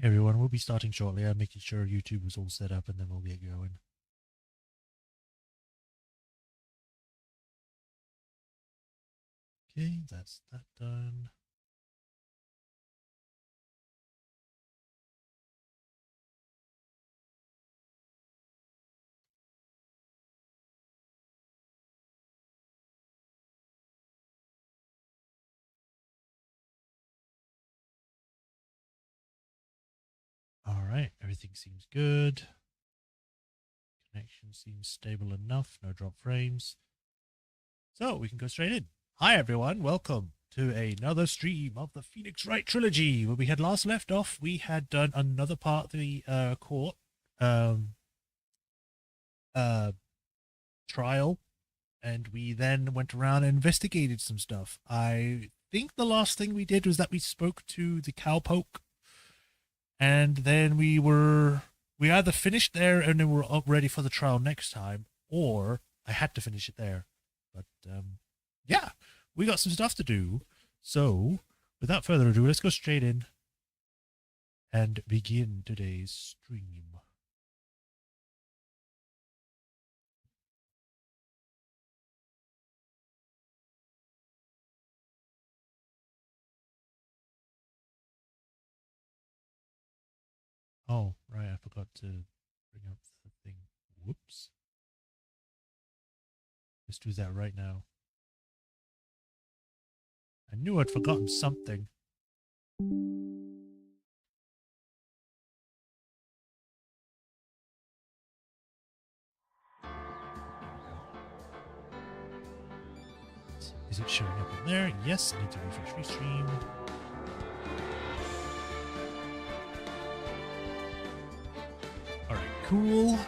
Hey everyone, we'll be starting shortly. I'm making sure YouTube is all set up and then we'll get going. Okay, that's that done. All right, everything seems good. Connection seems stable enough, no drop frames. So we can go straight in. Hi everyone, welcome to another stream of the Phoenix Wright Trilogy. Where we had last left off, we had done another part of the court trial, and we then went around and investigated some stuff. I think the last thing we did was that we spoke to the cowpoke, and then we either finished there and then we're up ready for the trial next time, or I had to finish it there. But yeah, we got some stuff to do. So without further ado, let's go straight in and begin today's stream. Oh, right, I forgot to bring up the thing. Whoops. Let's do that right now. I knew I'd forgotten something. Is it showing up in there? Yes, I need to refresh Restream. Alright, cool.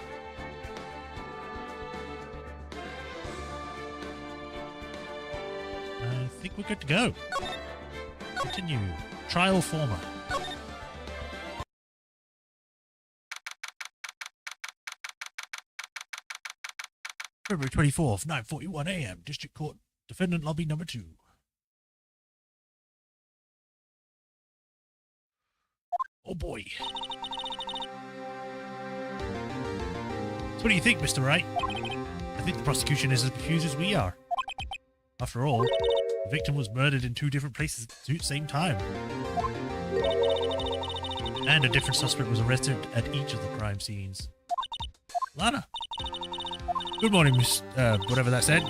I think we're good to go. Continue. Trial former. February 24th, 9:41 a.m. District Court, Defendant Lobby number 2. Oh boy. So what do you think, Mr. Wright? I think the prosecution is as confused as we are. After all, the victim was murdered in 2 different places at the same time. And a different suspect was arrested at each of the crime scenes. Lana. Good morning, Miss... whatever that said.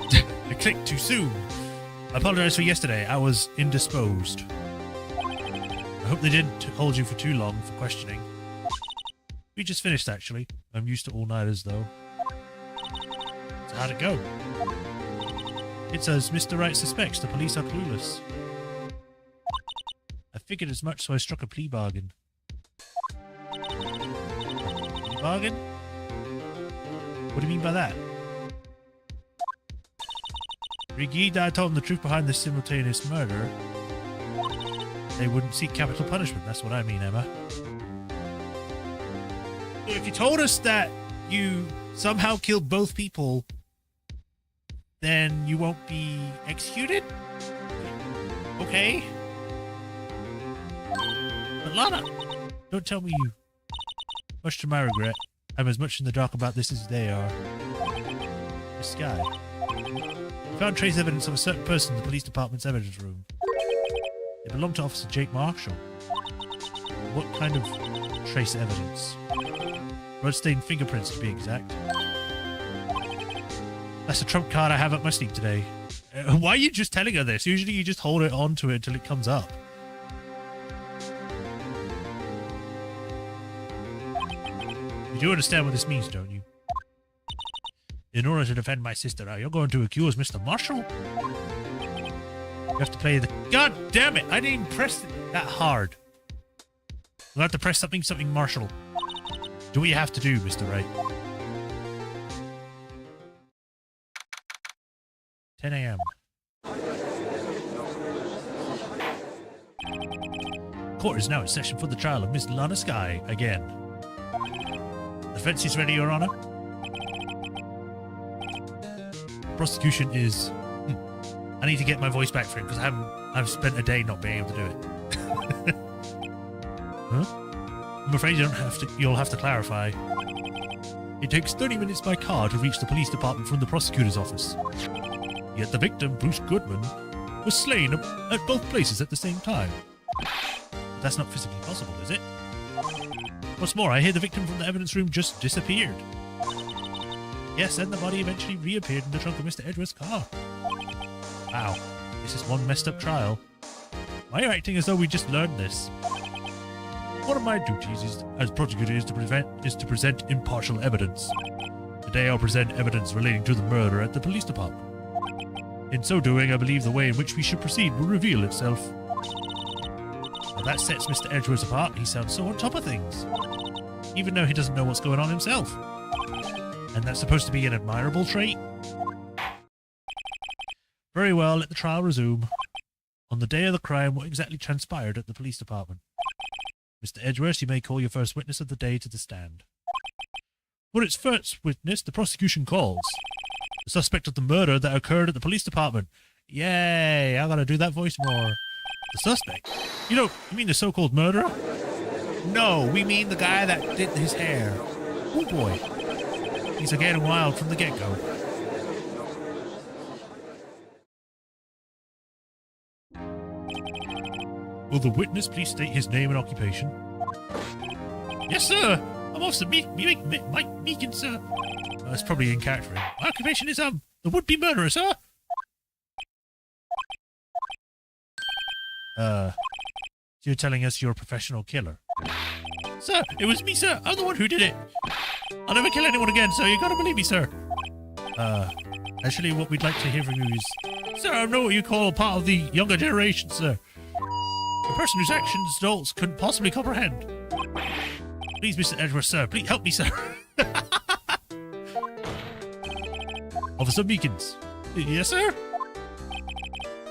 I clicked too soon. I apologize for yesterday. I was indisposed. I hope they didn't hold you for too long for questioning. We just finished, actually. I'm used to all-nighters, though. So how'd it go? It says, Mr. Wright suspects the police are clueless. I figured as much, so I struck a plea bargain. Plea bargain? What do you mean by that? Rigid, I told him the truth behind this simultaneous murder. They wouldn't seek capital punishment. That's what I mean, Emma. So if you told us that you somehow killed both people, then you won't be executed? Okay. But Lana, don't tell me you... Much to my regret, I'm as much in the dark about this as they are. The sky. We found trace evidence of a certain person in the police department's evidence room. It belonged to Officer Jake Marshall. What kind of trace evidence? Blood-stained fingerprints, to be exact. That's a trump card I have up my sleeve today. Why are you just telling her this? Usually you just hold it on to it until it comes up. You do understand what this means, don't you? In order to defend my sister, now you're going to accuse Mr. Marshall? You have to play the... God damn it! I didn't even press it that hard. You'll have to press something Marshall. Do what you have to do, Mr. Wright. 10 a.m. Court is now in session for the trial of Miss Lana Skye again. The defense is ready, Your Honor. Prosecution is... I need to get my voice back for him because I've spent a day not being able to do it. Huh? I'm afraid you'll have to clarify. It takes 30 minutes by car to reach the police department from the prosecutor's office. Yet the victim, Bruce Goodman, was slain at both places at the same time. But that's not physically possible, is it? What's more, I hear the victim from the evidence room just disappeared. Yes, and the body eventually reappeared in the trunk of Mr. Edgeworth's car. Wow, this is one messed up trial. Why are you acting as though we just learned this? One of my duties as prosecutor is to present impartial evidence. Today I'll present evidence relating to the murder at the police department. In so doing, I believe the way in which we should proceed will reveal itself. Now that sets Mr. Edgeworth apart. He sounds so on top of things, even though he doesn't know what's going on himself. And that's supposed to be an admirable trait? Very well, let the trial resume. On the day of the crime, what exactly transpired at the police department? Mr. Edgeworth, you may call your first witness of the day to the stand. For its first witness, the prosecution calls the suspect of the murder that occurred at the police department. Yay, I gotta do that voice more. The suspect? You mean the so-called murderer? No, we mean the guy that did his hair. Oh boy. He's getting wild from the get-go. Will the witness please state his name and occupation? Yes, sir. I'm Officer Mike Meekin, sir. That's probably in character. My occupation is, the would-be murderer, sir. You're telling us you're a professional killer? Sir, it was me, sir. I'm the one who did it. I'll never kill anyone again, so you gotta believe me, sir. Actually, what we'd like to hear from you is... Sir, I know what you call part of the younger generation, sir. A person whose actions adults couldn't possibly comprehend. Please, Mr. Edgeworth, sir. Please help me, sir. Officer Meekins. Yes, sir?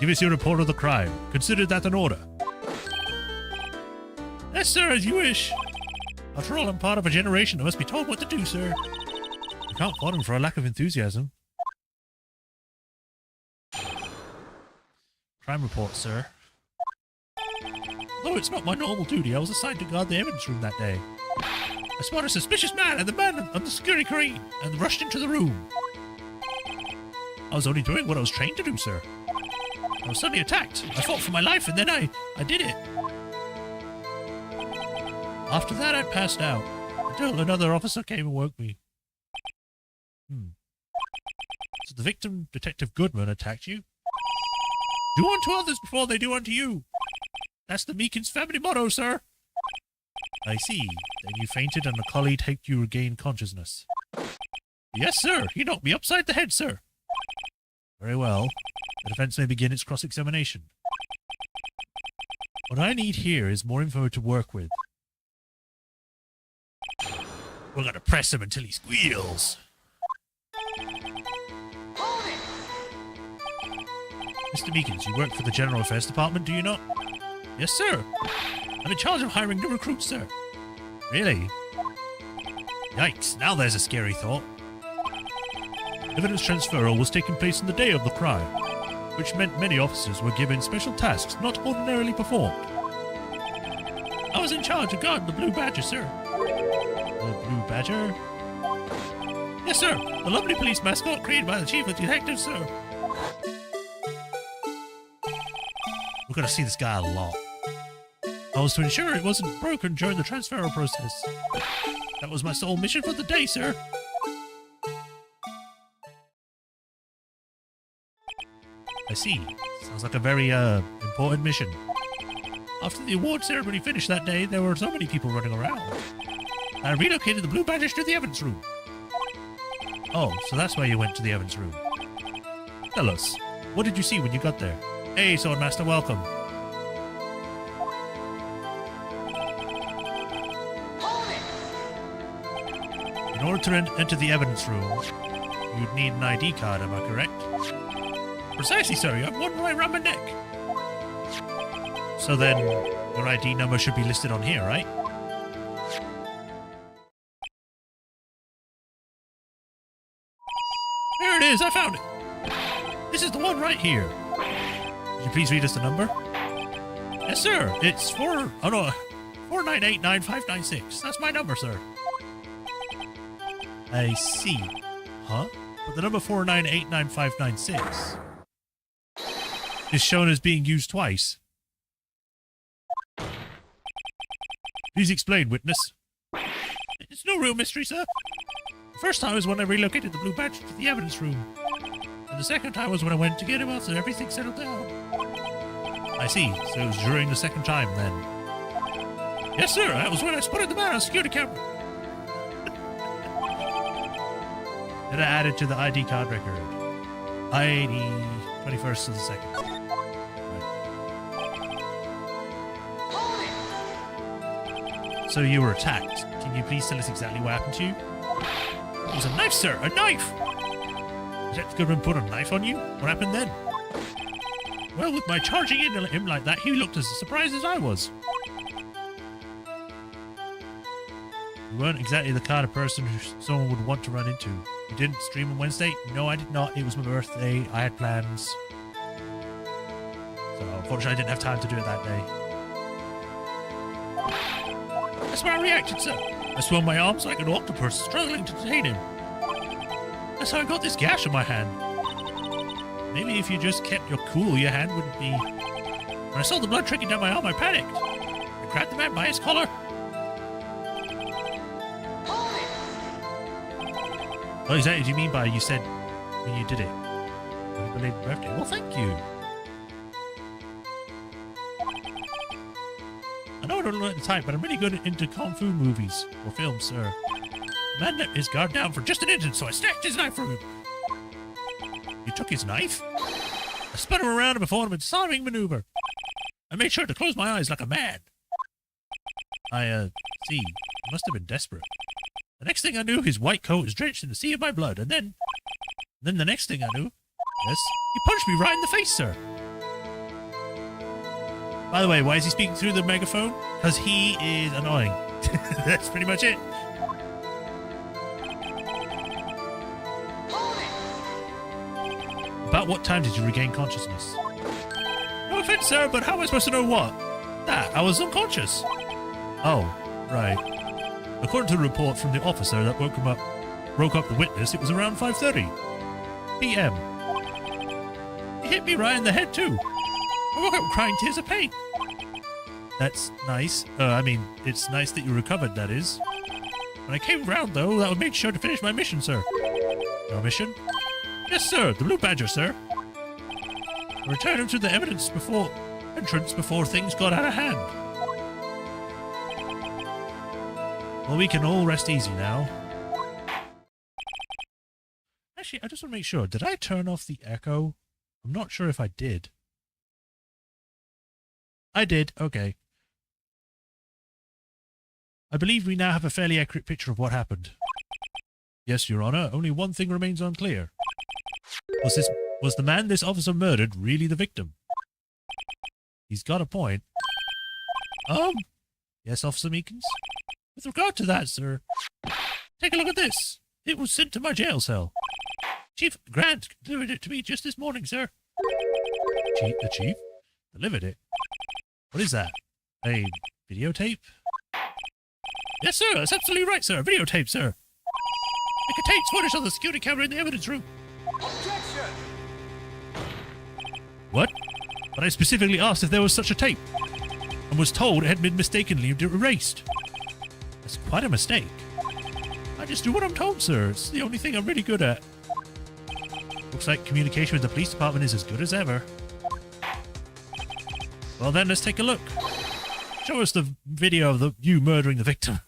Give us your report of the crime. Consider that an order. Yes, sir, as you wish. After all, I'm part of a generation that must be told what to do, sir. I can't fault him for a lack of enthusiasm. Crime report, sir. Though it's not my normal duty, I was assigned to guard the evidence room that day. I spotted a suspicious man and the man on the security crane and rushed into the room. I was only doing what I was trained to do, sir. I was suddenly attacked. I fought for my life and then I did it. After that, I passed out until another officer came and woke me. So the victim, Detective Goodman, attacked you? Do unto others before they do unto you. That's the Meekins family motto, sir. I see. Then you fainted and the colleague helped you regain consciousness. Yes, sir. He knocked me upside the head, sir. Very well. The defense may begin its cross-examination. What I need here is more info to work with. We're gonna press him until he squeals. Mr. Meekins, you work for the General Affairs Department, do you not? Yes, sir. I'm in charge of hiring new recruits, sir. Really? Yikes, now there's a scary thought. Evidence transferal was taking place on the day of the crime, which meant many officers were given special tasks not ordinarily performed. I was in charge of guarding the Blue Badger, sir. The Blue Badger? Yes, sir. The lovely police mascot created by the Chief of Detectives, sir. We're gonna see this guy a lot. I was to ensure it wasn't broken during the transferal process. That was my sole mission for the day, sir. I see. Sounds like a very, important mission. After the award ceremony finished that day, there were so many people running around. I relocated the Blue Badgers to the evidence room. Oh, so that's why you went to the evidence room. Tell us, what did you see when you got there? Hey, Swordmaster, welcome. In order to enter the evidence room, you'd need an ID card, am I correct? Precisely, sir. You have one right around my neck. So then, your ID number should be listed on here, right? There it is! I found it! This is the one right here. Could you please read us the number? Yes, sir. It's 4... Oh, no. 4989596. That's my number, sir. I see. Huh? But the number 4989596 is shown as being used twice. Please explain, witness. It's no real mystery, sir. The first time was when I relocated the blue badge to the evidence room. And the second time was when I went to get him after everything settled down. I see. So it was during the second time, then. Yes, sir. That was when I spotted the man on security camera. Then I added to the ID card record. ID 21st of the 2nd. Right. So you were attacked. Can you please tell us exactly what happened to you? It was a knife, sir. A knife! Detective Goodman put a knife on you? What happened then? Well, with my charging in him like that, he looked as surprised as I was. You weren't exactly the kind of person who someone would want to run into. You didn't stream on Wednesday? No, I did not. It was my birthday. I had plans. So, unfortunately, I didn't have time to do it that day. That's why I reacted, sir. I swung my arms like an octopus, struggling to detain him. That's how I got this gash on my hand. Maybe if you just kept your cool, your hand wouldn't be... When I saw the blood trickling down my arm, I panicked. I grabbed the man by his collar. What exactly do you mean by you said when you did it? Happy belated birthday. Well, thank you. I know I don't like the type, but I'm really good into kung fu movies or films, sir. The man let his guard down for just an instant, so I snatched his knife from him. You took his knife? I spun him around and performed a disarming maneuver. I made sure to close my eyes like a man. I see. I must have been desperate. The next thing I knew, his white coat was drenched in the sea of my blood, and then the next thing I knew, yes, he punched me right in the face, sir. By the way, why is he speaking through the megaphone? Because he is annoying. That's pretty much it. About what time did you regain consciousness? No offense, sir, but how am I supposed to know what? That, I was unconscious. Oh, right. According to the report from the officer that broke up the witness, it was around 5:30 p.m. He hit me right in the head, too. I woke up crying tears of pain. That's nice. I mean, it's nice that you recovered, that is. When I came round, though, that made sure to finish my mission, sir. Your mission? Yes, sir. The Blue Badger, sir. I returned him to the entrance before things got out of hand. Well, we can all rest easy now. Actually, I just want to make sure. Did I turn off the echo? I'm not sure if I did. I did. Okay. I believe we now have a fairly accurate picture of what happened. Yes, Your Honor. Only one thing remains unclear. Was the man this officer murdered really the victim? He's got a point. Yes, Officer Meekins? With regard to that, sir, take a look at this. It was sent to my jail cell. Chief Grant delivered it to me just this morning, sir. The chief? Delivered it? What is that? A videotape? Yes, sir. That's absolutely right, sir. A videotape, sir. It contains footage of the security camera in the evidence room. Objection! What? But I specifically asked if there was such a tape, and was told it had been mistakenly erased. That's quite a mistake. I just do what I'm told, sir. It's the only thing I'm really good at. Looks like communication with the police department is as good as ever. Well then, let's take a look. Show us the video of you murdering the victim.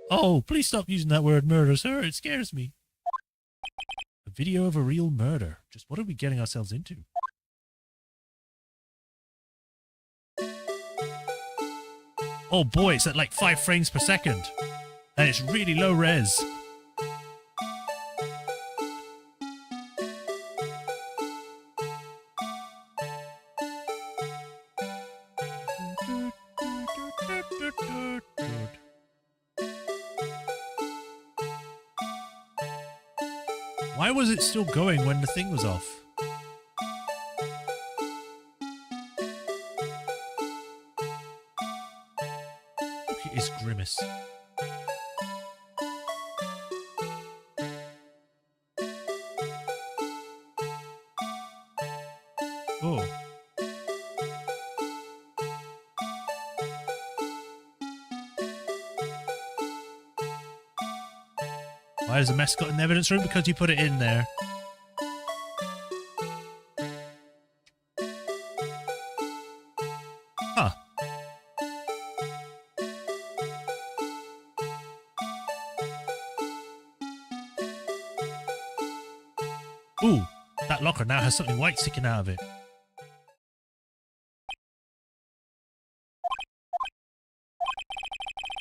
Oh, please stop using that word murder, sir. It scares me. A video of a real murder. Just what are we getting ourselves into? Oh boy, it's at like 5 frames per second. And it's really low res. Why was it still going when the thing was off? This grimace. Oh. Why is the mess got in the evidence room? Because you put it in there. Huh. Ooh, that locker now has something white sticking out of it.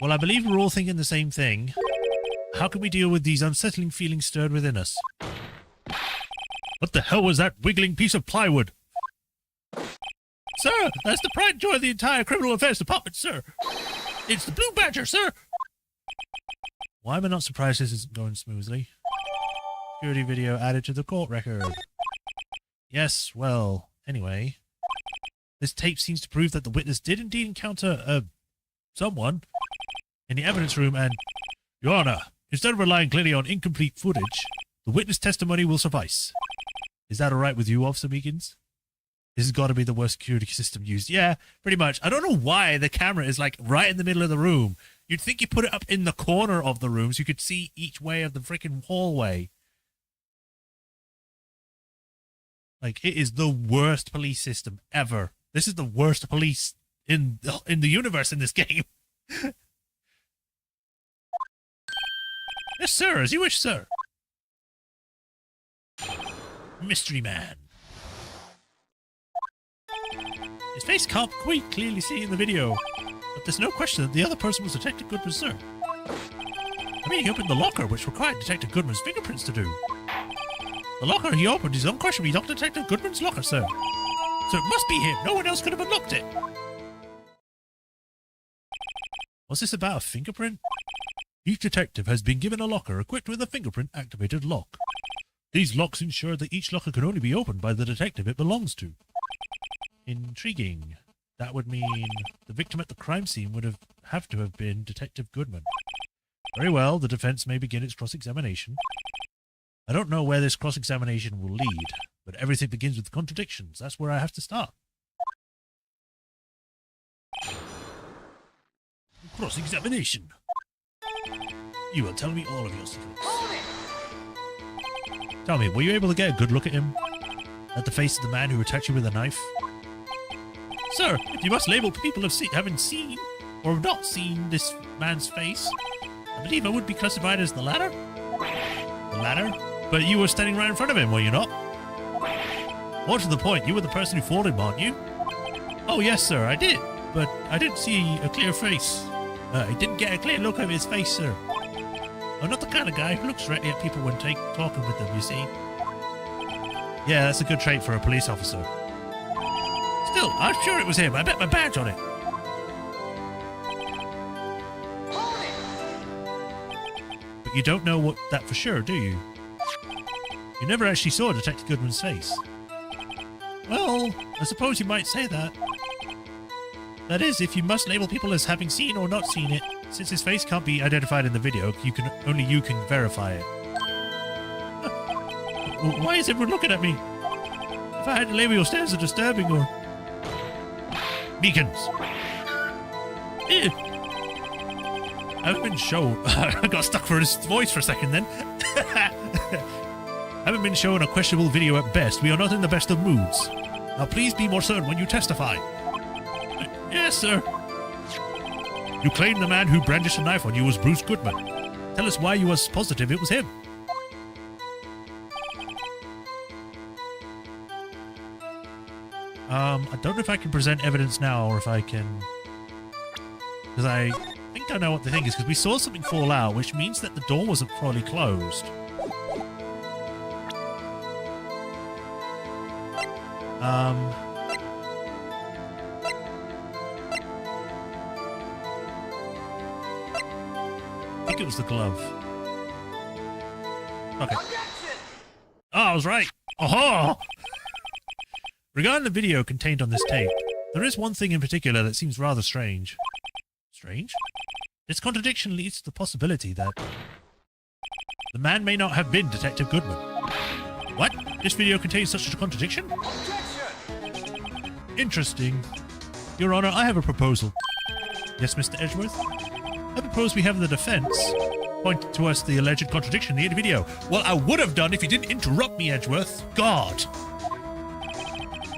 Well, I believe we're all thinking the same thing. How can we deal with these unsettling feelings stirred within us? What the hell was that wiggling piece of plywood? Sir, that's the pride and joy of the entire criminal affairs department, sir. It's the Blue Badger, sir. Why am I not surprised this isn't going smoothly? Security video added to the court record. Yes, well, anyway. This tape seems to prove that the witness did indeed encounter, someone in the evidence room and... Your Honor, instead of relying clearly on incomplete footage, the witness testimony will suffice. Is that alright with you, Officer Meekins? This has got to be the worst security system used. Yeah, pretty much. I don't know why the camera is like right in the middle of the room. You'd think you put it up in the corner of the room so you could see each way of the freaking hallway. Like, it is the worst police system ever. This is the worst police in the universe in this game. Yes, sir, as you wish, sir. Mystery man. His face can't quite clearly see in the video, but there's no question that the other person was Detective Goodman, sir. I mean, he opened the locker, which required Detective Goodman's fingerprints to do. The locker he opened is unquestionably not Detective Goodman's locker, sir. So it must be him. No one else could have unlocked it. What's this about, a fingerprint? Each detective has been given a locker equipped with a fingerprint-activated lock. These locks ensure that each locker can only be opened by the detective it belongs to. Intriguing. That would mean the victim at the crime scene would have to have been Detective Goodman. Very well, the defense may begin its cross-examination. I don't know where this cross-examination will lead, but everything begins with contradictions. That's where I have to start. Cross-examination. You will tell me all of your secrets. Tell me, were you able to get a good look at him? At the face of the man who attacked you with a knife? Sir, if you must label people of having seen or have not seen this man's face, I believe I would be classified as the latter? The latter? But you were standing right in front of him, were you not? More to the point, you were the person who fought him, aren't you? Oh yes, sir, I did. But I didn't see a clear face. I didn't get a clear look of his face, sir. I'm not the kind of guy who looks directly at people when talking with them, you see. Yeah, that's a good trait for a police officer. Still, I'm sure it was him. I bet my badge on it. But you don't know that for sure, do you? You never actually saw Detective Goodman's face. Well, I suppose you might say that. That is, if you must label people as having seen or not seen it, since his face can't be identified in the video, only you can verify it. Why is everyone looking at me? If I had to label your stares as disturbing or... Beacons! I haven't been shown... I got stuck for his voice for a second then. Haven't been shown a questionable video at best. We are not in the best of moods. Now please be more certain when you testify. Yes, sir. You claim the man who brandished a knife on you was Bruce Goodman. Tell us why you was positive it was him. I don't know if I can present evidence now or if I can... Because I think I know what the thing is, because we saw something fall out, which means that the door wasn't fully closed. I think it was the glove. Okay. Oh, I was right. Oh! Regarding the video contained on this tape, there is one thing in particular that seems rather strange. Strange? This contradiction leads to the possibility that the man may not have been Detective Goodman. What? This video contains such a contradiction? Objection! Interesting. Your Honor, I have a proposal. Yes, Mr. Edgeworth? I propose we have the defense point to us the alleged contradiction in the video. Well, I would have done if you didn't interrupt me, Edgeworth. God.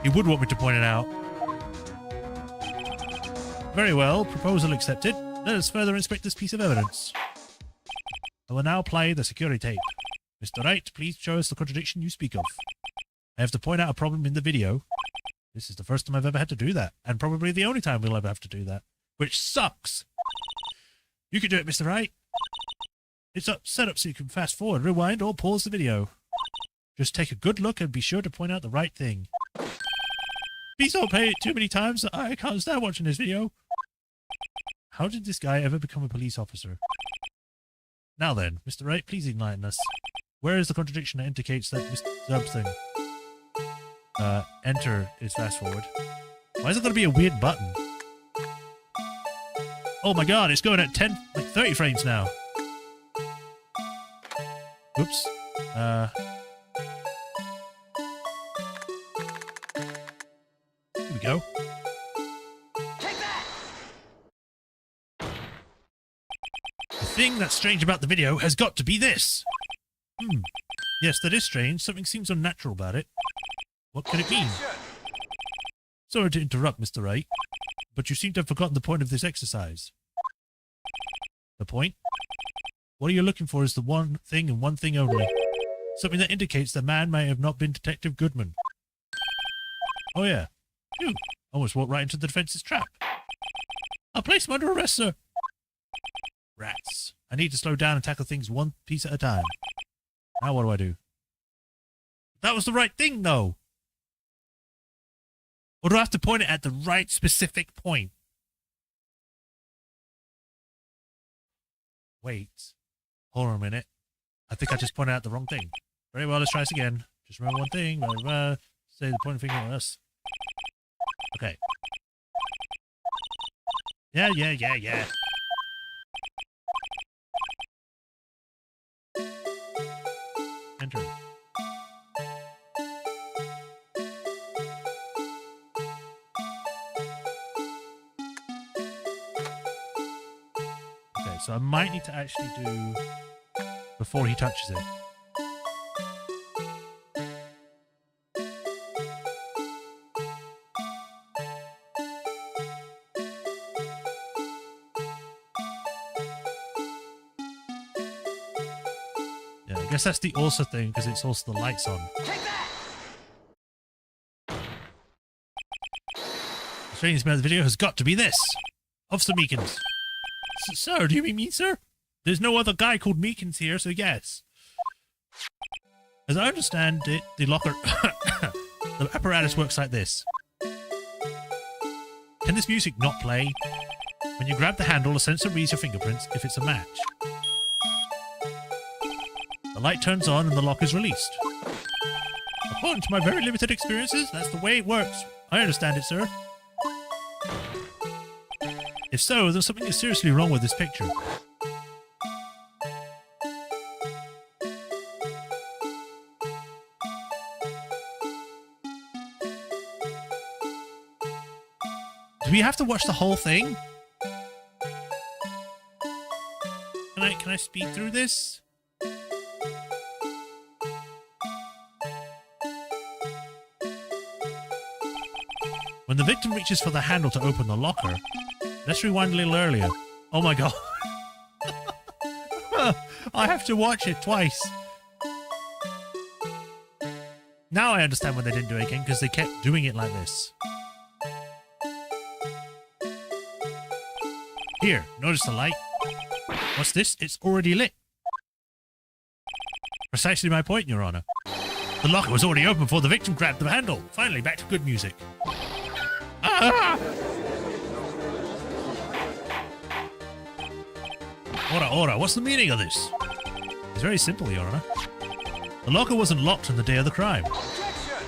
He would want me to point it out. Very well. Proposal accepted. Let us further inspect this piece of evidence. I will now play the security tape. Mr. Wright, please show us the contradiction you speak of. I have to point out a problem in the video. This is the first time I've ever had to do that, and probably the only time we'll ever have to do that, which sucks. You can do it, Mr. Wright. It's set up so you can fast forward, rewind, or pause the video. Just take a good look and be sure to point out the right thing. Please don't play it too many times. I can't stand watching this video. How did this guy ever become a police officer? Now then, Mr. Wright, please enlighten us. Where is the contradiction that indicates that Mr. Something? Enter is fast forward. Why is it going to be a weird button? Oh my god, it's going at 30 frames now. Oops. Here we go. Take that! The thing that's strange about the video has got to be this. Yes, that is strange. Something seems unnatural about it. What could it mean? Sorry to interrupt, Mr. Wright, but you seem to have forgotten the point of this exercise. The point? What are you looking for is the one thing and one thing only. Something that indicates the man may have not been Detective Goodman. Oh yeah. Phew. Almost walked right into the defense's trap. I'll place him under arrest, sir. Rats. I need to slow down and tackle things one piece at a time. Now what do? That was the right thing, though. Or do I have to point it at the right specific point? Wait. Hold on a minute. I think I just pointed out the wrong thing. Very well, let's try this again. Just remember one thing. Say the pointing finger at us. Okay. Yeah. Enter. Okay, so I might need to actually do before he touches it. Yeah, I guess that's the also thing because it's also the lights on. Take that! The strangest part of the video has got to be this. Officer Meekins. Sir, do you mean me, sir? There's no other guy called Meekins here, so yes. As I understand it, the locker... the apparatus works like this. Can this music not play? When you grab the handle, a sensor reads your fingerprints if it's a match. The light turns on and the lock is released. According to my very limited experiences, that's the way it works. I understand it, sir. If so, then something is seriously wrong with this picture. Do we have to watch the whole thing? Can I speed through this? When the victim reaches for the handle to open the locker, let's rewind a little earlier. Oh my god. I have to watch it twice. Now I understand why they didn't do it again, because they kept doing it like this. Here, notice the light. What's this? It's already lit. Precisely my point, Your Honor. The locker was already open before the victim grabbed the handle. Finally, back to good music. Ah! Ora, what's the meaning of this? It's very simple, Your Honor. The locker wasn't locked on the day of the crime. Objection!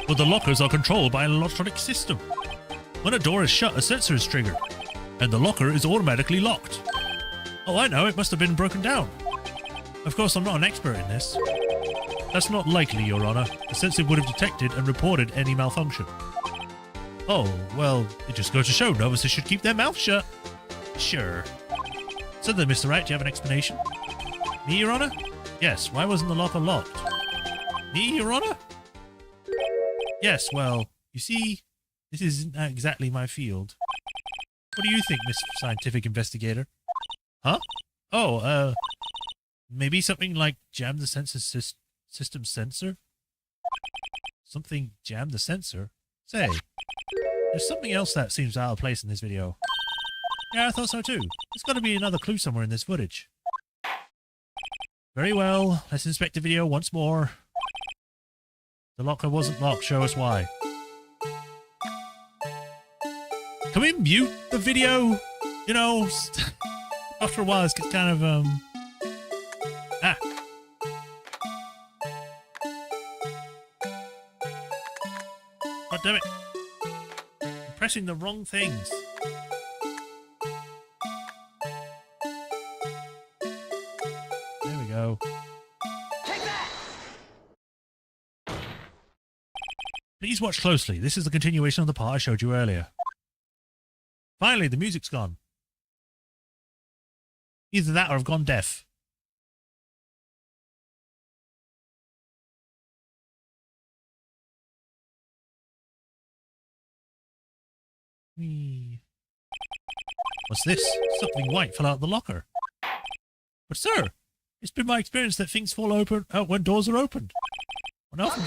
But the lockers are controlled by an electronic system. When a door is shut, a sensor is triggered. and the locker is automatically locked. Oh, I know, it must have been broken down. Of course, I'm not an expert in this. That's not likely, Your Honor. The sensor would have detected and reported any malfunction. Oh, well, it just goes to show novices should keep their mouth shut. Sure. So then, Mr. Wright, do you have an explanation? Me, Your Honor? Yes, why wasn't the locker locked? Me, Your Honor? Yes, well, you see, this isn't exactly my field. What do you think, Mr. Scientific Investigator? Huh? Oh, maybe something like jam the sensor system sensor? Something jam the sensor? Say, there's something else that seems out of place in this video. Yeah, I thought so too. There's got to be another clue somewhere in this footage. Very well, let's inspect the video once more. The locker wasn't locked, show us why. Can we mute the video? You know, after a while it gets kind of, Ah! God damn it. I'm pressing the wrong things. There we go. Take that! Please watch closely. This is the continuation of the part I showed you earlier. Finally, the music's gone. Either that or I've gone deaf. Whee. What's this? Something white fell out of the locker. But sir, it's been my experience that things fall out when doors are opened. When often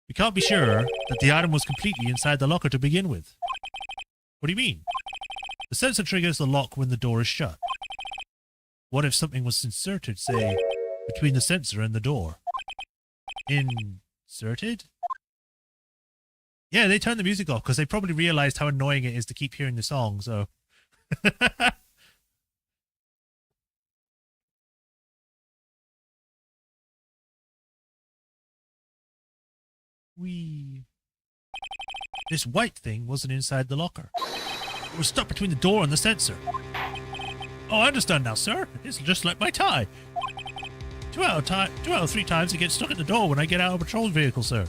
we can't be sure that the item was completely inside the locker to begin with. What do you mean? The sensor triggers the lock when the door is shut. What if something was inserted, say, between the sensor and the door? Inserted? Yeah, they turned the music off because they probably realized how annoying it is to keep hearing the song, so... Whee. This white thing wasn't inside the locker. It was stuck between the door and the sensor. Oh, I understand now, sir. It's just like my tie. Two out of 3 times it gets stuck in the door when I get out of a patrol vehicle, sir.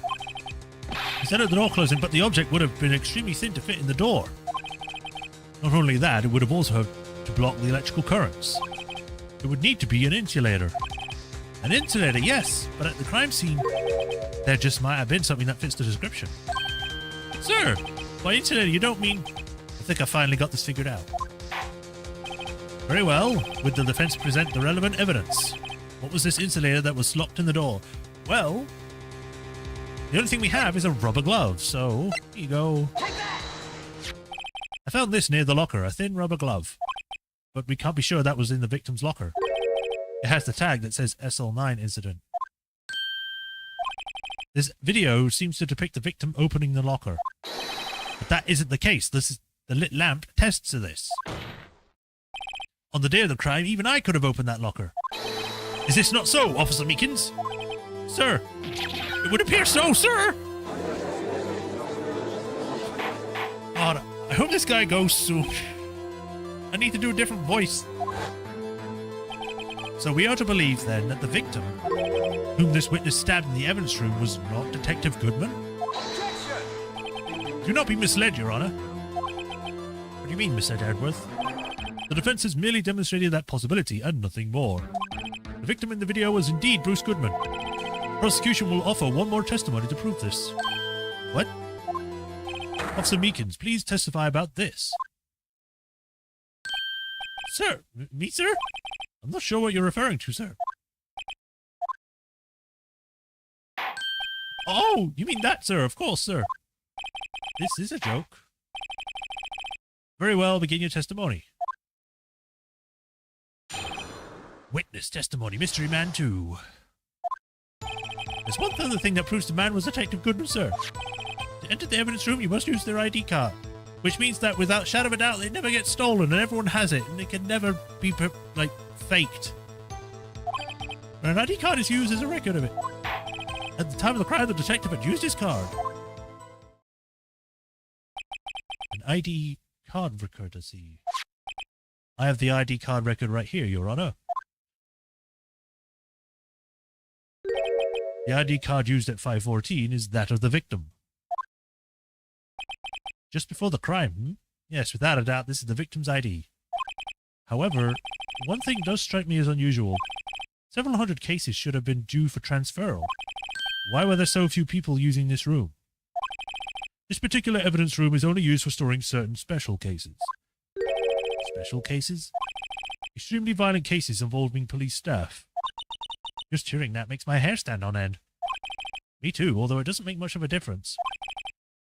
Instead of the door closing, but the object would have been extremely thin to fit in the door. Not only that, it would have also had to block the electrical currents. It would need to be an insulator. An insulator, yes, but at the crime scene, there just might have been something that fits the description. Sir, by insulator you don't mean... I think I finally got this figured out. Very well. Would the defense present the relevant evidence? What was this insulator that was locked in the door? Well, the only thing we have is a rubber glove, so here you go. I found this near the locker, a thin rubber glove. But we can't be sure that was in the victim's locker. It has the tag that says SL9 incident. This video seems to depict the victim opening the locker. But that isn't the case. This is the lit lamp attests to this. On the day of the crime, even I could have opened that locker. Is this not so, Officer Meekins? Sir, it would appear so, sir! God, I hope this guy goes soon. I need to do a different voice. So we are to believe, then, that the victim, whom this witness stabbed in the evidence room, was not Detective Goodman? Objection! Do not be misled, Your Honor. What do you mean, Mr. Edworth? The defense has merely demonstrated that possibility and nothing more. The victim in the video was indeed Bruce Goodman. Prosecution will offer one more testimony to prove this. What? Officer Meekins, please testify about this. Sir? Me, sir? I'm not sure what you're referring to, sir. Oh, you mean that, sir? Of course, sir. This is a joke. Very well, begin your testimony. Witness testimony, Mystery Man 2. There's one other thing that proves the man was Detective Goodman, sir. To enter the evidence room, you must use their ID card. Which means that without shadow of a doubt, they never get stolen and everyone has it. And it can never be, like, faked. When an ID card is used as a record of it. At the time of the crime, the detective had used his card. An ID card record to see. I have the ID card record right here, Your Honor. The ID card used at 514 is that of the victim. Just before the crime, Yes, without a doubt, this is the victim's ID. However, one thing does strike me as unusual. Several hundred cases should have been due for transferal. Why were there so few people using this room? This particular evidence room is only used for storing certain special cases. Special cases? Extremely violent cases involving police staff. Just hearing that makes my hair stand on end. Me too, although it doesn't make much of a difference.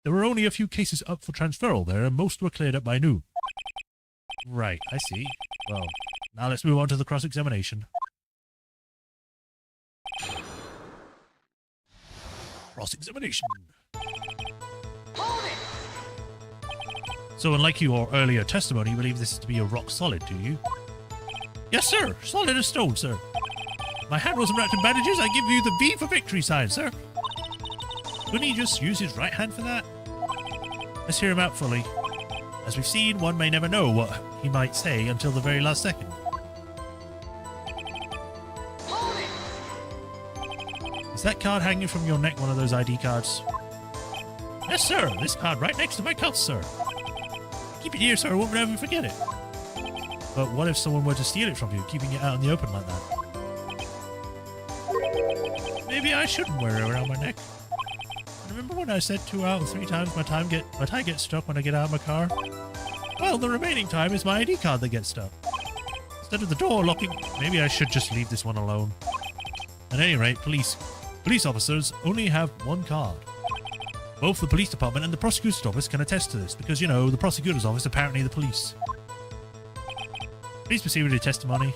There were only a few cases up for transferal there, and most were cleared up by noon. Right, I see. Well, now let's move on to the cross-examination. Cross-examination. So unlike your earlier testimony, you believe this to be a rock solid, do you? Yes, sir. Solid as stone, sir. My hand wasn't wrapped in bandages. I give you the V for victory sign, sir. Couldn't he just use his right hand for that? Let's hear him out fully. As we've seen, one may never know what he might say until the very last second. Is that card hanging from your neck one of those ID cards? Yes, sir. This card right next to my cuff, sir. Keep it here, sir. I won't ever forget it. But what if someone were to steal it from you, keeping it out in the open like that? Maybe I shouldn't wear it around my neck. Remember when I said 2 out of 3 times my tie gets stuck when I get out of my car? Well, the remaining time is my ID card that gets stuck. Instead of the door locking, maybe I should just leave this one alone. At any rate, police officers only have one card. Both the police department and the prosecutor's office can attest to this, because, you know, the prosecutor's office apparently the police. Please proceed with your testimony.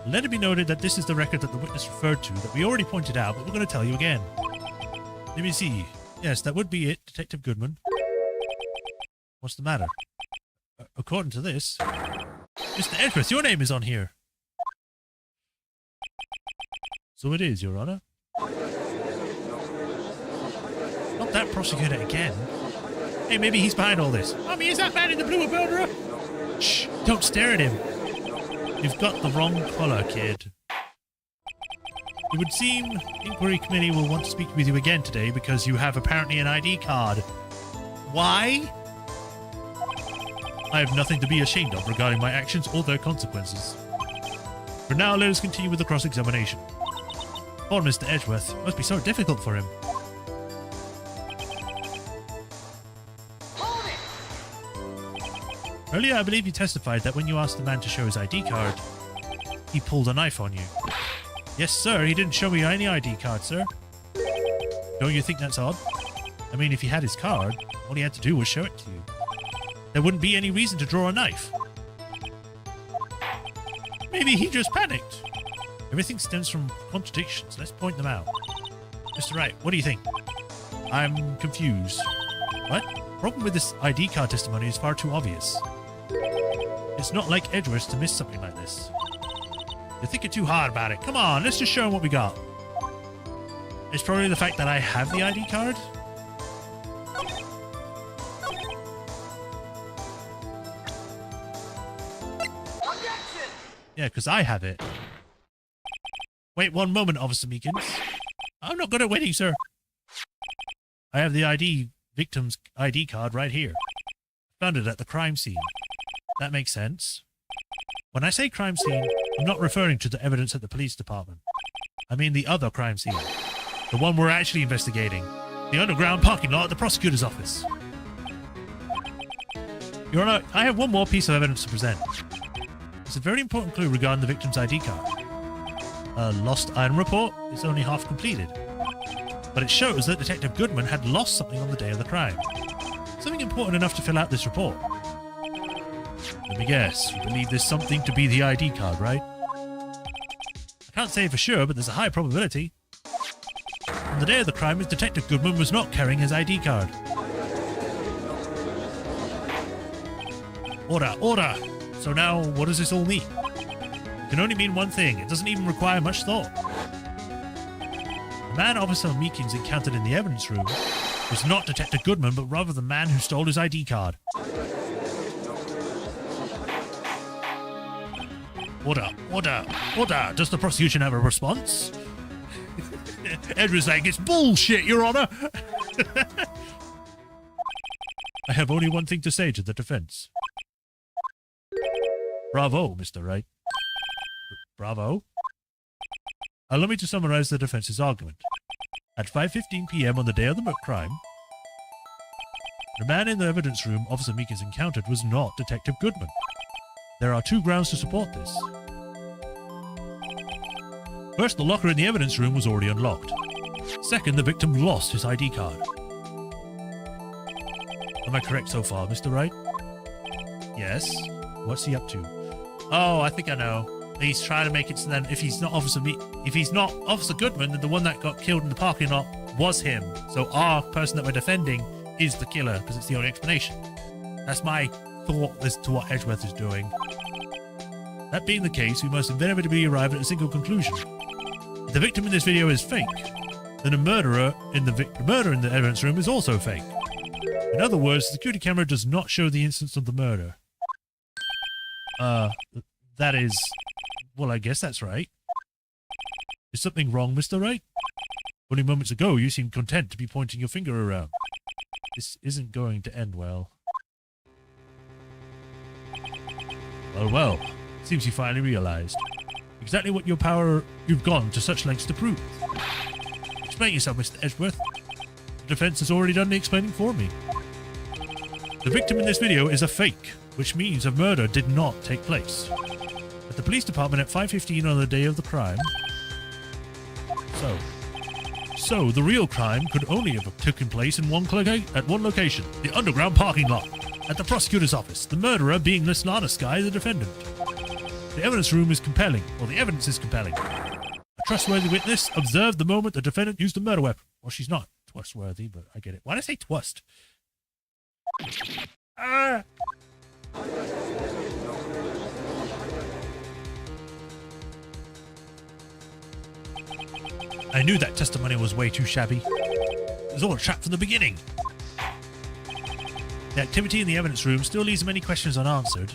Let it be noted that this is the record that the witness referred to that we already pointed out, but we're going to tell you again. Let me see. Yes, that would be it, Detective Goodman. What's the matter? According to this, Mr. Edgeworth, your name is on here. So it is, Your Honor. Not that prosecutor again. Hey, maybe he's behind all this. Mommy, is that man in the blue a murderer? Shh, don't stare at him. You've got the wrong colour, kid. It would seem Inquiry Committee will want to speak with you again today because you have apparently an ID card. Why? I have nothing to be ashamed of regarding my actions or their consequences. For now, let us continue with the cross-examination. Poor Mr. Edgeworth. Must be so difficult for him. Earlier, I believe you testified that when you asked the man to show his ID card, he pulled a knife on you. Yes, sir. He didn't show me any ID card, sir. Don't you think that's odd? I mean, if he had his card, all he had to do was show it to you. There wouldn't be any reason to draw a knife. Maybe he just panicked. Everything stems from contradictions. Let's point them out. Mr. Wright, what do you think? I'm confused. What? Problem with this ID card testimony is far too obvious. It's not like Edgeworth to miss something like this. You're thinking too hard about it. Come on, let's just show him what we got. It's probably the fact that I have the ID card. Objection! Yeah, because I have it. Wait one moment, Officer Meekins. I'm not good at waiting, sir. I have the victim's ID card right here. Found it at the crime scene. That makes sense. When I say crime scene, I'm not referring to the evidence at the police department. I mean the other crime scene. The one we're actually investigating. The underground parking lot at the prosecutor's office. Your Honor, I have one more piece of evidence to present. It's a very important clue regarding the victim's ID card. A lost item report is only half completed. But it shows that Detective Goodman had lost something on the day of the crime. Something important enough to fill out this report. Let me guess, you believe there's something to be the ID card, right? I can't say for sure, but there's a high probability. On the day of the crime, Detective Goodman was not carrying his ID card. Order, order! So now, what does this all mean? It can only mean one thing. It doesn't even require much thought. The man Officer Meekins encountered in the evidence room was not Detective Goodman, but rather the man who stole his ID card. Order. Does the prosecution have a response? Edward's like, it's bullshit, Your Honor. I have only one thing to say to the defense. Bravo, Mr. Wright. Bravo. Allow me to summarize the defense's argument. At 5:15 p.m. on the day of the crime, the man in the evidence room Officer Meekins encountered was not Detective Goodman. There are 2 grounds to support this. First, the locker in the evidence room was already unlocked. Second, the victim lost his ID card. Am I correct so far, Mr. Wright? Yes. What's he up to? Oh, I think I know. He's trying to make it so then if he's not Officer Goodman, then the one that got killed in the parking lot was him. So our person that we're defending is the killer, because it's the only explanation. That's my thought as to what Edgeworth is doing. That being the case, we must inevitably arrive at a single conclusion. If the victim in this video is fake, then the murder in the evidence room is also fake. In other words, the security camera does not show the instance of the murder. That is... Well, I guess that's right. Is something wrong, Mr. Wright? Only moments ago, you seemed content to be pointing your finger around. This isn't going to end well. Well. Seems you finally realized exactly what you've gone to such lengths to prove. Explain yourself, Mr. Edgeworth. The defense has already done the explaining for me. The victim in this video is a fake, which means a murder did not take place. At the police department at 5:15 on the day of the crime. So the real crime could only have taken place in one location, the underground parking lot, at the prosecutor's office, the murderer being this Lana Sky, the defendant. The evidence room is compelling, or the evidence is compelling. A trustworthy witness observed the moment the defendant used the murder weapon. Well, she's not trustworthy, but I get it. Why did I say twust? Ah! I knew that testimony was way too shabby. It was all a trap from the beginning. The activity in the evidence room still leaves many questions unanswered.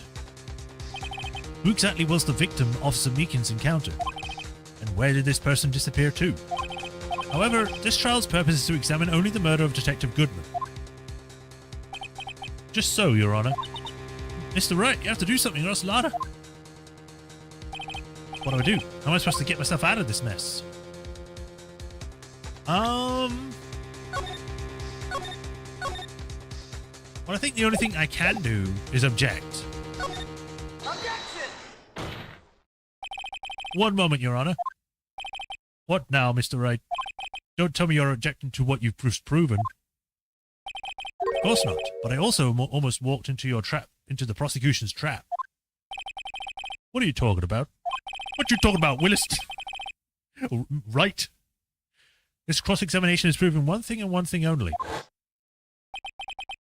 Who exactly was the victim Officer Meekins encountered? And where did this person disappear to? However, this trial's purpose is to examine only the murder of Detective Goodman. Just so, Your Honor. Mr. Wright, you have to do something or else Lana. What do I do? How am I supposed to get myself out of this mess? Well, I think the only thing I can do is object. Objection! One moment, Your Honor. What now, Mr. Wright? Don't tell me you're objecting to what you've proven. Of course not, but I also almost walked into your trap, into the prosecution's trap. What are you talking about? What you talking about, Willis? Right. This cross-examination has proven one thing and one thing only.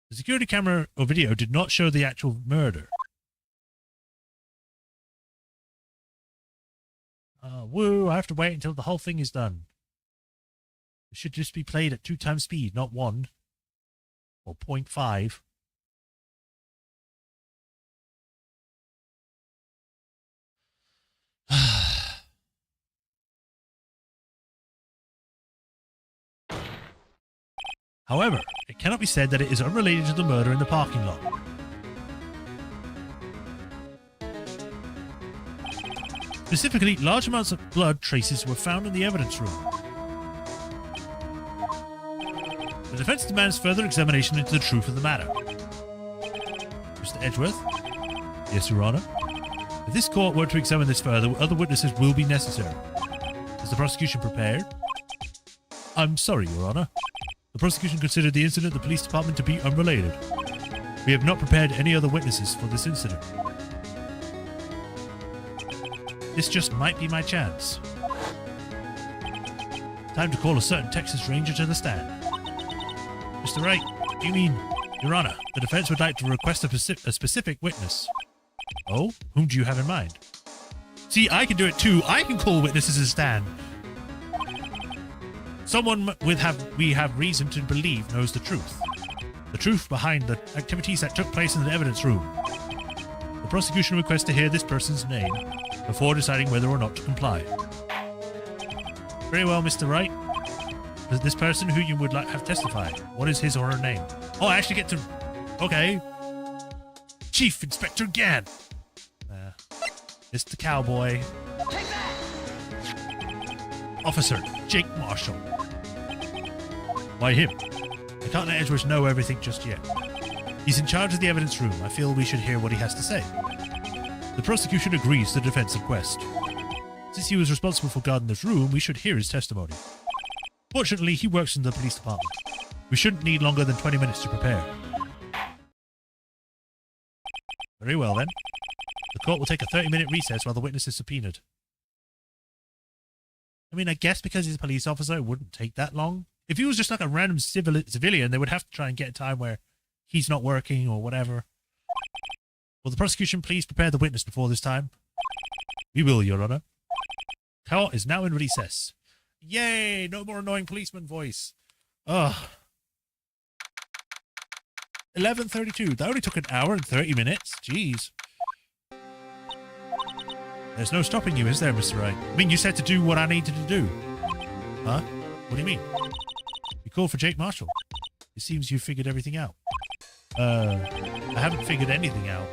The security camera or video did not show the actual murder. Woo, I have to wait until the whole thing is done. It should just be played at 2 times speed, not 1. Or 0.5. However, it cannot be said that it is unrelated to the murder in the parking lot. Specifically, large amounts of blood traces were found in the evidence room. The defense demands further examination into the truth of the matter. Mr. Edgeworth? Yes, Your Honor. If this court were to examine this further, other witnesses will be necessary. Is the prosecution prepared? I'm sorry, Your Honor. The prosecution considered the incident at the police department to be unrelated. We have not prepared any other witnesses for this incident. This just might be my chance. Time to call a certain Texas Ranger to the stand. Mr. Wright, you mean, Your Honor, the defense would like to request a specific witness. Oh, whom do you have in mind? See, I can do it too. I can call witnesses to the stand. Someone we have reason to believe knows the truth. The truth behind the activities that took place in the evidence room. The prosecution requests to hear this person's name before deciding whether or not to comply. Very well, Mr. Wright. This person who you would like have testified. What is his or her name? Oh, I actually get to... Okay. Chief Inspector Gann. Mr. Cowboy. Take that! Officer Jake Marshall. Why him? I can't let Edgeworth know everything just yet. He's in charge of the evidence room. I feel we should hear what he has to say. The prosecution agrees to the defense request. Since he was responsible for guarding this room, we should hear his testimony. Fortunately, he works in the police department. We shouldn't need longer than 20 minutes to prepare. Very well, then. The court will take a 30-minute recess while the witness is subpoenaed. I mean, I guess because he's a police officer, it wouldn't take that long. If he was just like a random civilian, they would have to try and get a time where he's not working or whatever. Will the prosecution please prepare the witness before this time? We will, Your Honor. Court is now in recess. Yay! No more annoying policeman voice. Ugh. 11:32. That only took an hour and 30 minutes. Jeez. There's no stopping you, is there, Mr. Wright? I mean, you said to do what I needed to do. Huh? What do you mean? You called for Jake Marshall. It seems you figured everything out. I haven't figured anything out.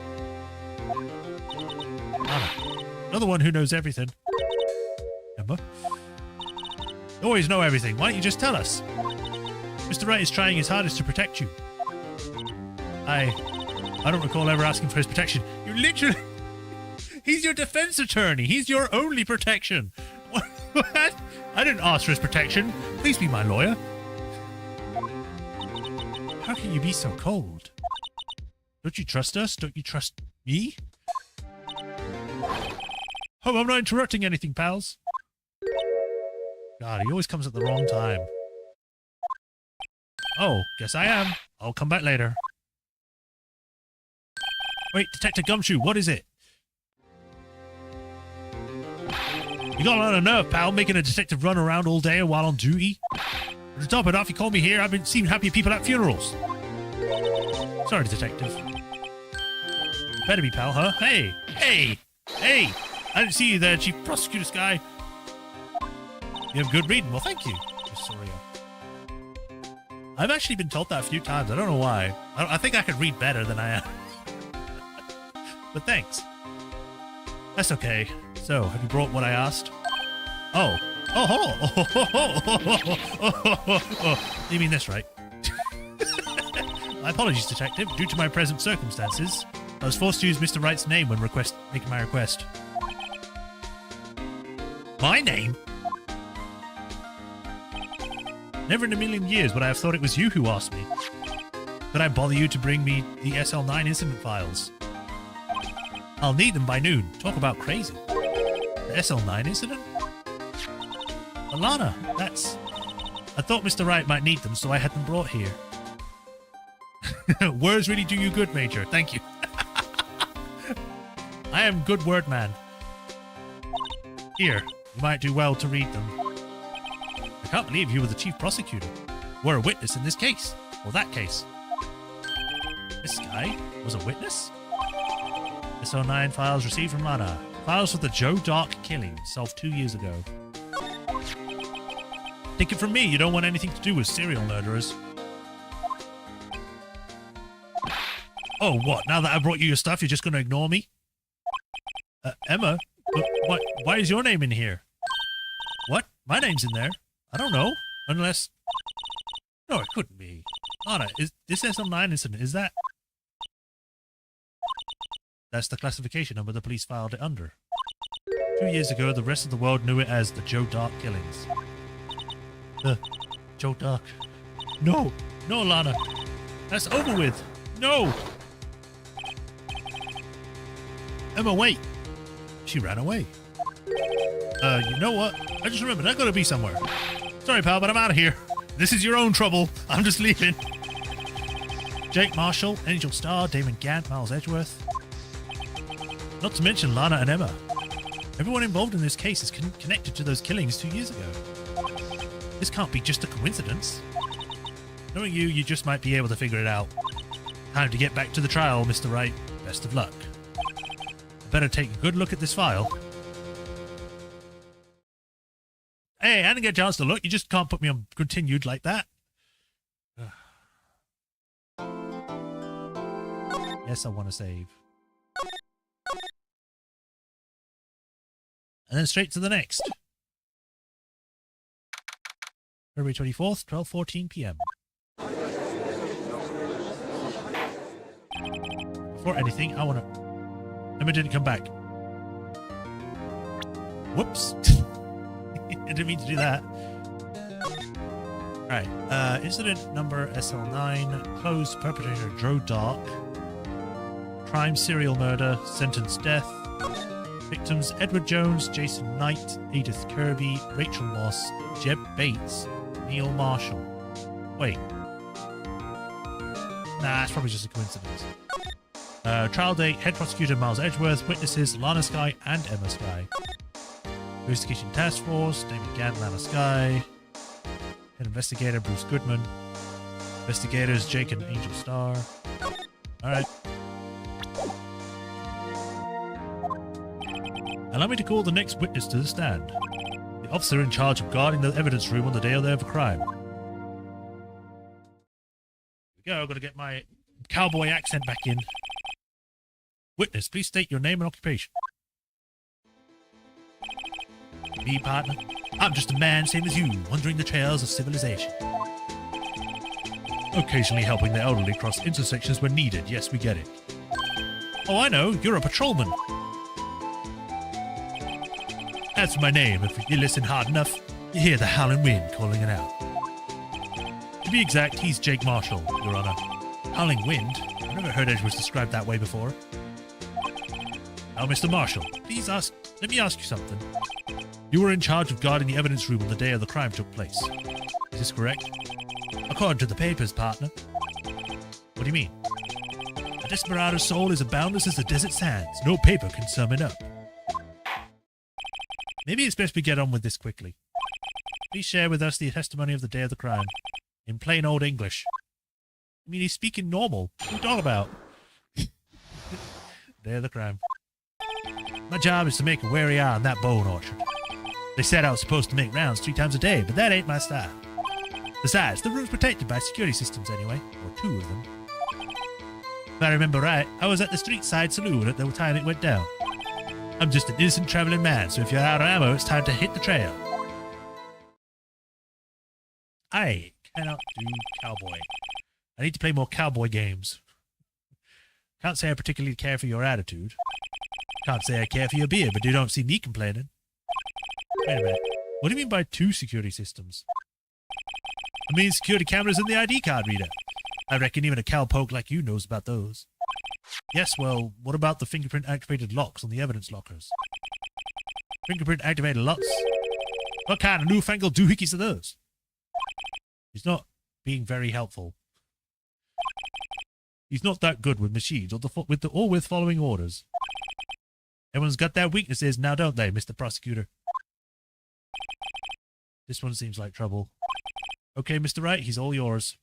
Anna. Another one who knows everything. Emma? You always know everything. Why don't you just tell us? Mr. Wright is trying his hardest to protect you. I don't recall ever asking for his protection. You literally... He's your defense attorney. He's your only protection. What? I didn't ask for his protection. Please be my lawyer. How can you be so cold? Don't you trust us? Don't you trust me? Oh, I'm not interrupting anything, pals. God, he always comes at the wrong time. Oh, guess I am. I'll come back later. Wait, Detective Gumshoe, what is it? You got a lot of nerve, pal, making a detective run around all day while on duty. To top it off, you called me here. I've been seeing happy people at funerals. Sorry, detective. Better be, pal, huh? Hey! Hey! Hey! I didn't see you there, Chief Prosecutor Sky. You have good reading. Well, thank you. Just sorry. I've actually been told that a few times. I don't know why. I think I could read better than I am. But thanks. That's okay. So, have you brought what I asked? Oh. You mean this, right? My apologies, Detective. Due to my present circumstances, I was forced to use Mr. Wright's name when making my request. My name? Never in a million years would I have thought it was you who asked me. Could I bother you to bring me the SL9 incident files? I'll need them by noon. Talk about crazy. The SL9 incident? Alana, that's... I thought Mr. Wright might need them, so I had them brought here. Words really do you good, Major. Thank you. I am good word man. Here, you might do well to read them. I can't believe you were the chief prosecutor. Were a witness in this case. Or that case. This guy was a witness? SO9 files received from Lana. Files for the Joe Dark killing, solved 2 years ago. Take it from me, you don't want anything to do with serial murderers. Oh, what? Now that I brought you your stuff, you're just going to ignore me? Emma? Why is your name in here? What? My name's in there? I don't know. Unless... No, it couldn't be. Lana, is this SL9 incident, is that... That's the classification number the police filed it under. 2 years ago, the rest of the world knew it as the Joe Dark killings. The Joe Dark. No! No, Lana! That's over with! No! Emma, wait! She ran away. You know what? I just remembered, I gotta be somewhere. Sorry, pal, but I'm out of here. This is your own trouble. I'm just leaving. Jake Marshall, Angel Starr, Damon Gant, Miles Edgeworth. Not to mention Lana and Emma. Everyone involved in this case is connected to those killings 2 years ago. This can't be just a coincidence. Knowing you, you just might be able to figure it out. Time to get back to the trial, Mr. Wright. Best of luck. I better take a good look at this file. Hey, I didn't get a chance to look. You just can't put me on continued like that. Yes, I want to save. And then straight to the next. February 24th, 12:14 p.m. Before anything, I want to... Emma didn't come back. Whoops. I didn't mean to do that. Alright, incident number SL9, closed, perpetrator Joe Dark, crime, serial murder, sentence death, victims Edward Jones, Jason Knight, Edith Kirby, Rachel Moss, Jeb Bates, Neil Marshall. Wait. Nah, it's probably just a coincidence. Trial date, head prosecutor Miles Edgeworth, witnesses Lana Skye and Emma Skye. Investigation Task Force, David Gann, Lana Skye. Head investigator Bruce Goodman. Investigators Jake and Angel Starr. Alright. Allow me to call the next witness to the stand. The officer in charge of guarding the evidence room on the day of the crime. Here we go, I've got to get my cowboy accent back in. Witness, please state your name and occupation. Me, partner. I'm just a man, same as you, wandering the trails of civilization. Occasionally helping the elderly cross intersections when needed. Yes, we get it. Oh, I know. You're a patrolman. As for my name, if you listen hard enough, you hear the howling wind calling it out. To be exact, he's Jake Marshall, Your Honor. Howling wind? I've never heard Edgeworth described that way before. Now, Mr. Marshall, let me ask you something. You were in charge of guarding the evidence room on the day of the crime took place. Is this correct? According to the papers, partner. What do you mean? A desperado's soul is as boundless as the desert sands. No paper can sum it up. Maybe it's best we get on with this quickly. Please share with us the testimony of the day of the crime. In plain old English. I mean, he's speaking normal. What are you talking about? Day of the crime. My job is to make a wary eye on that bone orchard. They said I was supposed to make rounds 3 times a day, but that ain't my style. Besides, the room's protected by security systems anyway, or 2 of them. If I remember right, I was at the street side saloon at the time it went down. I'm just an innocent traveling man, so if you're out of ammo, it's time to hit the trail. I cannot do cowboy. I need to play more cowboy games. Can't say I particularly care for your attitude. Can't say I care for your beard, but you don't see me complaining. Wait a minute. What do you mean by 2 security systems? I mean security cameras and the ID card reader. I reckon even a cowpoke like you knows about those. Yes, well, what about the fingerprint-activated locks on the evidence lockers? Fingerprint-activated locks? What kind of newfangled doohickeys are those? He's not being very helpful. He's not that good with machines or with following orders. Everyone's got their weaknesses now, don't they, Mr. Prosecutor? This one seems like trouble. Okay, Mr. Wright, he's all yours.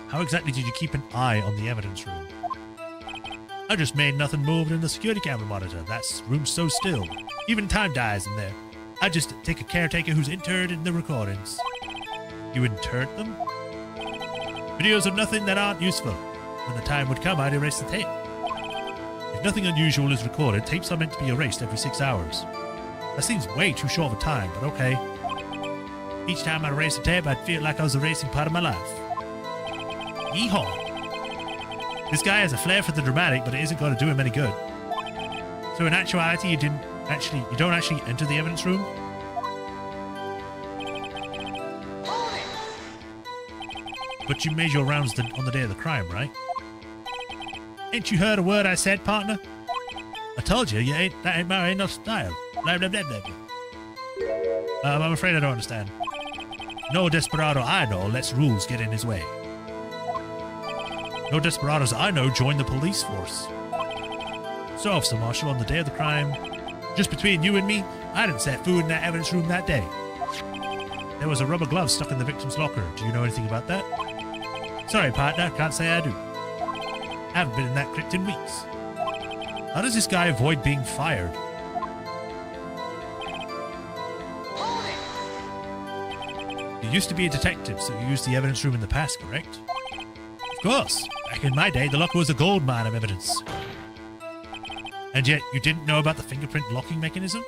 How exactly did you keep an eye on the evidence room? I just made nothing moved in the security camera monitor. That room's so still. Even time dies in there. I just take a caretaker who's interred in the recordings. You interred them? Videos of nothing that aren't useful. When the time would come, I'd erase the tape. If nothing unusual is recorded, tapes are meant to be erased every 6 hours. That seems way too short of a time, but okay. Each time I erased a tape, I'd feel like I was erasing part of my life. Yeehaw! This guy has a flair for the dramatic, but it isn't going to do him any good. So in actuality, you don't actually enter the evidence room? But you made your rounds on the day of the crime, right? Ain't you heard a word I said, partner? I told you, that ain't no style. Blah, blah, blah, blah, blah. I'm afraid I don't understand. No desperado I know lets rules get in his way. No desperados I know joined the police force. So, Officer Marshall, on the day of the crime, just between you and me, I didn't set foot in that evidence room that day. There was a rubber glove stuck in the victim's locker. Do you know anything about that? Sorry, partner, can't say I do. I haven't been in that crypt in weeks. How does this guy avoid being fired? You used to be a detective, so you used the evidence room in the past, correct? Of course. Back in my day, the locker was a gold mine of evidence. And yet, you didn't know about the fingerprint locking mechanism?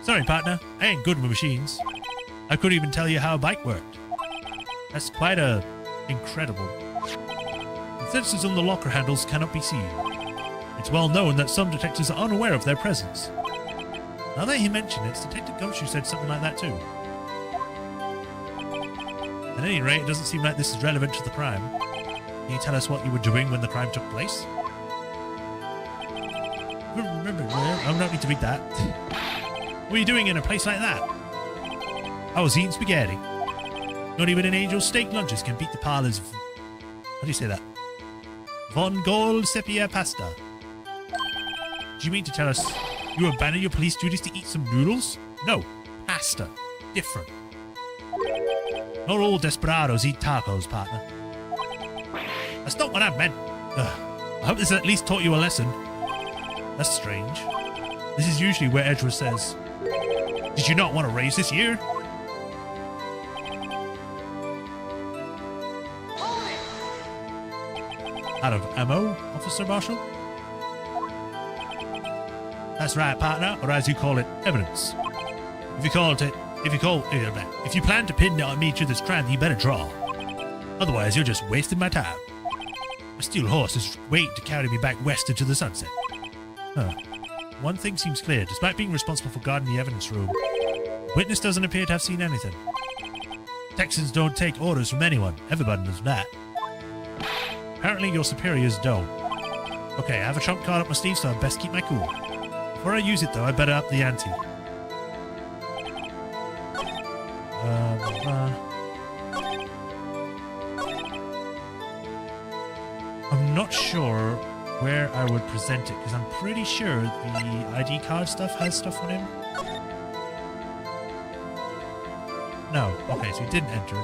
Sorry, partner. I ain't good with machines. I couldn't even tell you how a bike worked. That's quite incredible. The sensors on the locker handles cannot be seen. It's well known that some detectives are unaware of their presence. Now that you mention it, Detective Gumshoe said something like that too. At any rate, it doesn't seem like this is relevant to the crime. Can you tell us what you were doing when the crime took place? I don't need to read that. What were you doing in a place like that? I was eating spaghetti. Not even an angel's steak lunches can beat the parlor's... How do you say that? Von Gold Sepia Pasta. Do you mean to tell us you abandoned your police duties to eat some noodles? No, pasta. Different. Not all desperados eat tacos, partner. That's not what I meant. Ugh. I hope this at least taught you a lesson. That's strange. This is usually where Edgeworth says, "Did you not want to raise this year?" Out of ammo, Officer Marshall? That's right, partner, or as you call it, evidence. If you plan to pin on me to this crime, you better draw. Otherwise, you're just wasting my time. A steel horse is waiting to carry me back west into the sunset. Huh. One thing seems clear. Despite being responsible for guarding the evidence room, the witness doesn't appear to have seen anything. Texans don't take orders from anyone. Everybody knows that. Apparently your superiors don't. Okay, I have a trump card up my sleeve, so I best keep my cool. Before I use it, though, I better up the ante. I'm not sure where I would present it, because I'm pretty sure the ID card stuff has stuff on him. No. Okay, so he didn't enter.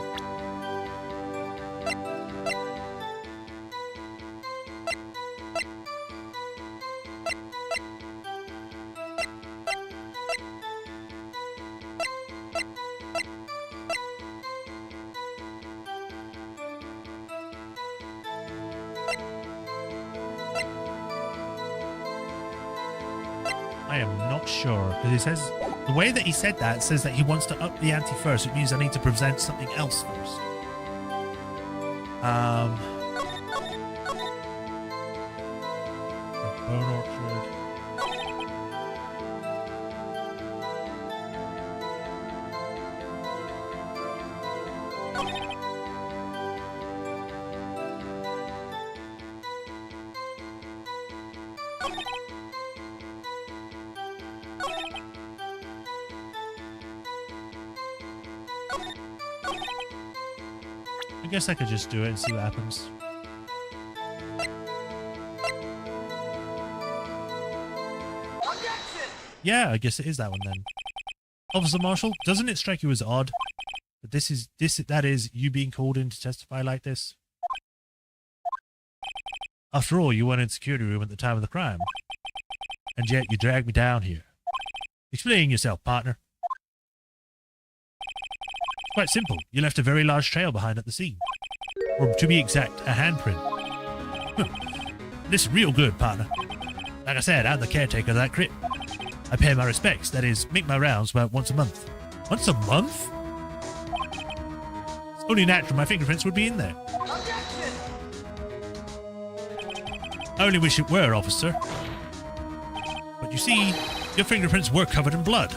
I am not sure, because he says the way that he said that says that he wants to up the ante first. It means I need to present something else first. Bone Orchard. I guess I could just do it and see what happens. Objection! Yeah, I guess it is that one then. Officer Marshall, doesn't it strike you as odd that that is you being called in to testify like this? After all, you weren't in the security room at the time of the crime, and yet you dragged me down here. Explain yourself, partner. Quite simple. You left a very large trail behind at the scene. Or to be exact, a handprint. This is real good, partner. Like I said, I'm the caretaker of that crypt. I pay my respects, that is, make my rounds about once a month. Once a month? It's only natural my fingerprints would be in there. Objection! I only wish it were, officer. But you see, your fingerprints were covered in blood.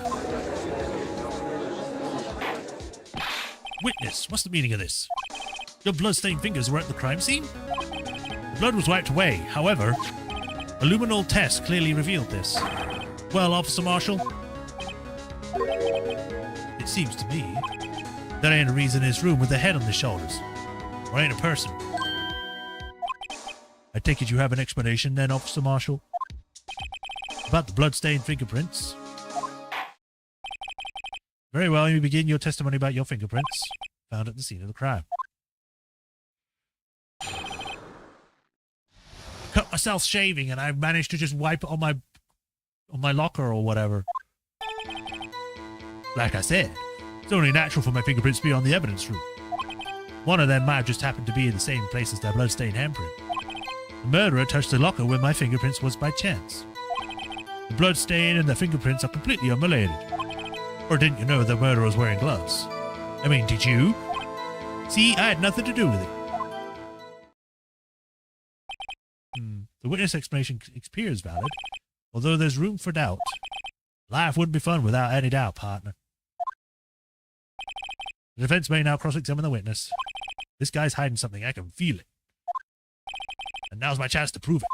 Witness, what's the meaning of this? Your blood-stained fingers were at the crime scene? The blood was wiped away. However, a luminol test clearly revealed this. Well, Officer Marshall, it seems to me there ain't a reason in this room with a head on the shoulders. Or ain't a person. I take it you have an explanation then, Officer Marshall? About the blood-stained fingerprints? Very well, you begin your testimony about your fingerprints found at the scene of the crime. Cut myself shaving and I managed to just wipe it on my locker or whatever. Like I said, it's only natural for my fingerprints to be on the evidence room. One of them might have just happened to be in the same place as that blood-stained handprint. The murderer touched the locker where my fingerprints was by chance. The blood stain and the fingerprints are completely unrelated. Or didn't you know the murderer was wearing gloves? I mean, did you? See, I had nothing to do with it. The witness explanation appears valid, although there's room for doubt. Life wouldn't be fun without any doubt, partner. The defense may now cross-examine the witness. This guy's hiding something, I can feel it. And now's my chance to prove it.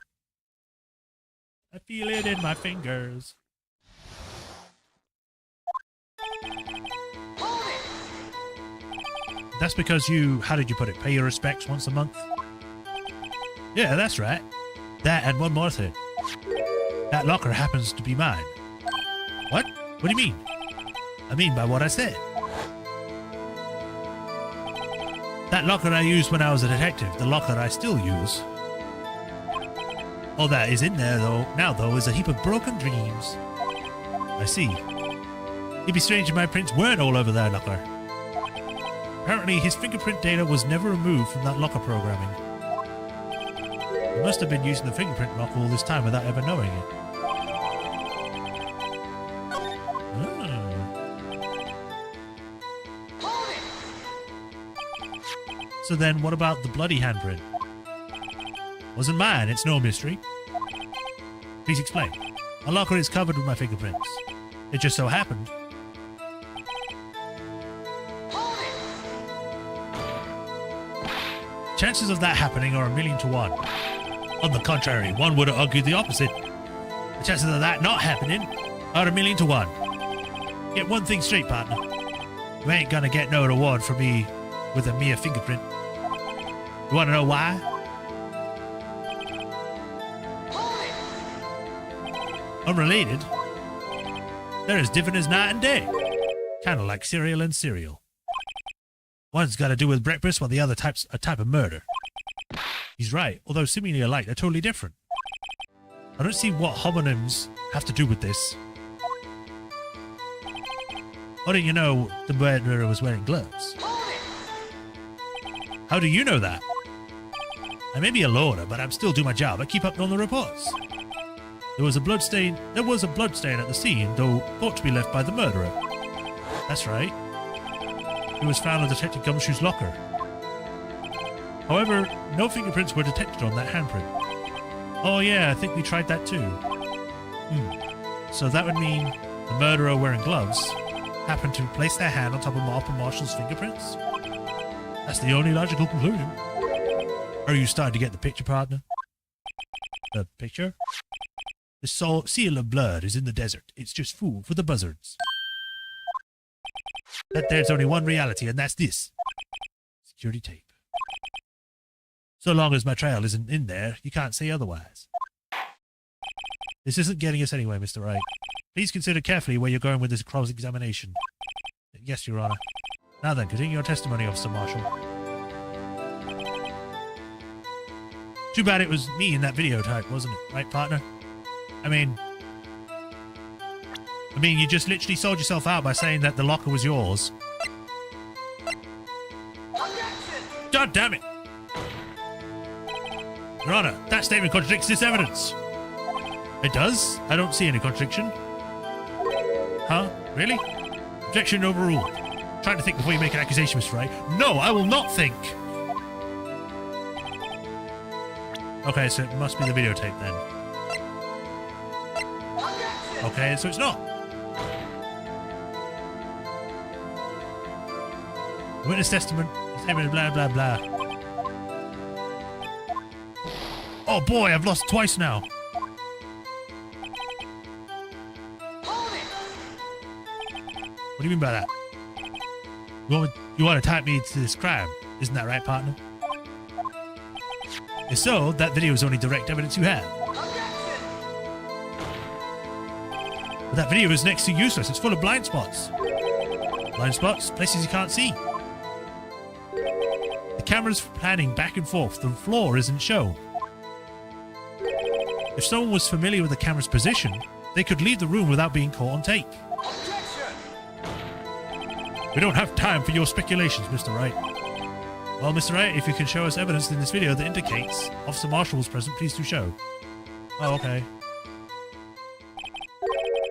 I feel it in my fingers. That's because you, how did you put it, pay your respects once a month? Yeah, that's right. That and one more thing. That locker happens to be mine. What? What do you mean? I mean by what I said. That locker I used when I was a detective, the locker I still use. All that is in there now is a heap of broken dreams. I see. It'd be strange if my prints weren't all over that locker. Apparently, his fingerprint data was never removed from that locker programming. He must have been using the fingerprint lock all this time without ever knowing it. So then, what about the bloody handprint? Wasn't mine, it's no mystery. Please explain. My locker is covered with my fingerprints. It just so happened. Chances of that happening are 1,000,000 to 1. On the contrary, one would argue the opposite. The chances of that not happening are 1,000,000 to 1. Get one thing straight, partner. You ain't gonna get no reward for me with a mere fingerprint. You wanna know why? Unrelated? They're as different as night and day. Kinda like cereal and cereal. One's got to do with breakfast while the other type's a type of murder. He's right, although seemingly alike, they're totally different. I don't see what homonyms have to do with this. How do you know the murderer was wearing gloves? How do you know that? I may be a loner, but I'm still doing my job. I keep up on the reports. There was a blood stain at the scene, though thought to be left by the murderer. That's right. It was found in Detective Gumshoe's locker. However, no fingerprints were detected on that handprint. Oh yeah, I think we tried that too. So that would mean the murderer wearing gloves happened to place their hand on top of Marple Marshall's fingerprints? That's the only logical conclusion. Are you starting to get the picture, partner? The picture? The seal of blood is in the desert. It's just food for the buzzards. That there's only one reality, and that's this. Security tape. So long as my trail isn't in there, you can't say otherwise. This isn't getting us anywhere, Mr. Wright. Please consider carefully where you're going with this cross-examination. Yes, Your Honor. Now then, continue your testimony, Officer Marshall. Too bad it was me in that videotape, wasn't it? Right, partner? I mean, you just literally sold yourself out by saying that the locker was yours. Objection! God damn it! Your Honor, that statement contradicts this evidence. It does? I don't see any contradiction. Huh? Really? Objection overruled. Trying to think before you make an accusation, Mr. Wright. No, I will not think! Okay, so it must be the videotape then. Objection! Okay, so it's not. Witness testament, statement, blah, blah, blah. Oh boy, I've lost twice now. Hold it! What do you mean by that? You want to type me to this crime? Isn't that right, partner? If so, that video is only direct evidence you have. Objection! But that video is next to useless. It's full of blind spots. Blind spots? Places you can't see. The camera's panning back and forth. The floor isn't shown. If someone was familiar with the camera's position, they could leave the room without being caught on tape. Objection! We don't have time for your speculations, Mr. Wright. Well, Mr. Wright, if you can show us evidence in this video that indicates Officer Marshall was present, please do show. Oh, okay.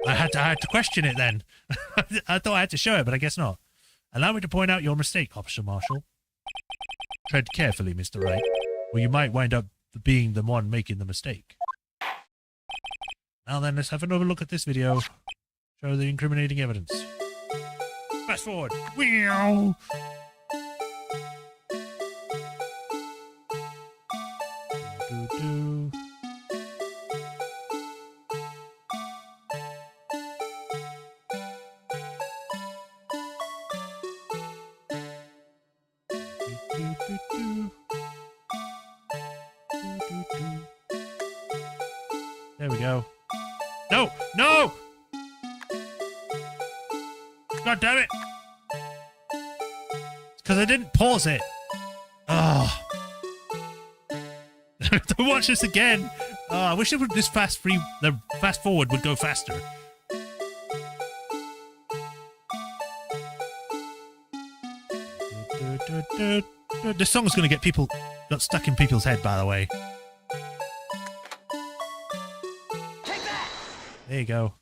I had to question it then. I thought I had to show it, but I guess not. Allow me to point out your mistake, Officer Marshall. Tread carefully, Mr. Wright, or you might wind up being the one making the mistake. Now then, let's have another look at this video. Show the incriminating evidence. Fast forward. Meow. Do. There we go. No! No! God damn it! It's because I didn't pause it. Oh. Don't watch this again. I wish it would this fast forward would go faster. This song's gonna get got stuck in people's head, by the way. Take that! There you go.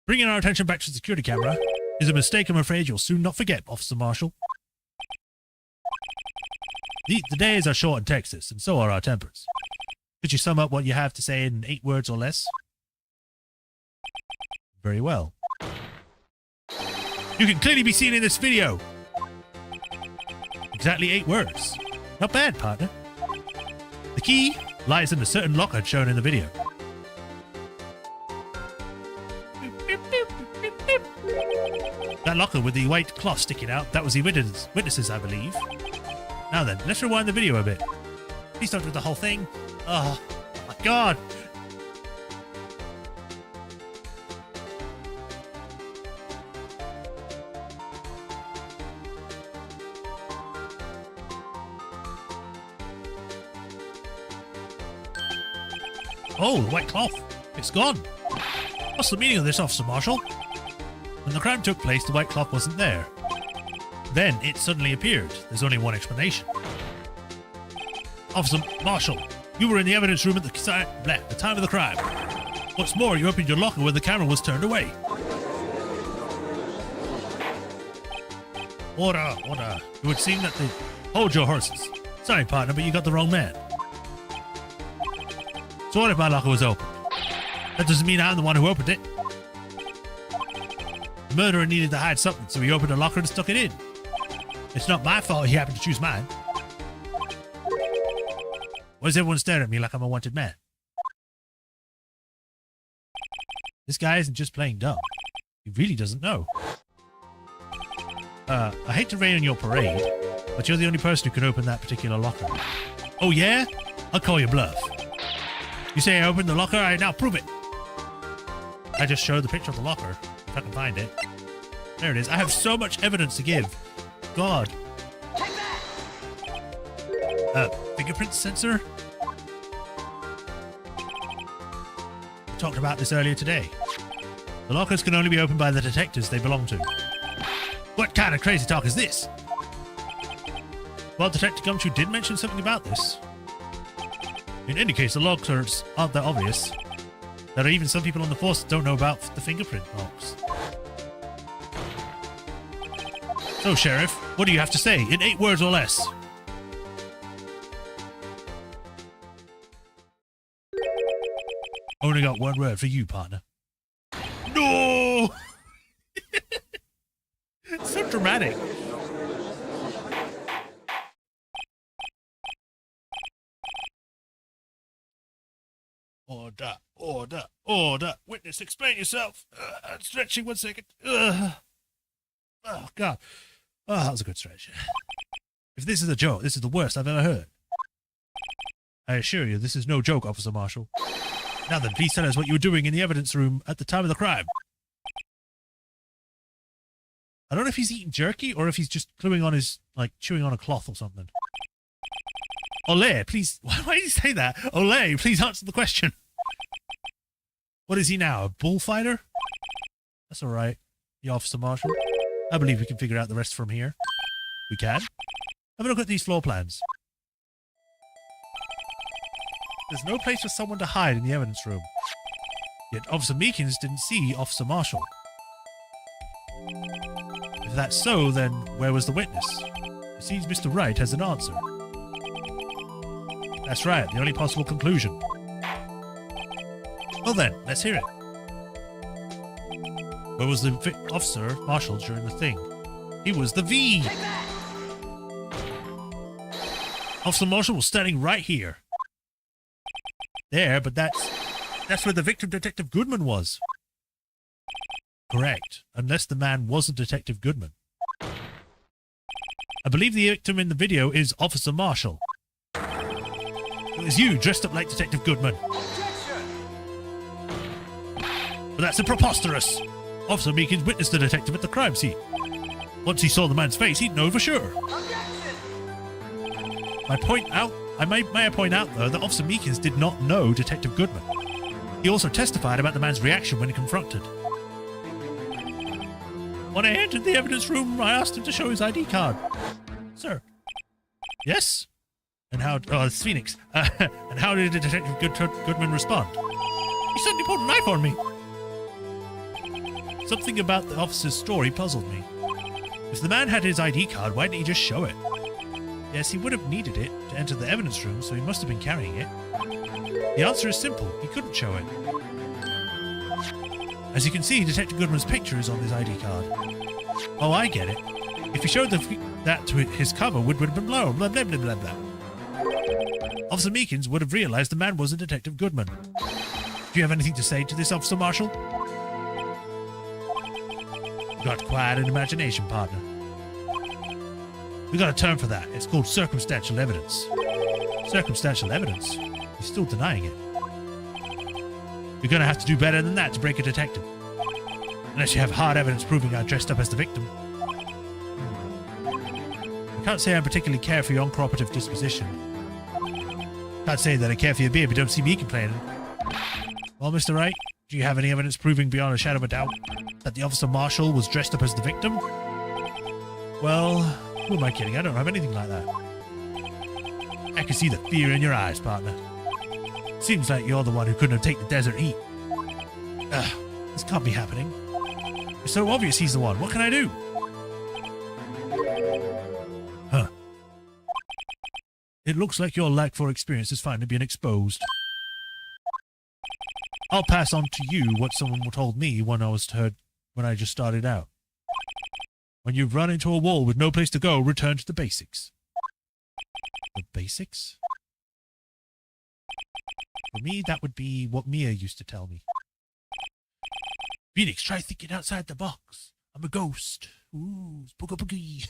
Bringing our attention back to the security camera is a mistake I'm afraid you'll soon not forget, Officer Marshall. The days are short in Texas, and so are our tempers. Could you sum up what you have to say in 8 words or less? Very well. You can clearly be seen in this video. Exactly 8 words. Not bad, partner. The key lies in a certain locker shown in the video. That locker with the white cloth sticking out, that was the witnesses, I believe. Now then, let's rewind the video a bit. Please don't do the whole thing. Oh my god. Oh, the white cloth. It's gone. What's the meaning of this, Officer Marshall? When the crime took place, the white cloth wasn't there. Then it suddenly appeared. There's only one explanation. Officer Marshall, you were in the evidence room at the time of the crime. What's more, you opened your locker when the camera was turned away. Order, order. It would seem that they... Hold your horses. Sorry, partner, but you got the wrong man. So what if my locker was open? That doesn't mean I'm the one who opened it. The murderer needed to hide something, so he opened a locker and stuck it in. It's not my fault he happened to choose mine. Why is everyone staring at me like I'm a wanted man? This guy isn't just playing dumb. He really doesn't know. I hate to rain on your parade, but you're the only person who can open that particular locker. Oh yeah? I'll call your bluff. You say I opened the locker? Alright, now prove it. I just showed the picture of the locker, if I can find it. There it is. I have so much evidence to give. God. Take that! Fingerprint sensor? We talked about this earlier today. The lockers can only be opened by the detectives they belong to. What kind of crazy talk is this? Well, Detective Gumshoe did mention something about this. In any case, the lockers aren't that obvious. There are even some people on the force that don't know about the fingerprint marks. So, Sheriff, what do you have to say in 8 words or less? Only got 1 word for you, partner. No! It's so dramatic. Order, order, order. Witness, explain yourself. Stretching 1 second. Oh, God. Oh, that was a good stretch. If this is a joke, this is the worst I've ever heard. I assure you, this is no joke, Officer Marshall. Now then, please tell us what you were doing in the evidence room at the time of the crime. I don't know if he's eating jerky or if he's just chewing on a cloth or something. Ole, please. Why did he say that? Ole, please answer the question. What is he now, a bullfighter? That's all right, the Officer Marshal. I believe we can figure out the rest from here. We can. Have a look at these floor plans. There's no place for someone to hide in the evidence room. Yet Officer Meekins didn't see Officer Marshall. If that's so, then where was the witness? It seems Mr. Wright has an answer. That's right, the only possible conclusion. Well then, let's hear it. Where was the Officer Marshall during the thing? He was the V! Take that! Officer Marshall was standing right here. There, but that's where the victim, Detective Goodman, was. Correct, unless the man wasn't Detective Goodman. I believe the victim in the video is Officer Marshall. It was you, dressed up like Detective Goodman. Objection! But that's preposterous. Officer Meekins witnessed the detective at the crime scene. Once he saw the man's face, he'd know for sure. Objection! I may point out, though, that Officer Meekins did not know Detective Goodman. He also testified about the man's reaction when confronted. When I entered the evidence room, I asked him to show his ID card. Sir. Yes? And how... Oh, it's Phoenix. And how did Detective Goodman respond? He suddenly pulled a knife on me. Something about the officer's story puzzled me. If the man had his ID card, why didn't he just show it? Yes, he would have needed it to enter the evidence room, so he must have been carrying it. The answer is simple. He couldn't show it. As you can see, Detective Goodman's picture is on his ID card. Oh, I get it. If he showed that to his cover, would have been blown. Blah, blah, blah, blah, blah. Officer Meekins would have realized the man wasn't Detective Goodman. Do you have anything to say to this, Officer Marshall? You got quite an imagination, partner. We got a term for that. It's called circumstantial evidence. Circumstantial evidence? He's still denying it. You're going to have to do better than that to break a detective. Unless you have hard evidence proving I dressed up as the victim. I can't say I particularly care for your uncooperative disposition. Can't say that I care for your beer, but don't see me complaining. Well, Mr. Wright, do you have any evidence proving beyond a shadow of a doubt that the Officer Marshall was dressed up as the victim? Well, who am I kidding? I don't have anything like that. I can see the fear in your eyes, partner. Seems like you're the one who couldn't have taken the desert heat. Ugh, this can't be happening. It's so obvious he's the one. What can I do? Huh. It looks like your lack for experience has finally been exposed. I'll pass on to you what someone told me when I just started out. When you've run into a wall with no place to go, return to the basics. The basics? For me, that would be what Mia used to tell me. Phoenix, try thinking outside the box. I'm a ghost. Ooh, spooky boogie.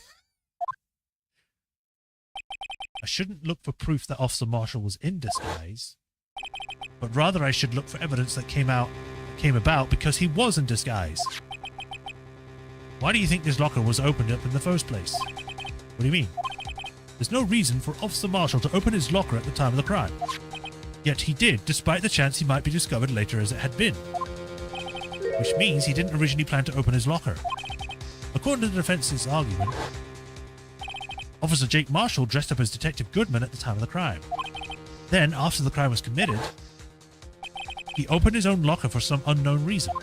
I shouldn't look for proof that Officer Marshall was in disguise, but rather I should look for evidence that came about because he was in disguise. Why do you think this locker was opened up in the first place? What do you mean? There's no reason for Officer Marshall to open his locker at the time of the crime. Yet he did, despite the chance he might be discovered later as it had been. Which means he didn't originally plan to open his locker. According to the defense's argument, Officer Jake Marshall dressed up as Detective Goodman at the time of the crime. Then, after the crime was committed, he opened his own locker for some unknown reason.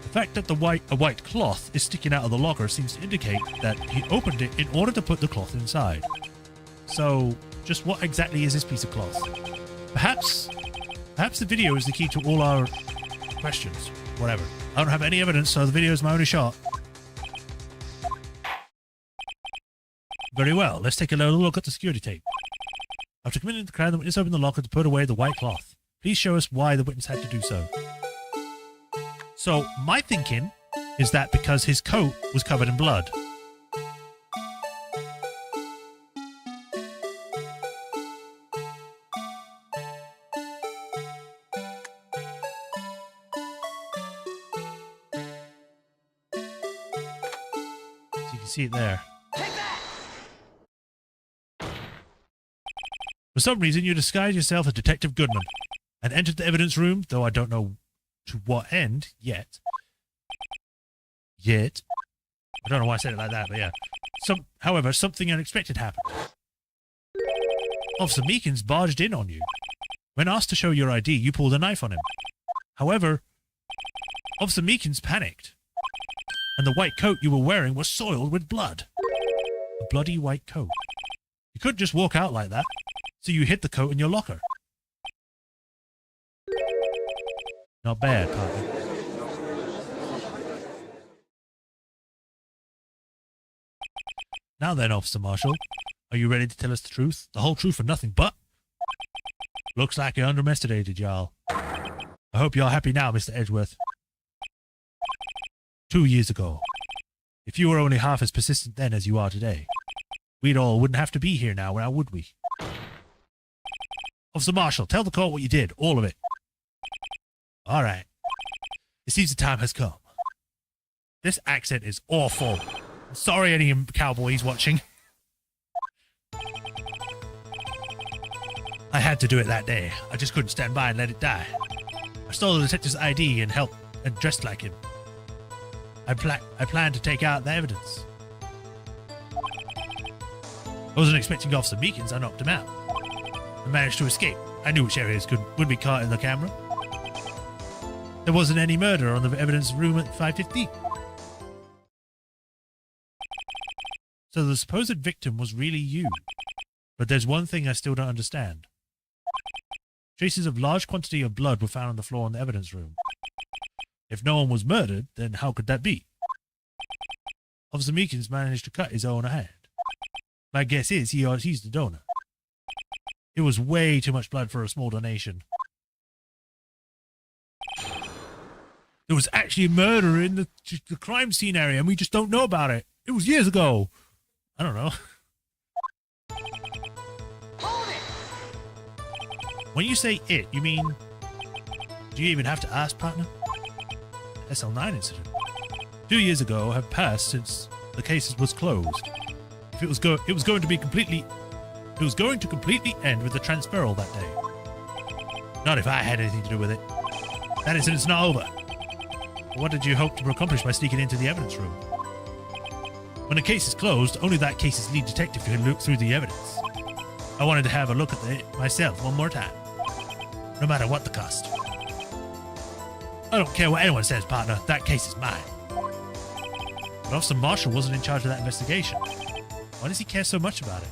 The fact that a white cloth is sticking out of the locker seems to indicate that he opened it in order to put the cloth inside. So, just what exactly is this piece of cloth? Perhaps the video is the key to all our questions. Whatever. I don't have any evidence, so the video is my only shot. Very well, let's take a little look at the security tape. After committing the crime, the witness opened the locker to put away the white cloth. Please show us why the witness had to do so. So, my thinking is that because his coat was covered in blood. can see it there. Take that! For some reason, you disguised yourself as Detective Goodman and entered the evidence room, though I don't know to what end yet. I don't know why I said it like that, but yeah. However, something unexpected happened. Officer Meekins barged in on you. When asked to show your ID, you pulled a knife on him. However, Officer Meekins panicked, and the white coat you were wearing was soiled with blood. A bloody white coat. You couldn't just walk out like that, so you hid the coat in your locker. Not bad, partner. Now then, Officer Marshall, are you ready to tell us the truth? The whole truth and nothing but? Looks like you underestimated y'all. I hope you're happy now, Mr. Edgeworth. 2 years ago. If you were only half as persistent then as you are today, we all wouldn't have to be here now, now would we? Officer Marshall, tell the court what you did, all of it. All right. It seems the time has come. This accent is awful. I'm sorry any cowboys watching. I had to do it that day. I just couldn't stand by and let it die. I stole the detective's ID and helped and dressed like him. I planned to take out the evidence. I wasn't expecting Officer Meekins. I knocked him out. I managed to escape. I knew which areas would be caught in the camera. There wasn't any murder on the evidence room at 5:15. So the supposed victim was really you. But there's one thing I still don't understand. Traces of large quantity of blood were found on the floor in the evidence room. If no one was murdered, then how could that be? Officer Meekins managed to cut his own hand. My guess is he's the donor. It was way too much blood for a small donation. There was actually a murder in the crime scene area and we just don't know about it. It was years ago. I don't know. Hold it! When you say it, you mean... Do you even have to ask, partner? SL9 incident. 2 years ago have passed since the case was closed. If it was going to completely end with the transferal that day. Not if I had anything to do with it. That incident's not over. What did you hope to accomplish by sneaking into the evidence room? When a case is closed, only that case's lead detective can look through the evidence. I wanted to have a look at it myself one more time. No matter what the cost. I don't care what anyone says, partner. That case is mine. But Officer Marshall wasn't in charge of that investigation. Why does he care so much about it?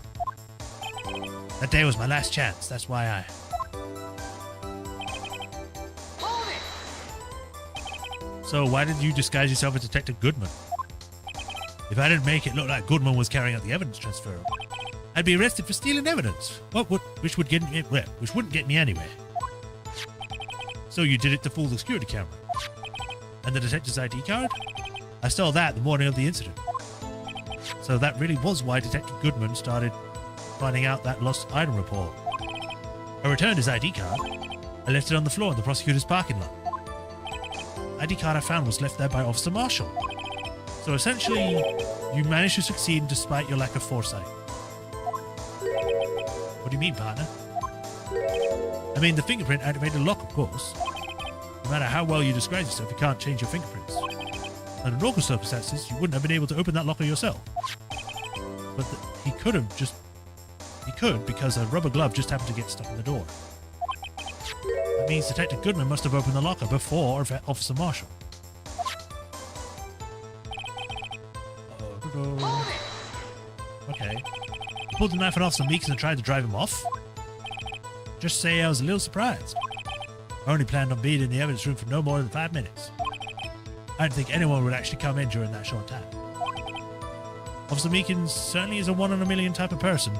That day was my last chance. That's why I... Hold it! So why did you disguise yourself as Detective Goodman? If I didn't make it look like Goodman was carrying out the evidence transfer, I'd be arrested for stealing evidence. Which wouldn't get me anywhere. So you did it to fool the security camera. And the detective's ID card? I stole that the morning of the incident. So that really was why Detective Goodman started finding out that lost item report. I returned his ID card. I left it on the floor in the prosecutor's parking lot. ID card I found was left there by Officer Marshall. So essentially, you managed to succeed despite your lack of foresight. What do you mean, partner? I mean, the fingerprint activated the lock, of course. No matter how well you disguise yourself, you can't change your fingerprints. Under normal circumstances, you wouldn't have been able to open that locker yourself. But he could because a rubber glove just happened to get stuck in the door. That means Detective Goodman must have opened the locker before Officer Marshall. Okay. I pulled the knife on Officer Meeks and tried to drive him off. Just say I was a little surprised. I only planned on being in the evidence room for no more than 5 minutes. I didn't think anyone would actually come in during that short time. Officer Meekins certainly is a 1 in a million type of person.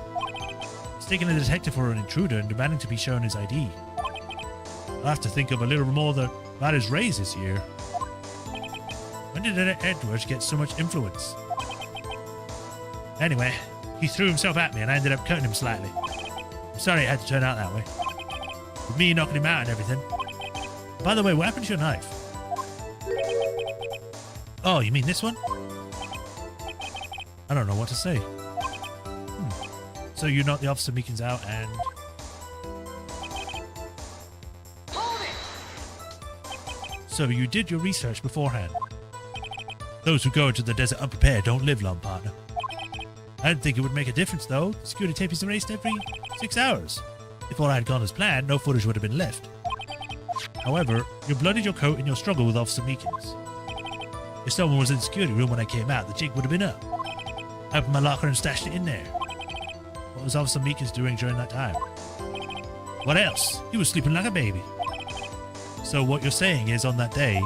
Mistaking a detective for an intruder and demanding to be shown his ID. I'll have to think of a little more about his raise this year. When did Edwards get so much influence? Anyway, he threw himself at me and I ended up cutting him slightly. I'm sorry it had to turn out that way. With me knocking him out and everything. By the way, what happened to your knife? Oh, you mean this one? I don't know what to say. So you knocked the Officer Meekins out and... Hold it! So you did your research beforehand. Those who go into the desert unprepared don't live long, partner. I didn't think it would make a difference, though. The security tape is erased every 6 hours. If all had gone as planned, no footage would have been left. However, you bloodied your coat in your struggle with Officer Meekins. If someone was in the security room when I came out, the jig would have been up. I opened my locker and stashed it in there. What was Officer Meekins doing during that time? What else? He was sleeping like a baby. So what you're saying is on that day...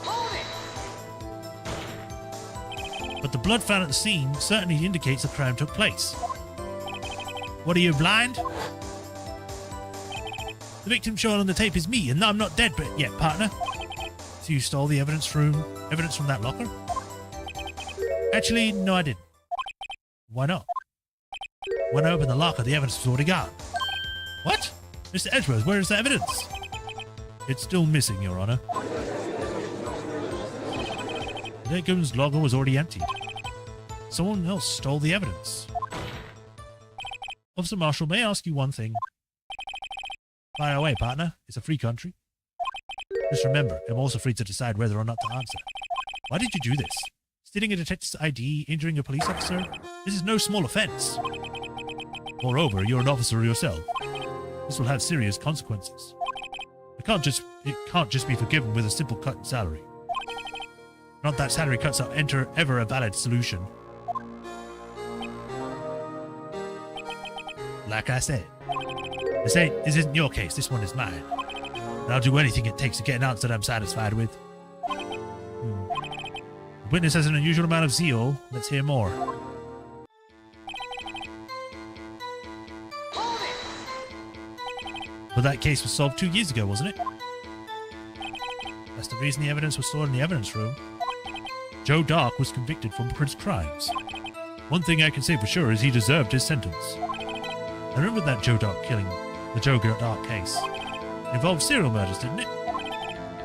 Hold it! But the blood found at the scene certainly indicates the crime took place. What are you, blind? The victim shown on the tape is me, and I'm not dead but yet, partner. So you stole the evidence from that locker? Actually, no, I didn't. Why not? When I opened the locker, the evidence was already gone. What? Mr. Edgeworth, where is the evidence? It's still missing, Your Honor. The victim's locker was already emptied. Someone else stole the evidence. Officer Marshall, may I ask you one thing? Fire away, partner. It's a free country. Just remember, I'm also free to decide whether or not to answer. Why did you do this? Stealing a detective's ID, injuring a police officer? This is no small offense. Moreover, you're an officer yourself. This will have serious consequences. It can't just be forgiven with a simple cut in salary. Not that salary cuts are ever a valid solution. Like I said, this isn't your case, this one is mine. And I'll do anything it takes to get an answer that I'm satisfied with. The witness has an unusual amount of zeal. Let's hear more. Hold it! But that case was solved 2 years ago, wasn't it? That's the reason the evidence was stored in the evidence room. Joe Dark was convicted for Prince crimes. One thing I can say for sure is he deserved his sentence. I remember that Joe Dark killing, the Joe Dark case. It involved serial murders, didn't it?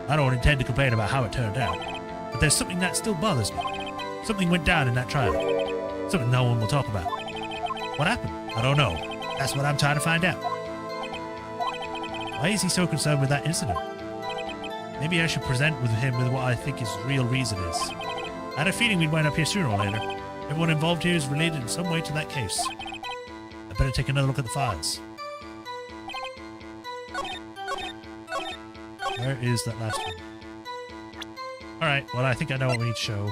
I don't intend to complain about how it turned out, but there's something that still bothers me. Something went down in that trial. Something no one will talk about. What happened? I don't know. That's what I'm trying to find out. Why is he so concerned with that incident? Maybe I should present with him with what I think his real reason is. I had a feeling we'd wind up here sooner or later. Everyone involved here is related in some way to that case. I better take another look at the files. Where is that last one? Alright, well I think I know what we need to show.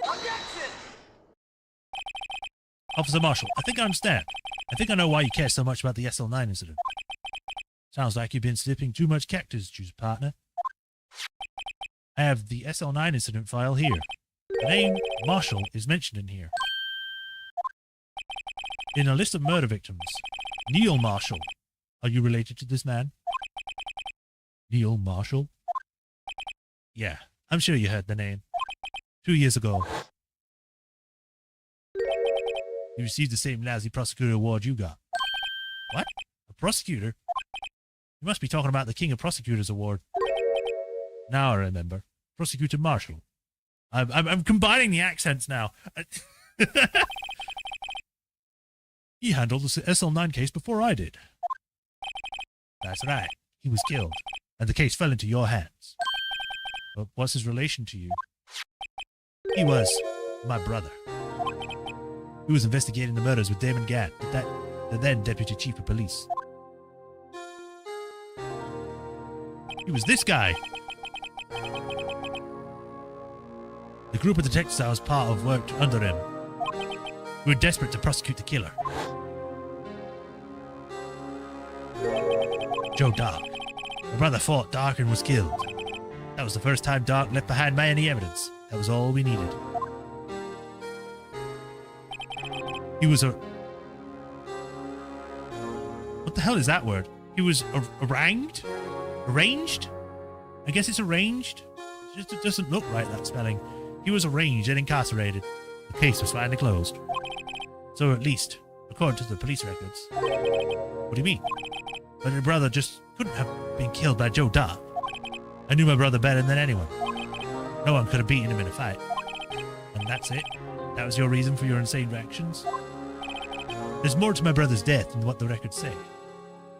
Objection! Officer Marshall, I think I understand. I think I know why you care so much about the SL9 incident. Sounds like you've been slipping too much cactus juice, partner. I have the SL9 incident file here. The name Marshall is mentioned in here. In a list of murder victims, Neil Marshall. Are you related to this man? Neil Marshall? Yeah, I'm sure you heard the name. 2 years ago. You received the same lousy prosecutor award you got. What? A prosecutor? You must be talking about the King of Prosecutors award. Now I remember. Prosecutor Marshall. I'm combining the accents now. He handled the SL9 case before I did. That's right. He was killed, and the case fell into your hands. But what's his relation to you? He was my brother. He was investigating the murders with Damon Gadd, the then Deputy Chief of Police. He was this guy. The group of detectives I was part of worked under him. We were desperate to prosecute the killer. Joe Dark. My brother fought Dark and was killed. That was the first time Dark left behind any evidence. That was all we needed. He was a... What the hell is that word? He was arranged? Arranged? I guess it's arranged. It doesn't look right, that spelling. He was arraigned and incarcerated. The case was finally closed. So at least, according to the police records. What do you mean? But your brother just couldn't have been killed by Joe Dark. I knew my brother better than anyone. No one could have beaten him in a fight. And that's it? That was your reason for your insane reactions? There's more to my brother's death than what the records say.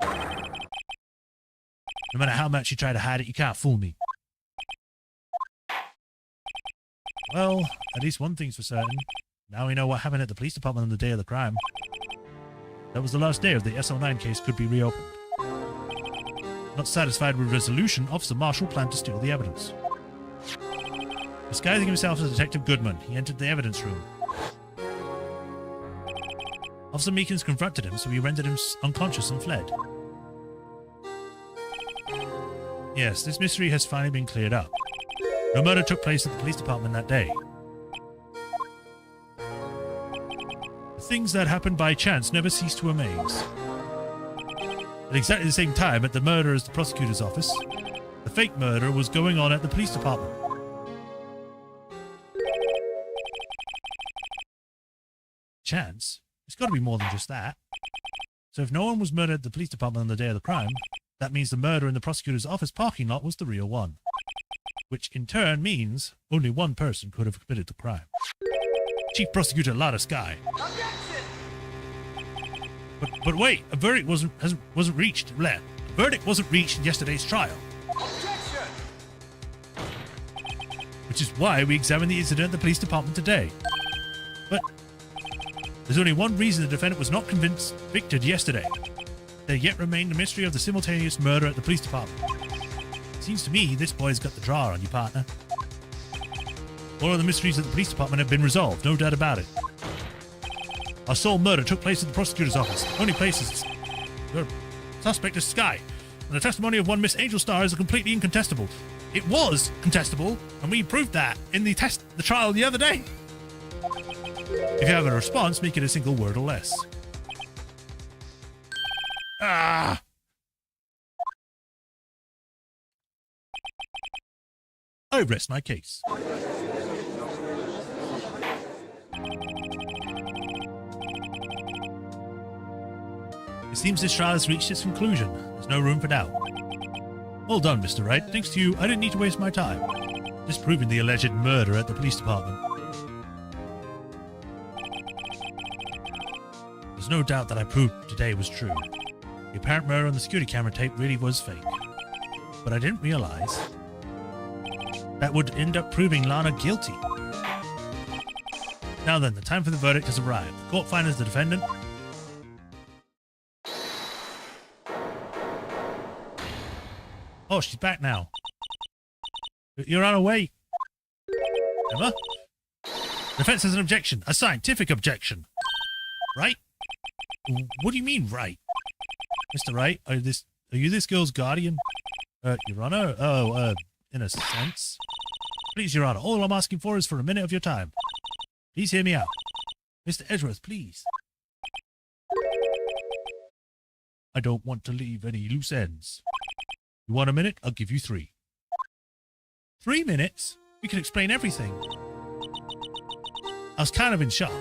No matter how much you try to hide it, you can't fool me. Well, at least one thing's for certain. Now we know what happened at the police department on the day of the crime. That was the last day of the SL9 case could be reopened. Not satisfied with resolution, Officer Marshall planned to steal the evidence. Disguising himself as Detective Goodman, he entered the evidence room. Officer Meekins confronted him, so he rendered him unconscious and fled. Yes, this mystery has finally been cleared up. No murder took place at the police department that day. The things that happened by chance never cease to amaze. At exactly the same time at the murder as the prosecutor's office, the fake murder was going on at the police department. Chance? It's got to be more than just that. So if no one was murdered at the police department on the day of the crime, that means the murder in the prosecutor's office parking lot was the real one. Which in turn means only one person could have committed the crime. Chief Prosecutor Lada Sky. Objection! But wait, a verdict wasn't reached. A verdict wasn't reached in yesterday's trial. Objection! Which is why we examined the incident at the police department today. But there's only one reason the defendant was not convicted yesterday. There yet remained the mystery of the simultaneous murder at the police department. Seems to me this boy's got the draw on you, partner. All of the mysteries at the police department have been resolved, no doubt about it. Our sole murder took place at the prosecutor's office. Only places. Your suspect is Sky, and the testimony of one Miss Angel Star is completely incontestable. It was contestable, and we proved that in the trial the other day. If you have a response, make it a single word or less. Ah! I rest my case. It seems this trial has reached its conclusion. There's no room for doubt. Well done, Mr. Wright. Thanks to you, I didn't need to waste my time disproving the alleged murder at the police department. There's no doubt that I proved today was true. The apparent murder on the security camera tape really was fake. But I didn't realize that would end up proving Lana guilty. Now then, the time for the verdict has arrived. The court finds the defendant. Oh, she's back now. You're on her way. Emma? The defense has an objection. A scientific objection. Right? What do you mean, right? Mr. Wright, are you this girl's guardian? Your Honor? Oh, in a sense. Please, Your Honor, all I'm asking for is for a minute of your time. Please hear me out. Mr. Edgeworth, please. I don't want to leave any loose ends. You want a minute? I'll give you 3. 3 minutes? We can explain everything. I was kind of in shock.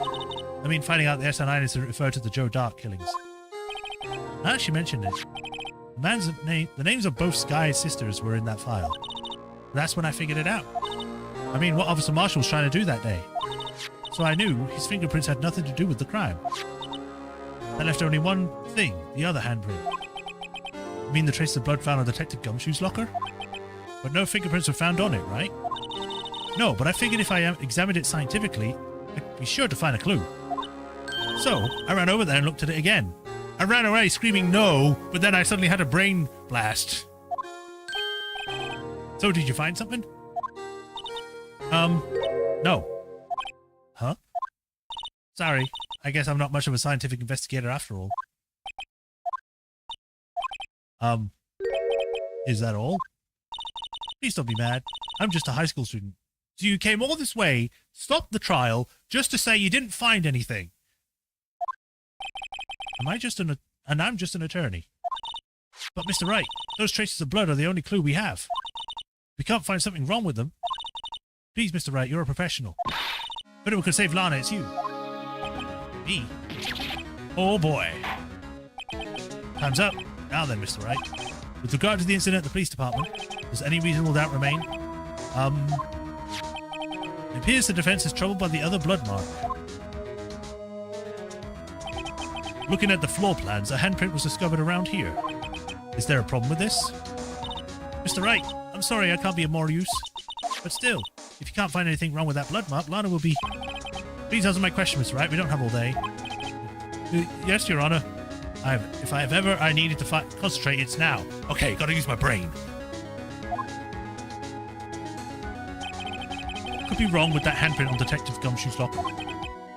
I mean, finding out the SL9 incident referred to the Joe Dark killings. Now that she mentioned it, the names of both Sky's sisters were in that file. That's when I figured it out. I mean, what Officer Marshall was trying to do that day. So I knew his fingerprints had nothing to do with the crime. That left only one thing, the other handprint. You mean the trace of blood found on Detective Gumshoe's locker? But no fingerprints were found on it, right? No, but I figured if I examined it scientifically, I'd be sure to find a clue. So, I ran over there and looked at it again. I ran away screaming no, but then I suddenly had a brain blast. So, did you find something? No. Huh? Sorry, I guess I'm not much of a scientific investigator after all. Is that all? Please don't be mad. I'm just a high school student. So you came all this way, stopped the trial, just to say you didn't find anything. I'm just an attorney. But Mr. Wright, those traces of blood are the only clue we have. We can't find something wrong with them. Please, Mr. Wright, you're a professional. If anyone could save Lana, it's you. Me? Oh boy. Time's up. Now then, Mr. Wright. With regard to the incident at the police department, does any reasonable doubt remain? It appears the defense is troubled by the other blood mark. Looking at the floor plans, a handprint was discovered around here. Is there a problem with this? Mr. Wright, I'm sorry I can't be of more use. But still, if you can't find anything wrong with that blood mark, Lana will be... Please answer my question, Mr. Wright. We don't have all day. Yes, Your Honor. If I have ever I needed to concentrate, it's now. Okay, gotta use my brain. What could be wrong with that handprint on Detective Gumshoe's locker?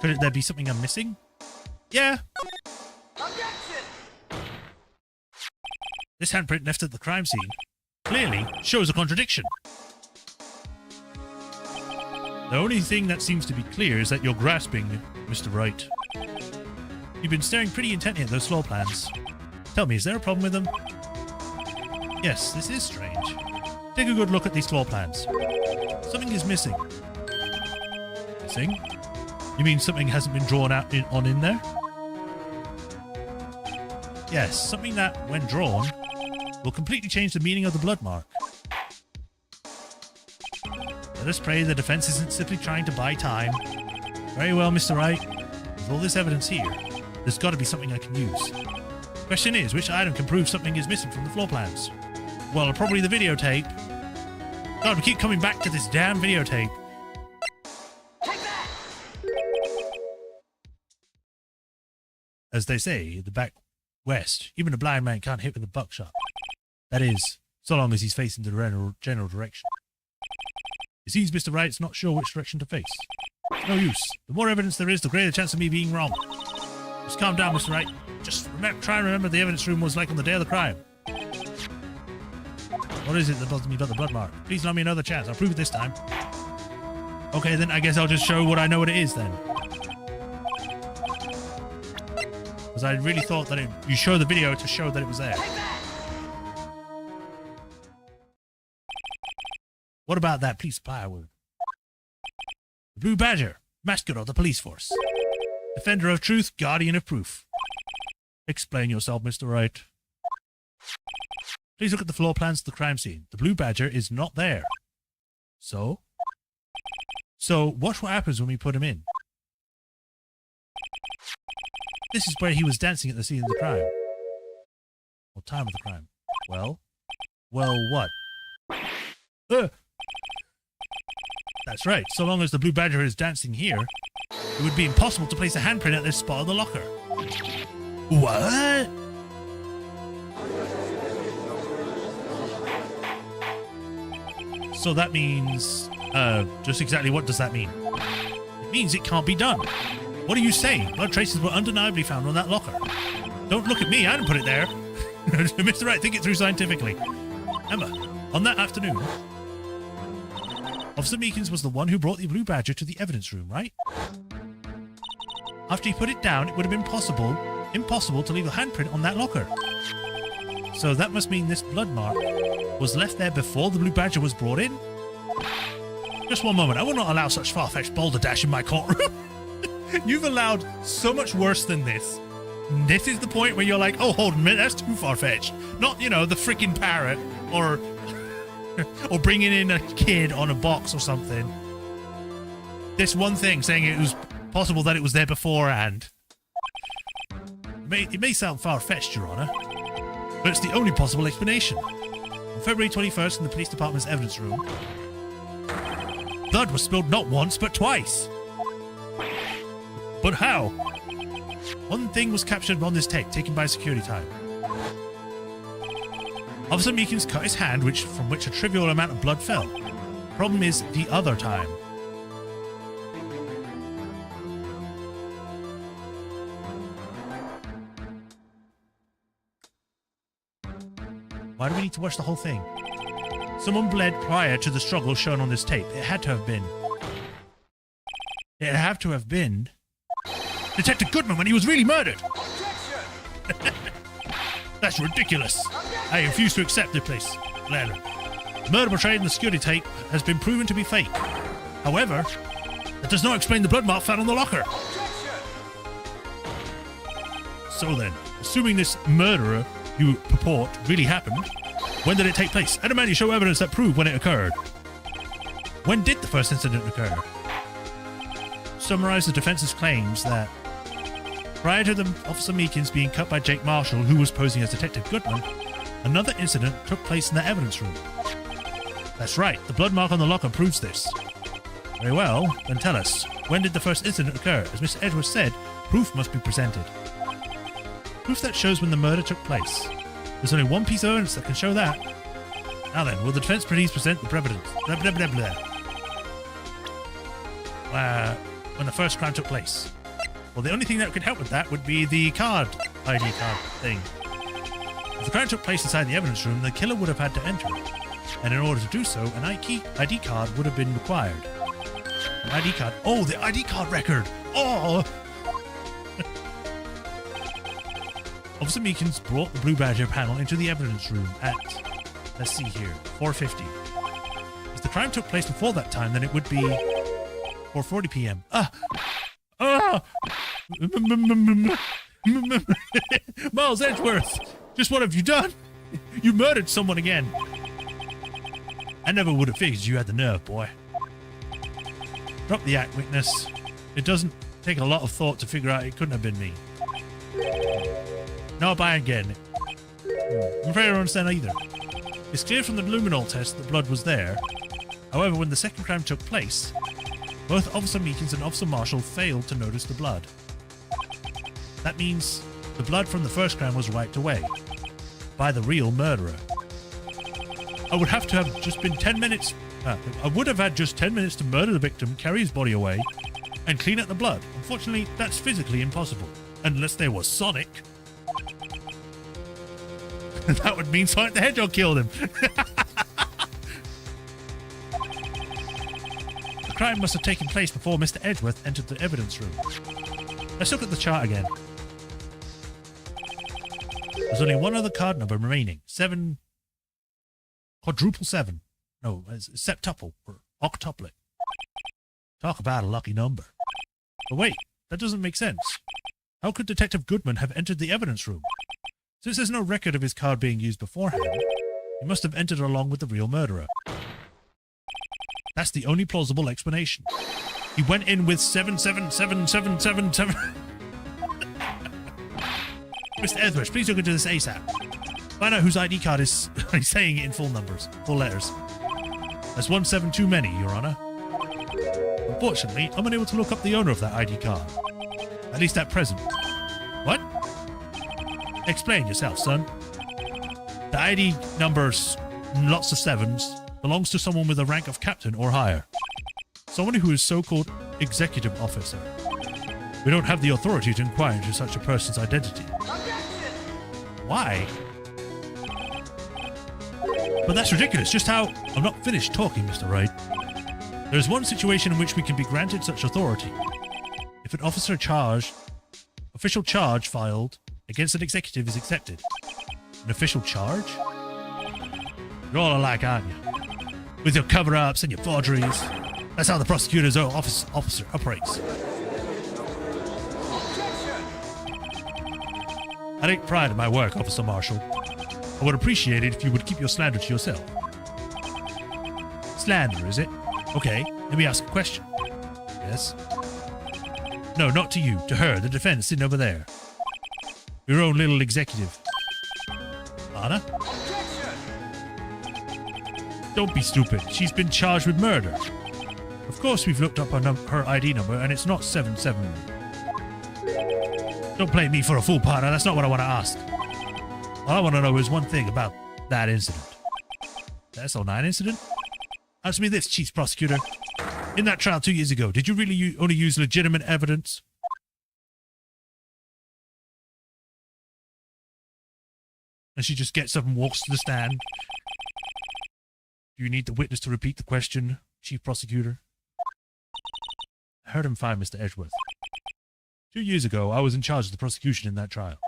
Could there be something I'm missing? Yeah. Objection! This handprint left at the crime scene clearly shows a contradiction. The only thing that seems to be clear is that you're grasping, Mr. Wright. You've been staring pretty intently at those floor plans. Tell me, is there a problem with them? Yes, this is strange. Take a good look at these floor plans. Something is missing. Missing? You mean something hasn't been drawn out in there? Yes, something that, when drawn, will completely change the meaning of the blood mark. Let us pray the defense isn't simply trying to buy time. Very well, Mr. Wright. With all this evidence here, there's got to be something I can use. Question is, which item can prove something is missing from the floor plans? Well, probably the videotape. God, we keep coming back to this damn videotape. Take that! As they say, in the back west, even a blind man can't hit with a buckshot. That is, so long as he's facing the general direction. It seems Mr. Wright's not sure which direction to face. It's no use. The more evidence there is, the greater chance of me being wrong. Just calm down, Mr. Wright. Just try and remember the evidence room was like on the day of the crime. What is it that bothers me about the blood mark? Please allow me another chance. I'll prove it this time. Okay, then I guess I'll just show what I know what it is then. Because I really thought that you show the video to show that it was there. What about that police firewood? The Blue Badger, mascot of the police force. Defender of truth, guardian of proof. Explain yourself, Mr. Wright. Please look at the floor plans of the crime scene. The Blue Badger is not there. So? So, what happens when we put him in? This is where he was dancing at the scene of the crime. Or time of the crime. Well, what? That's right. So long as the Blue Badger is dancing here, it would be impossible to place a handprint at this spot on the locker. What? So that means, just exactly what does that mean? It means it can't be done. What are you saying? Blood traces were undeniably found on that locker. Don't look at me, I didn't put it there. Mr. Wright, think it through scientifically. Emma, on that afternoon, Officer Meekins was the one who brought the Blue Badger to the evidence room, right? After he put it down, it would have been impossible to leave a handprint on that locker. So that must mean this blood mark was left there before the Blue Badger was brought in? Just one moment, I will not allow such far-fetched balderdash in my courtroom. You've allowed so much worse than this. This is the point where you're like, oh, hold on a minute, that's too far-fetched. Not, you know, the freaking parrot or bringing in a kid on a box or something. This one thing, saying it was possible that it was there beforehand. It may sound far-fetched, Your Honor, but it's the only possible explanation. On February 21st in the police department's evidence room, blood was spilled not once, but twice. But how? One thing was captured on this tape, taken by security time. Officer Meekins cut his hand, from which a trivial amount of blood fell. Problem is the other time. Why do we need to watch the whole thing? Someone bled prior to the struggle shown on this tape. It had to have been. It had to have been Detective Goodman when he was really murdered. That's ridiculous. I refuse to accept this place. Letter. The murder portrayed in the security tape has been proven to be fake. However, that does not explain the blood mark found on the locker. So then, assuming this murderer you purport really happened, when did it take place? I demand you show evidence that prove when it occurred. When did the first incident occur? summarize the defense's claims that prior to Officer Meekins being cut by Jake Marshall, who was posing as Detective Goodman, another incident took place in the evidence room. That's right, the blood mark on the locker proves this. Very well, then tell us, when did the first incident occur? As Mr. Edwards said, proof must be presented. Proof that shows when the murder took place. There's only one piece of evidence that can show that. Now then, will the defense please present the evidence? Blah, blah, blah, blah. When the first crime took place. Well, the only thing that could help with that would be the ID card thing. If the crime took place inside the evidence room, the killer would have had to enter it. And in order to do so, an ID card would have been required. An ID card. Oh, the ID card record! Oh! Officer Meekins brought the Blue Badger panel into the evidence room at, let's see here, 4:50. If the crime took place before that time, then it would be 4:40 p.m. Miles Edgeworth! Just what have you done? You murdered someone again. I never would have figured you had the nerve, boy. Drop the act, witness. It doesn't take a lot of thought to figure out it couldn't have been me. No, buy again. I'm afraid I don't understand either. It's clear from the luminol test that blood was there. However, when the second crime took place, both Officer Meekins and Officer Marshall failed to notice the blood. That means the blood from the first crime was wiped away by the real murderer. I would have to have just been 10 minutes. I would have had just 10 minutes to murder the victim, carry his body away, and clean up the blood. Unfortunately, that's physically impossible. Unless there was Sonic. That would mean Sonic the Hedgehog killed him. The crime must have taken place before Mr. Edgeworth entered the evidence room. Let's look at the chart again. There's only one other card number remaining. Quadruple 7. No, it's septuple or octuplet. Talk about a lucky number. But wait, that doesn't make sense. How could Detective Goodman have entered the evidence room? Since there's no record of his card being used beforehand, he must have entered along with the real murderer. That's the only plausible explanation. He went in with 77777. Mr. Edwards, please look into this ASAP. Find out whose ID card is he's saying it in full numbers, full letters. That's 17 too many, Your Honor. Unfortunately, I'm unable to look up the owner of that ID card. At least at present. What? Explain yourself, son. The ID numbers, lots of 7s, belongs to someone with the rank of captain or higher. Someone who is so-called executive officer. We don't have the authority to inquire into such a person's identity. Why? But that's ridiculous. Just how... I'm not finished talking, Mr. Wright. There is one situation in which we can be granted such authority. If an officer official charge filed against an executive is accepted. An official charge? You're all alike, aren't you? With your cover-ups and your forgeries. That's how the prosecutor's officer operates. I take pride in my work, Officer Marshall. I would appreciate it if you would keep your slander to yourself. Slander, is it? Okay, let me ask a question. Yes? No, not to you. To her, the defense sitting over there. Your own little executive. Anna? Don't be stupid. She's been charged with murder. Of course we've looked up her ID number, and it's not 77. Don't play me for a fool, partner. That's not what I want to ask. All I want to know is one thing about that incident. The SL9 incident? Answer me this, Chief Prosecutor. In that trial 2 years ago, did you really only use legitimate evidence? And she just gets up and walks to the stand. Do you need the witness to repeat the question, Chief Prosecutor? I heard him fine, Mr. Edgeworth. 2 years ago, I was in charge of the prosecution in that trial.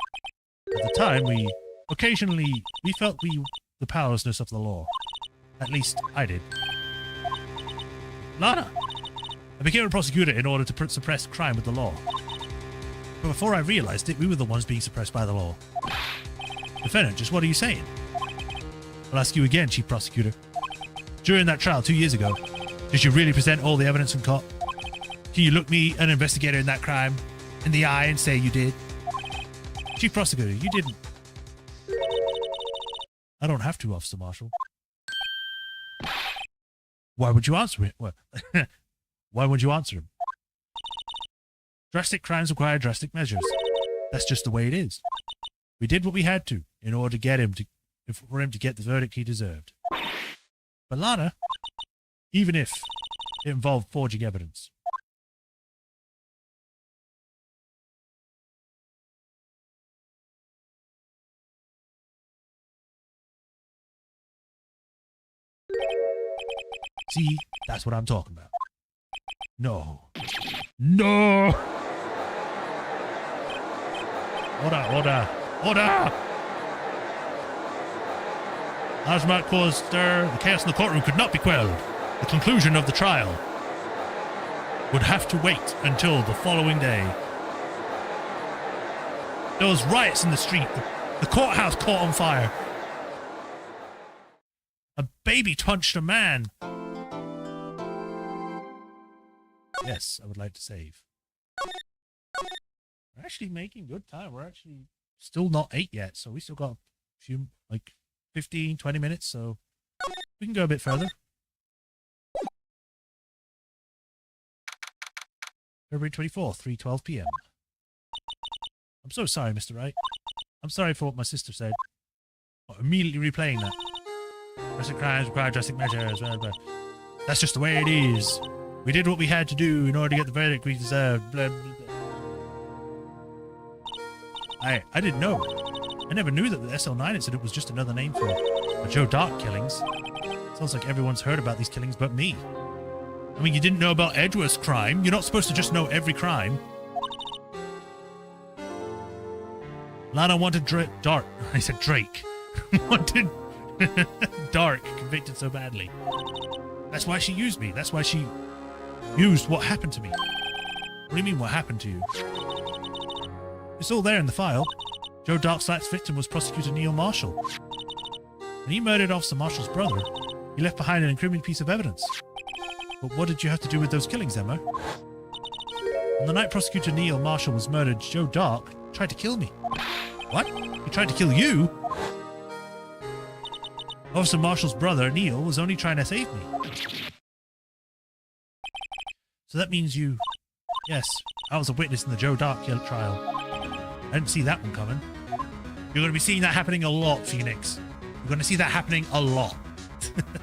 At the time, we felt the powerlessness of the law. At least, I did. Lana! I became a prosecutor in order to suppress crime with the law. But before I realized it, we were the ones being suppressed by the law. Defendant, just what are you saying? I'll ask you again, Chief Prosecutor. During that trial 2 years ago, did you really present all the evidence in court? Can you look me, an investigator in that crime, in the eye and say you did? Chief Prosecutor, you didn't. I don't have to, Officer Marshall. Why would you answer it? Well, why would you answer him? Drastic crimes require drastic measures. That's just the way it is. We did what we had to in order to get him to, for him to get the verdict he deserved. But Lana, even if it involved forging evidence. See, that's what I'm talking about. No. No! Order! As might cause stir, the chaos in the courtroom could not be quelled. The conclusion of the trial would have to wait until the following day. There was riots in the street. The courthouse caught on fire. A baby punched a man. Yes, I would like to save. We're actually making good time. We're actually still not 8 yet, so we still got a few, like 15, 20 minutes, so we can go a bit further. February 24th, 3:12 p.m. I'm so sorry, Mr. Wright. I'm sorry for what my sister said. Oh, immediately replaying that. Drastic crimes require drastic measures. Blah, blah. That's just the way it is. We did what we had to do in order to get the verdict we deserved. Blah, blah, blah. I didn't know. I never knew that the SL9 incident was just another name for the Joe Dark killings. Sounds like everyone's heard about these killings but me. I mean, you didn't know about Edgeworth's crime. You're not supposed to just know every crime. Lana wanted Dark. I said Drake. Wanted Dark convicted so badly. That's why she used me. That's why she used what happened to me. What do you mean, what happened to you? It's all there in the file. Joe Dark's last victim was Prosecutor Neil Marshall. When he murdered Officer Marshall's brother, he left behind an incriminating piece of evidence. But what did you have to do with those killings, Emma? On the night Prosecutor Neil Marshall was murdered, Joe Dark tried to kill me. What? He tried to kill you? Officer Marshall's brother, Neil, was only trying to save me. So that means you... Yes, I was a witness in the Joe Dark trial. I didn't see that one coming. You're going to be seeing that happening a lot, Phoenix. You're going to see that happening a lot.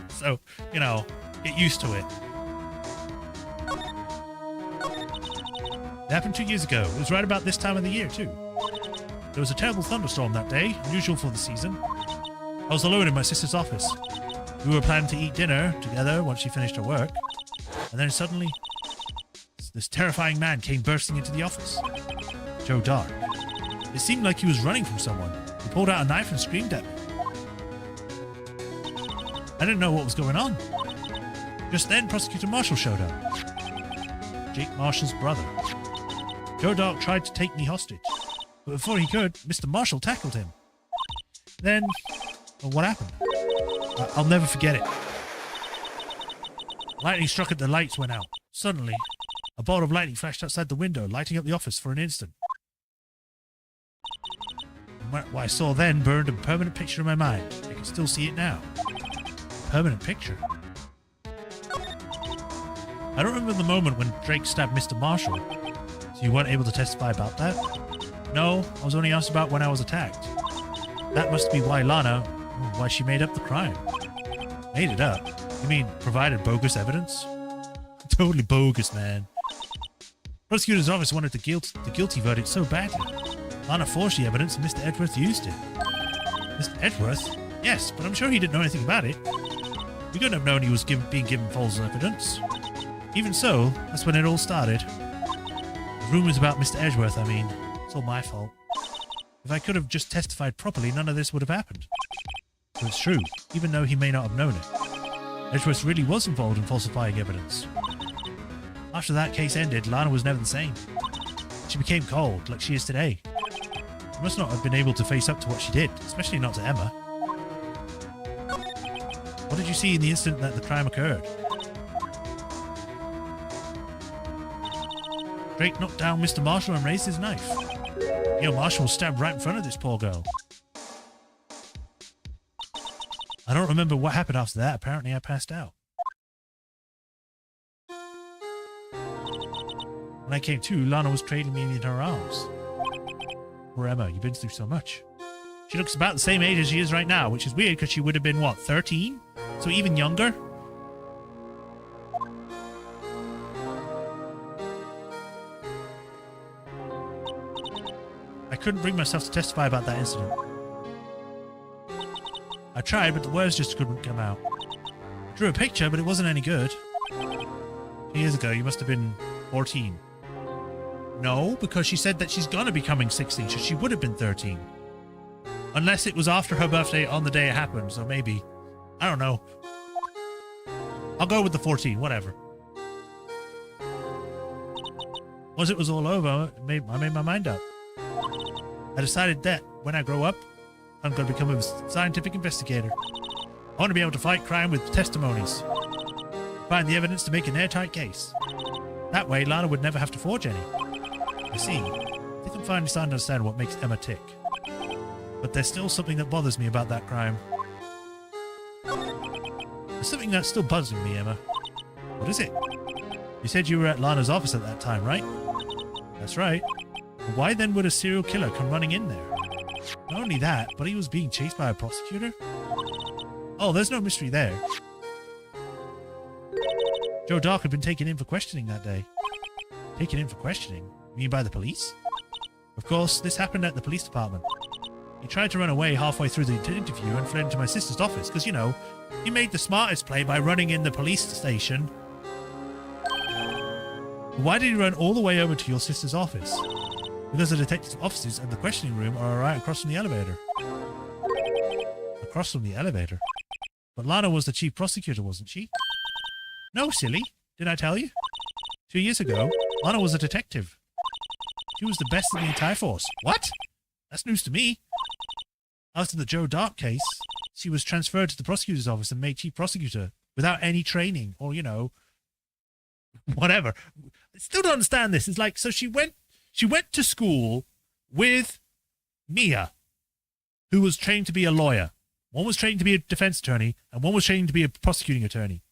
So, you know, get used to it. It happened 2 years ago. It was right about this time of the year, too. There was a terrible thunderstorm that day, unusual for the season. I was alone in my sister's office. We were planning to eat dinner together once she finished her work. And then suddenly, this terrifying man came bursting into the office. Joe Dark. It seemed like he was running from someone. He pulled out a knife and screamed at me. I didn't know what was going on. Just then, Prosecutor Marshall showed up. Jake Marshall's brother. Joe Dark tried to take me hostage. But before he could, Mr. Marshall tackled him. Then, well, what happened? I'll never forget it. Lightning struck and the lights went out. Suddenly, a bolt of lightning flashed outside the window, lighting up the office for an instant. What I saw then burned a permanent picture in my mind. I can still see it now. A permanent picture. I don't remember the moment when Drake stabbed Mr. Marshall, so you weren't able to testify about that? No, I was only asked about when I was attacked. That must be why Lana, why she made up the crime. Made it up? You mean provided bogus evidence? Totally bogus, man. Prosecutor's office wanted the guilty verdict so badly. Lana forged the evidence and Mr. Edgeworth used it. Mr. Edgeworth? Yes, but I'm sure he didn't know anything about it. We couldn't have known he was being given false evidence. Even so, that's when it all started. The rumors about Mr. Edgeworth, I mean. It's all my fault. If I could have just testified properly, none of this would have happened. So it's true, even though he may not have known it. Edgeworth really was involved in falsifying evidence. After that case ended, Lana was never the same. She became cold, like she is today. She must not have been able to face up to what she did, especially not to Emma. What did you see in the instant that the crime occurred? Drake knocked down Mr. Marshall and raised his knife. You know, Marshall was stabbed right in front of this poor girl. I don't remember what happened after that. Apparently I passed out. When I came to, Lana was cradling me in her arms. Poor Emma, you've been through so much. She looks about the same age as she is right now, which is weird because she would have been, what, 13? So even younger? I couldn't bring myself to testify about that incident. I tried, but the words just couldn't come out. I drew a picture, but it wasn't any good. 2 years ago, you must have been 14. No, because she said that she's gonna be coming 16, so she would have been 13. Unless it was after her birthday on the day it happened, so maybe. I don't know. I'll go with the 14, whatever. Once it was all over, I made my mind up. I decided that when I grow up, I'm going to become a scientific investigator. I want to be able to fight crime with testimonies. Find the evidence to make an airtight case. That way, Lana would never have to forge any. I see. I think I'm finally starting to understand what makes Emma tick. But there's still something that bothers me about that crime. There's something that's still buzzing me, Emma. What is it? You said you were at Lana's office at that time, right? That's right. But why then would a serial killer come running in there? Not only that, but he was being chased by a prosecutor? Oh, there's no mystery there. Joe Dark had been taken in for questioning that day. Taken in for questioning? You mean by the police? Of course, this happened at the police department. He tried to run away halfway through the interview and fled into my sister's office, because, you know, he made the smartest play by running in the police station. But why did he run all the way over to your sister's office? Because the detective's offices and the questioning room are right across from the elevator. Across from the elevator? But Lana was the chief prosecutor, wasn't she? No, silly. Did I tell you? 2 years ago, Lana was a detective. She was the best in the entire force. What? That's news to me. After the Joe Dark case, she was transferred to the prosecutor's office and made chief prosecutor without any training or, you know, whatever. I still don't understand this. It's like, so she went to school with Mia, who was trained to be a lawyer. One was trained to be a defense attorney, and one was trained to be a prosecuting attorney.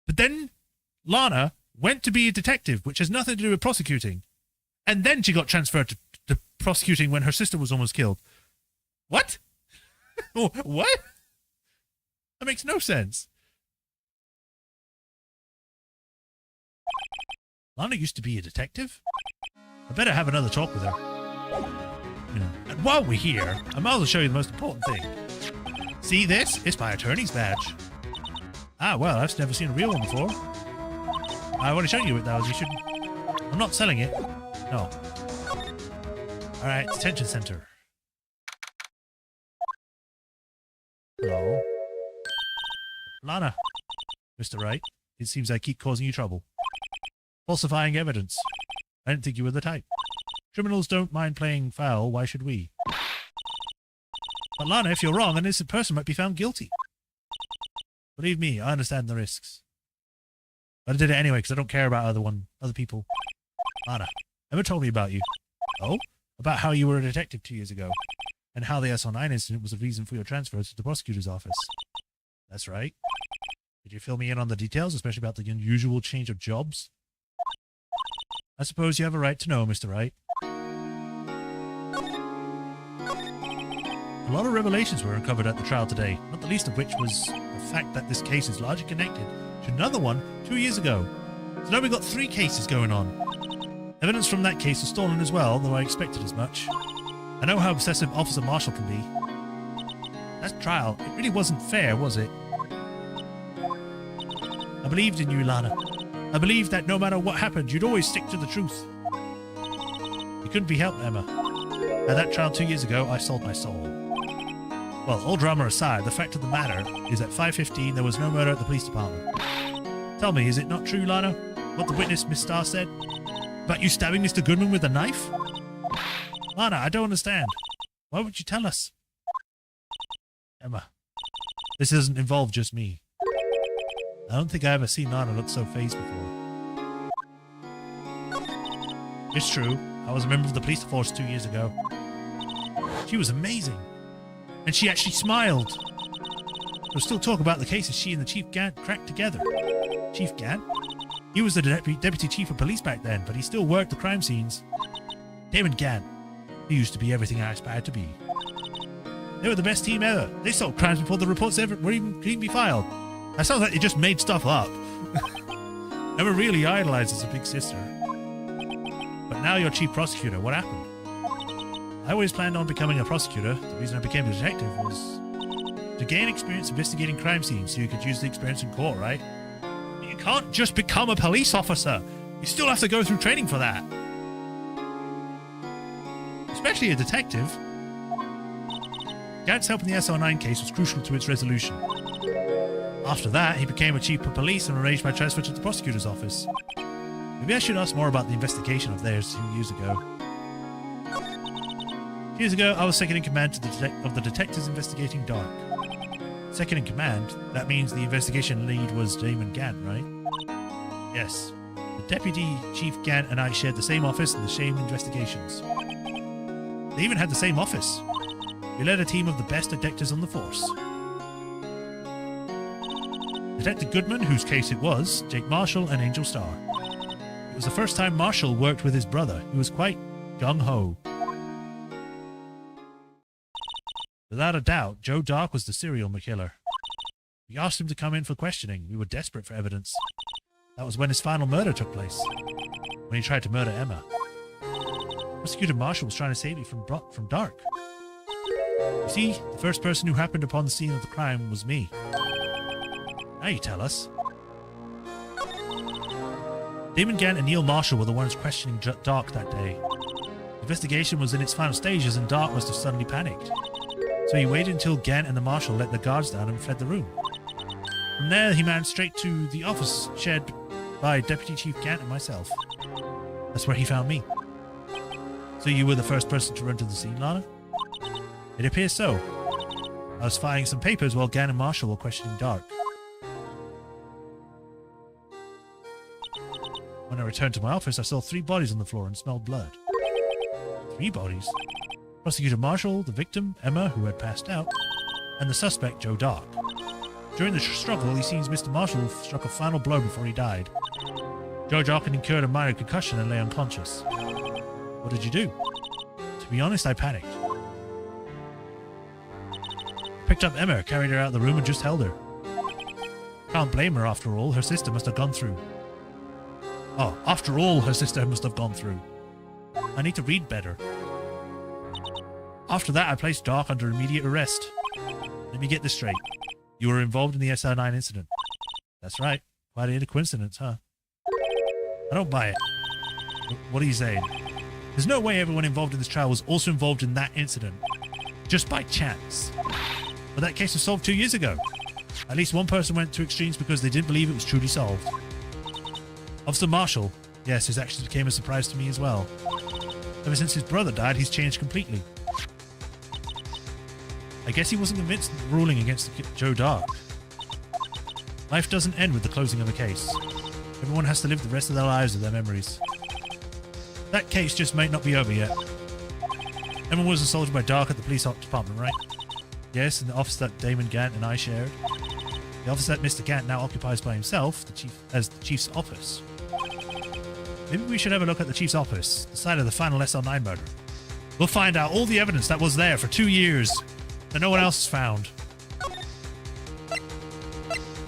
But then Lana went to be a detective, which has nothing to do with prosecuting. And then she got transferred to prosecuting when her sister was almost killed. What? What? That makes no sense. Lana used to be a detective? I better have another talk with her. You know, and while we're here, I might as well show you the most important thing. See this? It's my attorney's badge. Ah, well, I've never seen a real one before. I want to show you it now. You should... I'm not selling it. No. Alright, detention center. Hello? Lana. Mr. Wright, it seems I keep causing you trouble. Falsifying evidence. I didn't think you were the type. Criminals don't mind playing foul, why should we? But Lana, if you're wrong, an innocent person might be found guilty. Believe me, I understand the risks. But I did it anyway, because I don't care about other people. Lana, Emma told me about you. Oh? About how you were a detective 2 years ago, and how the SO9 incident was the reason for your transfer to the prosecutor's office. That's right. Did you fill me in on the details, especially about the unusual change of jobs? I suppose you have a right to know, Mr. Wright. A lot of revelations were uncovered at the trial today, not the least of which was the fact that this case is largely connected to another one 2 years ago. So now we've got 3 cases going on. Evidence from that case was stolen as well, though I expected as much. I know how obsessive Officer Marshall can be. That trial, it really wasn't fair, was it? I believed in you, Lana. I believed that no matter what happened, you'd always stick to the truth. It couldn't be helped, Emma. At that trial 2 years ago, I sold my soul. Well, all drama aside, the fact of the matter is at 5:15 there was no murder at the police department. Tell me, is it not true, Lana, what the witness, Miss Starr, said? About you stabbing Mr. Goodman with a knife? Lana, I don't understand. Why would you tell us? Emma, this doesn't involve just me. I don't think I ever seen Lana look so fazed before. It's true. I was a member of the police force 2 years ago. She was amazing. And she actually smiled. There was still talk about the case as she and the Chief Gant cracked together. Chief Gant? He was the deputy chief of police back then, but he still worked the crime scenes. Damon Gant. He used to be everything I aspired to be. They were the best team ever. They solved crimes before the reports ever could even be filed. That sounds like they just made stuff up. Never really idolized as a big sister. But now you're chief prosecutor. What happened? I always planned on becoming a prosecutor. The reason I became a detective was to gain experience investigating crime scenes so you could use the experience in court, right? But you can't just become a police officer. You still have to go through training for that. Especially a detective. Gant's help in the SR9 case was crucial to its resolution. After that, he became a chief of police and arranged my transfer to the prosecutor's office. Maybe I should ask more about the investigation of theirs 2 years ago. 2 years ago, I was second in command to of the detectives investigating Dark. Second in command? That means the investigation lead was Damon Gant, right? Yes. The Deputy Chief Gant and I shared the same office and the same investigations. They even had the same office. We led a team of the best detectives on the force. Detective Goodman, whose case it was, Jake Marshall, and Angel Starr. It was the first time Marshall worked with his brother, who was quite gung-ho. Without a doubt, Joe Dark was the serial killer. We asked him to come in for questioning. We were desperate for evidence. That was when his final murder took place, when he tried to murder Emma. Prosecutor Marshall was trying to save me from Dark. You see, the first person who happened upon the scene of the crime was me. Now you tell us. Damon Gant and Neil Marshall were the ones questioning Dark that day. The investigation was in its final stages and Dark must have suddenly panicked. So he waited until Gant and the Marshal let the guards down and fled the room. From there, he ran straight to the office shared by Deputy Chief Gant and myself. That's where he found me. So you were the first person to run to the scene, Lana? It appears so. I was filing some papers while Gant and Marshall were questioning Dark. When I returned to my office, I saw 3 bodies on the floor and smelled blood. 3 bodies? Prosecutor Marshall, the victim, Emma, who had passed out, and the suspect, Joe Dark. During the struggle, he seems Mr. Marshall struck a final blow before he died. Joe Dark had incurred a minor concussion and lay unconscious. What did you do? To be honest, I panicked. Picked up Emma, carried her out of the room and just held her. Can't blame her after all, her sister must have gone through. Oh, after all, her sister must have gone through. I need to read better. After that, I placed Dark under immediate arrest. Let me get this straight. You were involved in the SR9 incident. That's right. Quite a coincidence, huh? I don't buy it. What are you saying? There's no way everyone involved in this trial was also involved in that incident. Just by chance. But that case was solved 2 years ago. At least one person went to extremes because they didn't believe it was truly solved. Officer Marshall, yes, his actions became a surprise to me as well. Ever since his brother died, he's changed completely. I guess he wasn't convinced of the ruling against Joe Dark. Life doesn't end with the closing of a case. Everyone has to live the rest of their lives with their memories. That case just might not be over yet. Emma was assaulted by Dark at the police department, right? Yes, in the office that Damon Gant and I shared. The office that Mr. Gant now occupies by himself, as the Chief's office. Maybe we should have a look at the Chief's office, the site of the final SL9 murder. We'll find out all the evidence that was there for 2 years that no one else has found.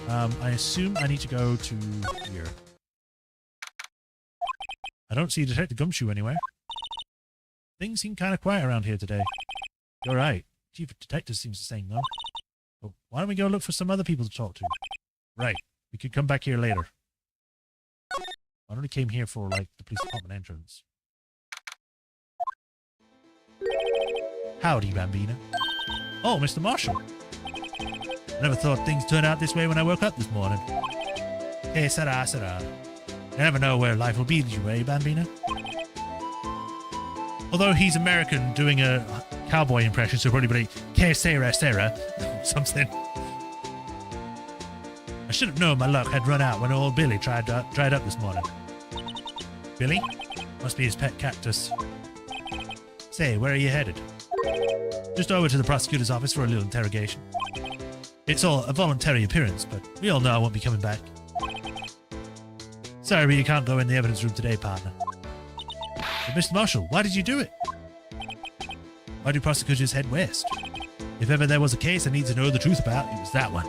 I assume I need to go to here. I don't see Detective Gumshoe anywhere. Things seem kind of quiet around here today. You're right. Chief of Detectives seems the same, though. But why don't we go look for some other people to talk to? Right. We could come back here later. I only came here for, like, the police department entrance. Howdy, Bambina. Oh, Mr. Marshall. I never thought things turned out this way when I woke up this morning. Hey, Sarah, Sarah. You never know where life will lead you, eh, Bambina? Although he's American, doing a cowboy impression, so probably "Que Sarah, Sarah," something. I should have known my luck had run out when old Billy dried up this morning. Billy? Must be his pet cactus. Say, where are you headed? Just over to the prosecutor's office for a little interrogation. It's all a voluntary appearance, but we all know I won't be coming back. Sorry, but you can't go in the evidence room today, partner. But Mr. Marshall, why did you do it? Why do prosecutors head west? If ever there was a case I need to know the truth about, it was that one.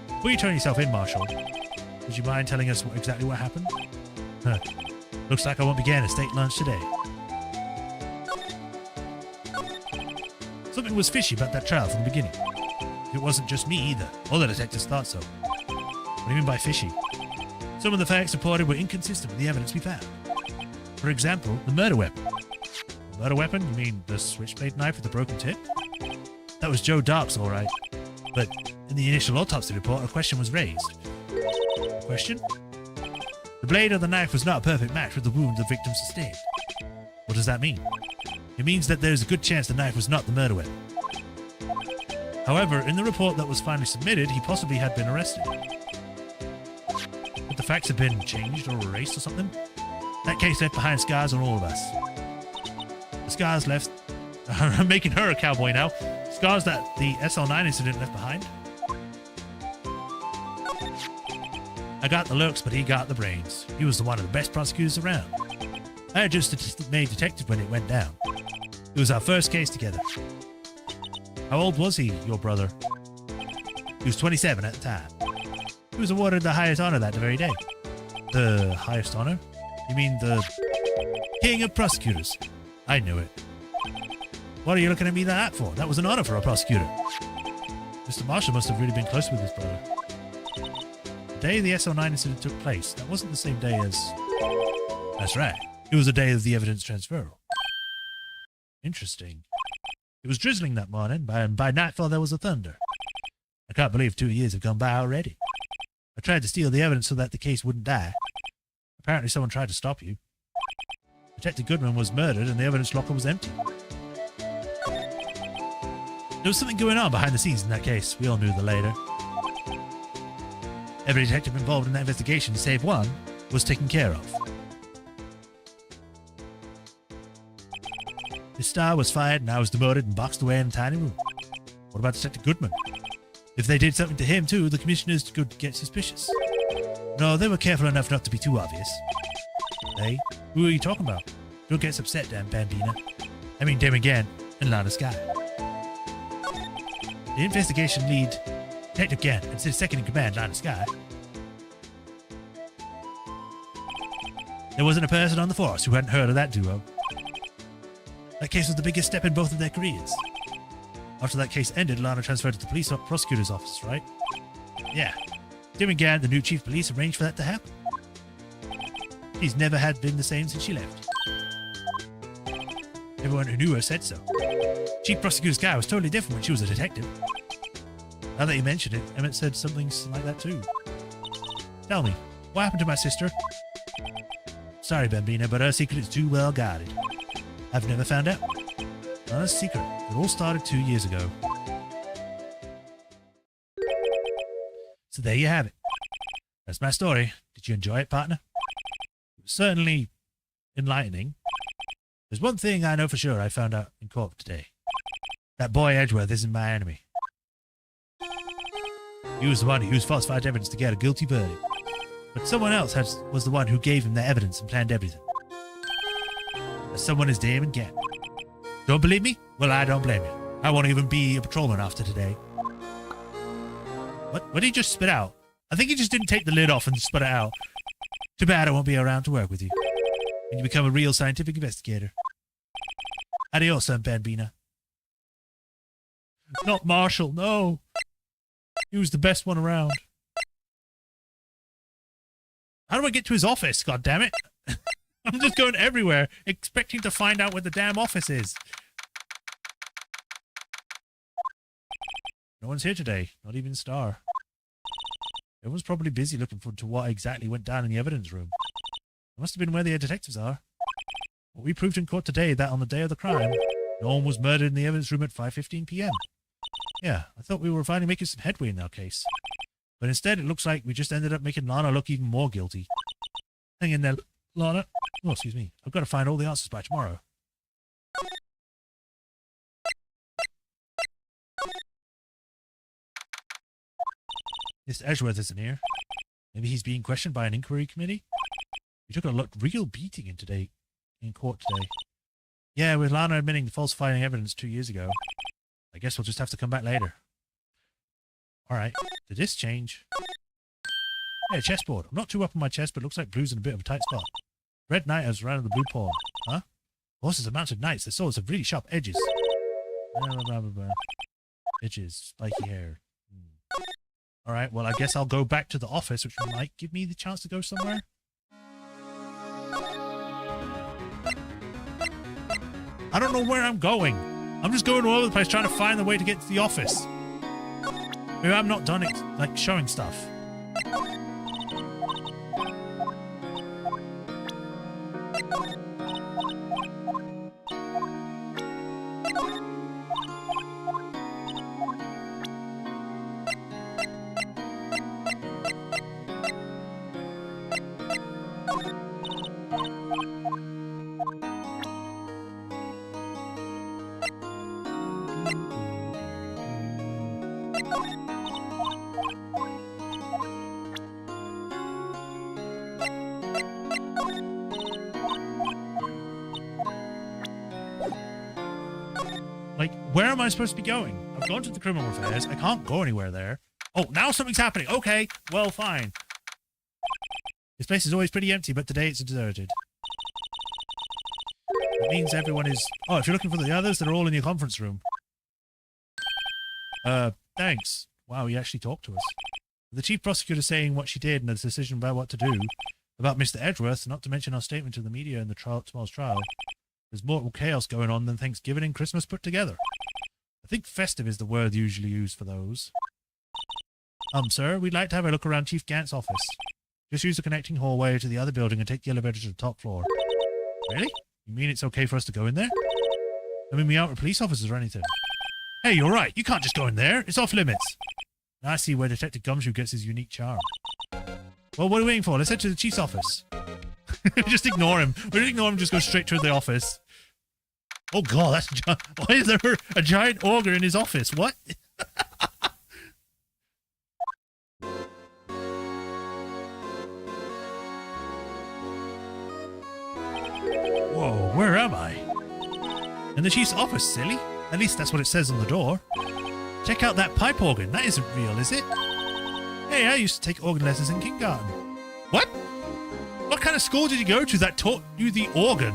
Before you turn yourself in, Marshall, would you mind telling us exactly what happened? Huh. Looks like I won't be getting a state lunch today. Something was fishy about that trial from the beginning. It wasn't just me either. All the detectives thought so. What do you mean by fishy? Some of the facts reported were inconsistent with the evidence we found. For example, the murder weapon. The murder weapon? You mean the switchblade knife with the broken tip? That was Joe Dark's, all right. But in the initial autopsy report, a question was raised. A question? The blade of the knife was not a perfect match with the wound the victim sustained. What does that mean? It means that there's a good chance the knife was not the murder weapon. However, in the report that was finally submitted, he possibly had been arrested. But the facts had been changed or erased or something? That case left behind scars on all of us. The scars left... I'm making her a cowboy now. Scars that the SL9 incident left behind. I got the looks, but he got the brains. He was one of the best prosecutors around. I had just made detective when it went down. It was our first case together. How old was he, your brother? He was 27 at the time. He was awarded the highest honor that very day. The highest honor? You mean the King of Prosecutors? I knew it. What are you looking at me like that for? That was an honor for a prosecutor. Mr. Marshall must have really been close with his brother. The day the SL9 incident took place, that wasn't the same day as... That's right. It was the day of the evidence transfer. Interesting. It was drizzling that morning, and by nightfall there was a thunder. I can't believe 2 years have gone by already. I tried to steal the evidence so that the case wouldn't die. Apparently someone tried to stop you. Detective Goodman was murdered and the evidence locker was empty. There was something going on behind the scenes in that case. We all knew the later. Every detective involved in that investigation, save one, was taken care of. His star was fired and I was demoted and boxed away in a tiny room. What about Detective Goodman? If they did something to him too, the commissioners could get suspicious. No, they were careful enough not to be too obvious. Hey, who are you talking about? Don't get upset, damn Bambina. I mean Dim again, and Lana Sky. The investigation lead, Detective Gann, and his second in command, Lana Sky. There wasn't a person on the force who hadn't heard of that duo. That case was the biggest step in both of their careers. After that case ended, Lana transferred to the police prosecutor's office, right? Yeah. Dim and Gann, the new chief of police, arranged for that to happen. She's never had been the same since she left. Everyone who knew her said so. Chief Prosecutor Sky was totally different when she was a detective. Now that you mention it, Emmett said something like that too. Tell me, what happened to my sister? Sorry, Bambina, but her secret is too well guarded. I've never found out. Not a secret. It all started 2 years ago. So there you have it. That's my story. Did you enjoy it, partner? It was certainly enlightening. There's one thing I know for sure I found out in court today. That boy Edgeworth isn't my enemy. He was the one who used falsified evidence to get a guilty verdict. But someone else was the one who gave him the evidence and planned everything. That someone is Damon Gann. Don't believe me? Well, I don't blame you. I won't even be a patrolman after today. What did he just spit out? I think he just didn't take the lid off and spit it out. Too bad I won't be around to work with you. When you become a real scientific investigator. Adios, son Bambina. Not Marshall, no. He was the best one around. How do I get to his office, God damn it! I'm just going everywhere, expecting to find out where the damn office is. No one's here today, not even Star. Everyone's probably busy looking forward to what exactly went down in the evidence room. It must have been where the detectives are. Well, we proved in court today that on the day of the crime, no one was murdered in the evidence room at 5:15 p.m. Yeah, I thought we were finally making some headway in that case. But instead, it looks like we just ended up making Lana look even more guilty. Hang in there, Lana. Oh, excuse me. I've got to find all the answers by tomorrow. Mr. Edgeworth isn't here. Maybe he's being questioned by an inquiry committee? He took a real beating in court today. Yeah, with Lana admitting to falsifying evidence 2 years ago. I guess we'll just have to come back later. Alright, did this change? Hey, a chessboard. I'm not too up on my chess, but looks like blue's in a bit of a tight spot. Red knight has rounded the blue pawn. Huh? Horses are mounted knights. Their swords have really sharp edges. Blah, blah, blah, blah, blah. Edges, spiky hair. Alright, well, I guess I'll go back to the office, which might give me the chance to go somewhere. I don't know where I'm going. I'm just going all over the place trying to find the way to get to the office. Maybe I'm not done like showing stuff. Like, where am I supposed to be going? I've gone to the criminal affairs. I can't go anywhere there. Oh, now something's happening. Okay, well, fine. This place is always pretty empty, but today it's deserted. It means everyone is... Oh, if you're looking for the others, they're all in your conference room. Thanks. Wow, he actually talked to us. The chief prosecutor saying what she did and the decision about what to do, about Mr. Edgeworth, not to mention our statement to the media in the tomorrow's trial. There's more chaos going on than Thanksgiving and Christmas put together. I think festive is the word usually used for those. Sir, we'd like to have a look around Chief Gant's office. Just use the connecting hallway to the other building and take the elevator to the top floor. Really? You mean it's okay for us to go in there? I mean, we aren't police officers or anything. Hey, you're right. You can't just go in there. It's off limits. Now I see where Detective Gumshoe gets his unique charm. Well, what are we waiting for? Let's head to the chief's office. Just ignore him. We're just ignore him. Just go straight to the office. Oh god, that's why is there a giant ogre in his office? What? Whoa, where am I? In the chief's office, silly. At least that's what it says on the door. Check out that pipe organ. That isn't real, is it? Hey, I used to take organ lessons in kindergarten. What? What kind of school did you go to that taught you the organ?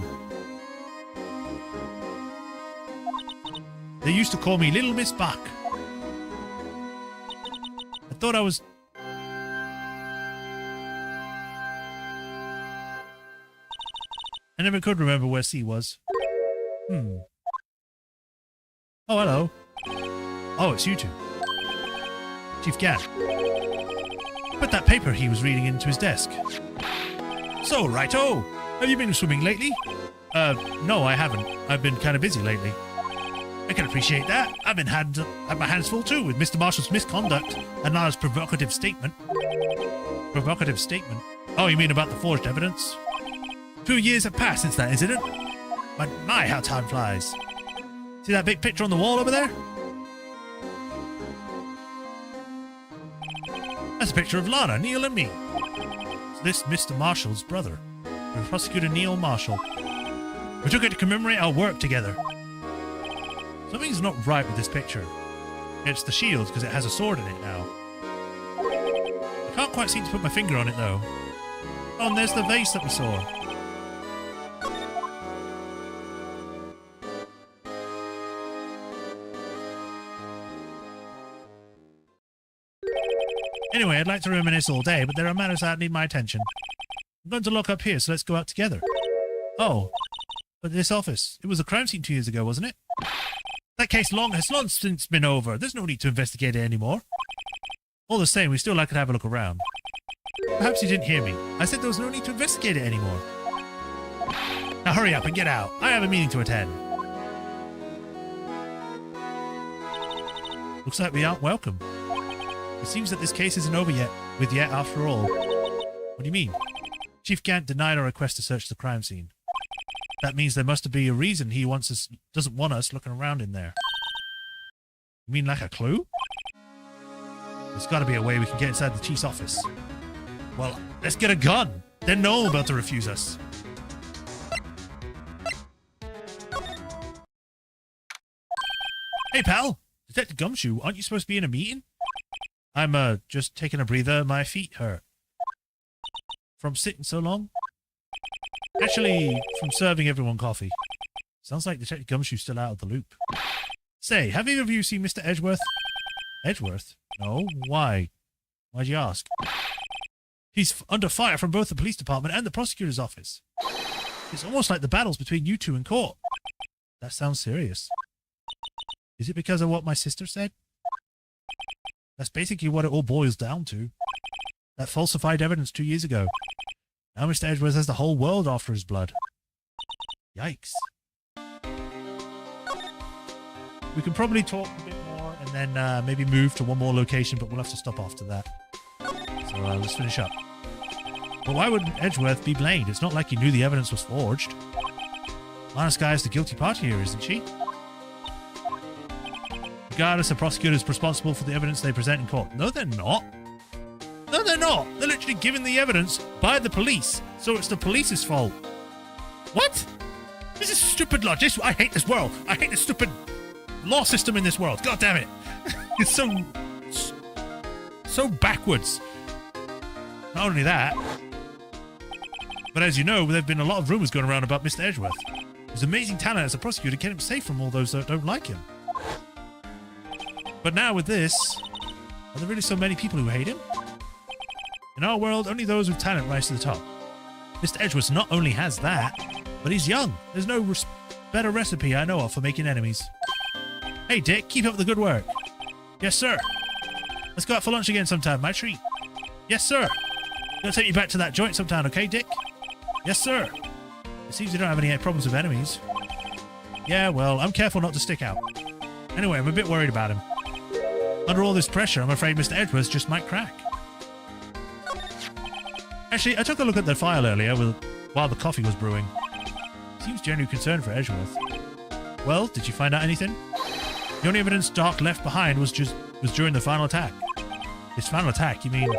They used to call me Little Miss Buck. I thought I was... I never could remember where C was. Oh, hello. Oh, it's you two. Chief Gant. Put that paper he was reading into his desk. So, righto! Have you been swimming lately? No, I haven't. I've been kind of busy lately. I can appreciate that. I've been had my hands full too with Mr. Marshall's misconduct and Lana's provocative statement. Provocative statement? Oh, you mean about the forged evidence? 2 years have passed since that incident. But my, how time flies. See that big picture on the wall over there? That's a picture of Lana, Neil, and me. So this Mr. Marshall's brother, Prosecutor Neil Marshall. We took it to commemorate our work together. Something's not right with this picture. It's the shield because it has a sword in it now. I can't quite seem to put my finger on it though. Oh, and there's the vase that we saw. Anyway, I'd like to reminisce all day, but there are matters that need my attention. I'm going to lock up here, so let's go out together. Oh, but this office. It was a crime scene 2 years ago, wasn't it? That case has long since been over. There's no need to investigate it anymore. All the same, we still like to have a look around. Perhaps you didn't hear me. I said there was no need to investigate it anymore. Now hurry up and get out. I have a meeting to attend. Looks like we aren't welcome. It seems that this case isn't over yet, after all. What do you mean? Chief Gant denied our request to search the crime scene. That means there must be a reason he doesn't want us looking around in there. You mean like a clue? There's got to be a way we can get inside the chief's office. Well, let's get a gun. Then no one will be able to refuse us. Hey, pal. Detective Gumshoe, aren't you supposed to be in a meeting? I'm, just taking a breather. My feet hurt. From sitting so long? Actually, from serving everyone coffee. Sounds like Detective Gumshoe's still out of the loop. Say, have either of you seen Mr. Edgeworth? Edgeworth? No. Why? Why'd you ask? He's under fire from both the police department and the prosecutor's office. It's almost like the battles between you two in court. That sounds serious. Is it because of what my sister said? That's basically what it all boils down to. That falsified evidence 2 years ago. Now Mr. Edgeworth has the whole world after his blood. Yikes. We can probably talk a bit more and then maybe move to one more location, but we'll have to stop after that. So let's finish up. But why would Edgeworth be blamed? It's not like he knew the evidence was forged. Lana Skye is the guilty party here, isn't she? Regardless, the prosecutor is responsible for the evidence they present in court. No, they're not. No, they're not. They're literally given the evidence by the police, so it's the police's fault. What? This is stupid logic. I hate this world. I hate the stupid law system in this world. God damn it. It's so backwards. Not only that, but as you know, there have been a lot of rumors going around about Mr. Edgeworth. His amazing talent as a prosecutor kept him safe from all those that don't like him. But now with this, are there really so many people who hate him? In our world, only those with talent rise to the top. Mr. Edgeworth not only has that, but he's young. There's no better recipe I know of for making enemies. Hey, Dick, keep up the good work. Yes, sir. Let's go out for lunch again sometime. My treat. Yes, sir. Gonna take you back to that joint sometime, okay, Dick? Yes, sir. It seems you don't have any problems with enemies. Yeah, well, I'm careful not to stick out. Anyway, I'm a bit worried about him. Under all this pressure, I'm afraid Mr. Edgeworth just might crack. Actually, I took a look at the file earlier while the coffee was brewing. Seems genuinely concerned for Edgeworth. Well, did you find out anything? The only evidence Dark left behind was during the final attack. His final attack, you mean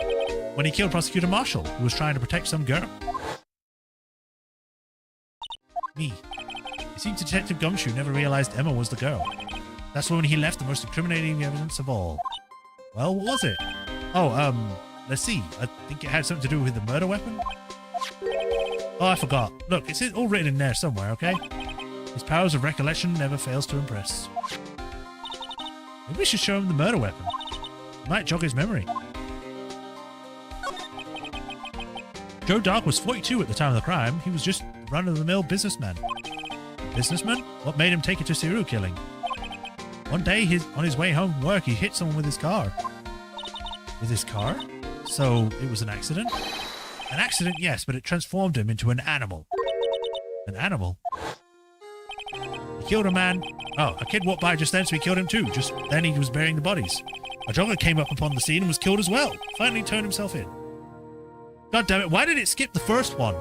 when he killed Prosecutor Marshall, who was trying to protect some girl? Me. It seems Detective Gumshoe never realized Emma was the girl. That's when he left the most incriminating evidence of all. Well, what was it? Oh, let's see. I think it had something to do with the murder weapon? Oh, I forgot. Look, it's all written in there somewhere, okay? His powers of recollection never fails to impress. Maybe we should show him the murder weapon. It might jog his memory. Joe Dark was 42 at the time of the crime. He was just a run-of-the-mill businessman. A businessman? What made him take it to serial killing? One day, on his way home from work, he hit someone with his car. With his car? So, it was an accident? An accident, yes, but it transformed him into an animal. An animal? He killed a man. Oh, a kid walked by just then, so he killed him too. Just then he was burying the bodies. A jogger came up upon the scene and was killed as well. Finally turned himself in. God damn it, why did it skip the first one?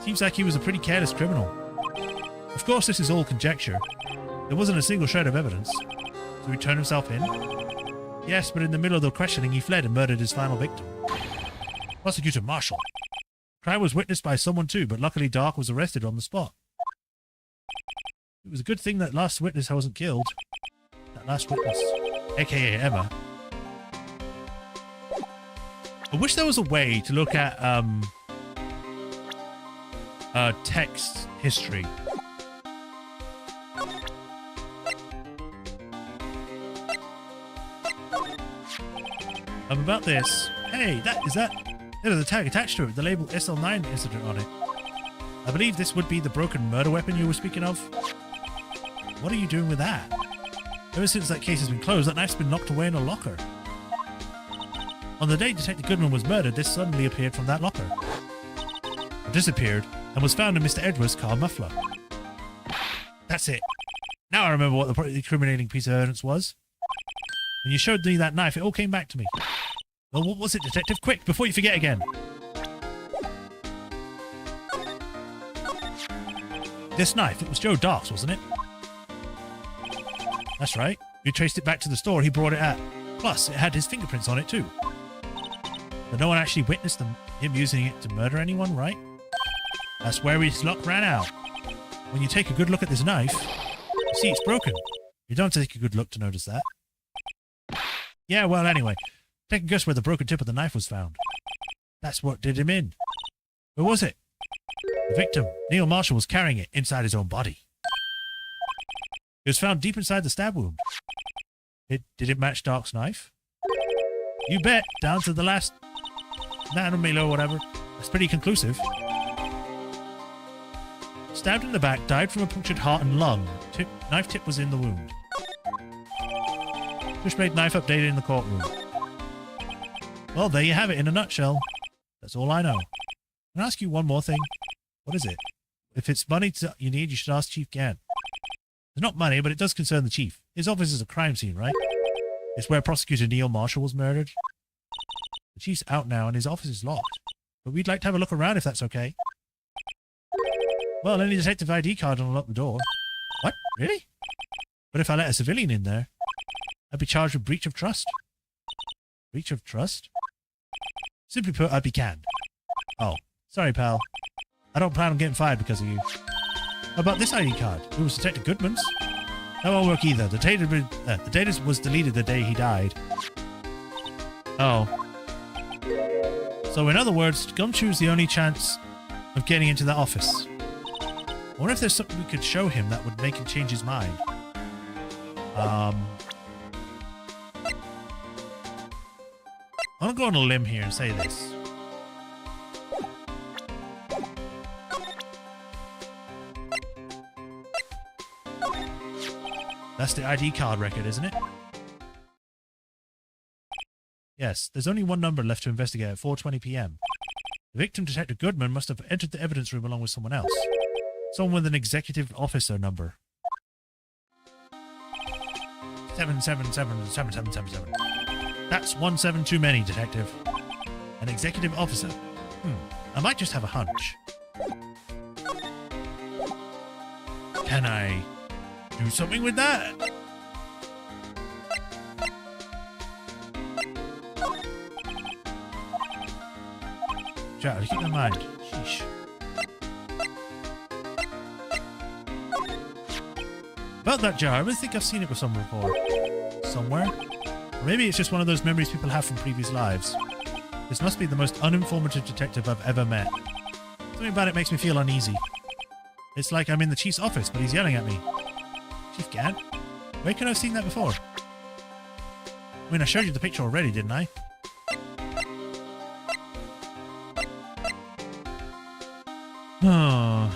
Seems like he was a pretty careless criminal. Of course, this is all conjecture. There wasn't a single shred of evidence. So he turned himself in? Yes, but in the middle of the questioning, he fled and murdered his final victim. Prosecutor Marshall. The crime was witnessed by someone too, but luckily Dark was arrested on the spot. It was a good thing that last witness wasn't killed. That last witness, aka Emma. I wish there was a way to look at text history. About this. Hey, there's a tag attached to it with the label SL9 incident on it. I believe this would be the broken murder weapon you were speaking of. What are you doing with that? Ever since that case has been closed, that knife's been locked away in a locker. On the day Detective Goodman was murdered, this suddenly appeared from that locker. It disappeared and was found in Mr. Edgeworth's car muffler. That's it. Now I remember what the incriminating piece of evidence was. When you showed me that knife, it all came back to me. Well, what was it, Detective? Quick, before you forget again. This knife, it was Joe Dark's, wasn't it? That's right. We traced it back to the store he brought it at. Plus, it had his fingerprints on it, too. But no one actually witnessed him using it to murder anyone, right? That's where his luck ran out. When you take a good look at this knife, you see it's broken. You don't take a good look to notice that. Yeah, well, anyway, take a guess where the broken tip of the knife was found. That's what did him in. Where was it? The victim, Neil Marshall, was carrying it inside his own body. It was found deep inside the stab wound. Did it match Dark's knife? You bet, down to the last nanometer or whatever. That's pretty conclusive. Stabbed in the back, died from a punctured heart and lung. Knife tip was in the wound. Switchblade knife updated in the courtroom. Well, there you have it in a nutshell. That's all I know. Can I ask you one more thing? What is it? If it's money you need, you should ask Chief Gant. It's not money, but it does concern the chief. His office is a crime scene, right? It's where Prosecutor Neil Marshall was murdered. The chief's out now and his office is locked. But we'd like to have a look around if that's okay. Well, any detective ID card will unlock the door. What? Really? But if I let a civilian in there, I'd be charged with breach of trust. Breach of trust? Simply put, I'd be canned. Oh, sorry, pal. I don't plan on getting fired because of you. How about this ID card? It was Detective Goodman's. That won't work either. The data was deleted the day he died. Oh. So in other words, Gumshoe's the only chance of getting into that office. I wonder if there's something we could show him that would make him change his mind. I'm gonna go on a limb here and say this. That's the ID card record, isn't it? Yes, there's only one number left to investigate at 4:20 p.m. The victim, Detective Goodman, must have entered the evidence room along with someone else. Someone with an executive officer number. 7777777. That's 17 too many, Detective. An executive officer. I might just have a hunch. Can I do something with that? Try to keep in mind. Sheesh. About that jar, I think I've seen it with someone before. Somewhere? Or maybe it's just one of those memories people have from previous lives. This must be the most uninformative detective I've ever met. Something about it makes me feel uneasy. It's like I'm in the chief's office, but he's yelling at me. Chief Gant? Where could I have seen that before? I mean, I showed you the picture already, didn't I? Oh.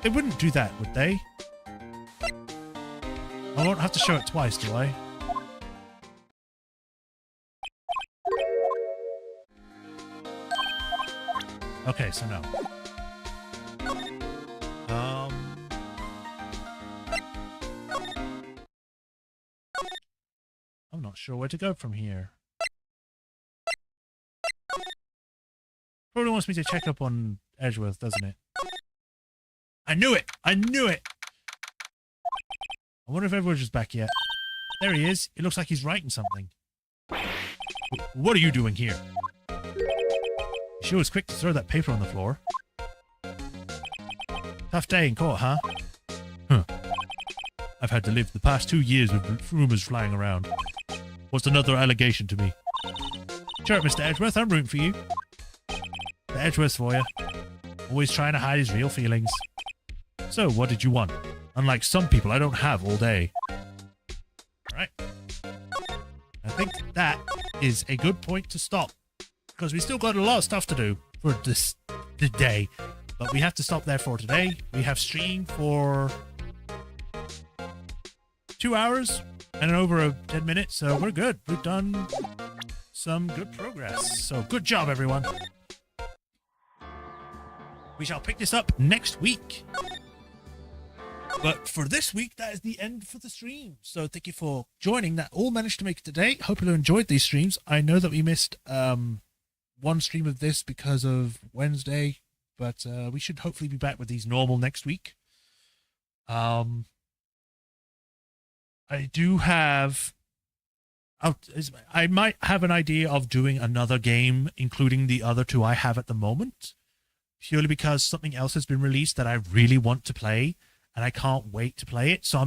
They wouldn't do that, would they? I won't have to show it twice, do I? Okay, so no. I'm not sure where to go from here. Probably wants me to check up on Edgeworth, doesn't it? I knew it! I knew it! I wonder if Edward's is back yet. There he is. It looks like he's writing something. What are you doing here? You sure was quick to throw that paper on the floor. Tough day in court, huh? Huh. I've had to live the past 2 years with rumors flying around. What's another allegation to me? Sure, Mr. Edgeworth, I'm rooting for you. The Edgeworth's for you. Always trying to hide his real feelings. So, what did you want? Unlike some people, I don't have all day. Alright. I think that is a good point to stop. Because we still got a lot of stuff to do for this day. But we have to stop there for today. We have streamed for 2 hours and over 10 minutes. So we're good. We've done some good progress. So good job, everyone. We shall pick this up next week. But for this week, that is the end for the stream. So thank you for joining. That all managed to make it today. Hope you enjoyed these streams. I know that we missed one stream of this because of Wednesday, but we should hopefully be back with these normal next week. I do have... I might have an idea of doing another game, including the other two I have at the moment, purely because something else has been released that I really want to play, and I can't wait to play it. So I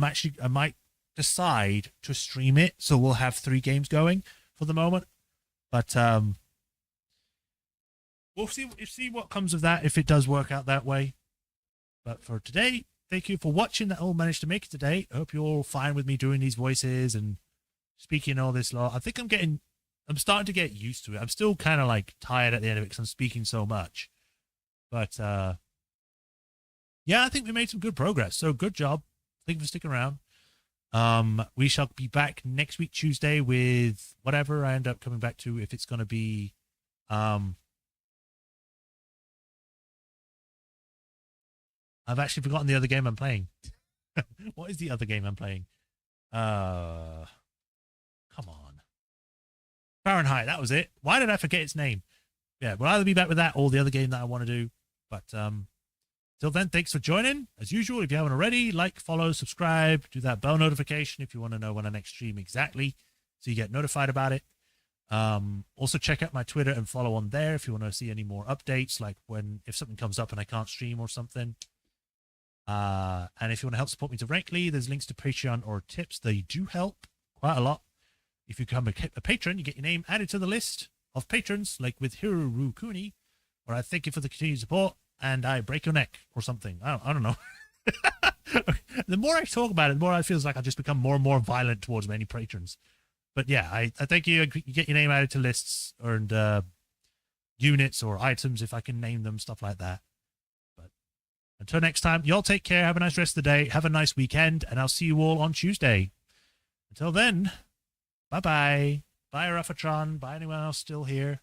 might decide to stream it, so we'll have 3 games going for the moment. But we'll see what comes of that, if it does work out that way. But for today, thank you for watching. That all managed to make it today. I hope you're all fine with me doing these voices and speaking all this lot. I think I'm starting to get used to it. I'm still kind of like tired at the end of it because I'm speaking so much. But yeah, I think we made some good progress. So good job. Thank you for sticking around. We shall be back next week, Tuesday, with whatever I end up coming back to. If it's going to be, I've actually forgotten the other game I'm playing. What is the other game I'm playing? Come on. Fahrenheit, that was it. Why did I forget its name? Yeah, we'll either be back with that or the other game that I want to do. But till then, thanks for joining. As usual, if you haven't already, like, follow, subscribe, do that bell notification if you want to know when I next stream exactly, so you get notified about it. Also, check out my Twitter and follow on there if you want to see any more updates, like if something comes up and I can't stream or something. And if you want to help support me directly, there's links to Patreon or tips. They do help quite a lot. If you become a patron, you get your name added to the list of patrons, like with Hiroru Kuni, where I thank you for the continued support and I break your neck or something. I don't know. The more I talk about it, the more it feels like I just become more and more violent towards many patrons. But yeah, I thank you. You get your name added to lists and units or items, if I can name them, stuff like that. But until next time, y'all take care. Have a nice rest of the day. Have a nice weekend, and I'll see you all on Tuesday. Until then, bye-bye. Bye, Raffatron. Bye, anyone else still here.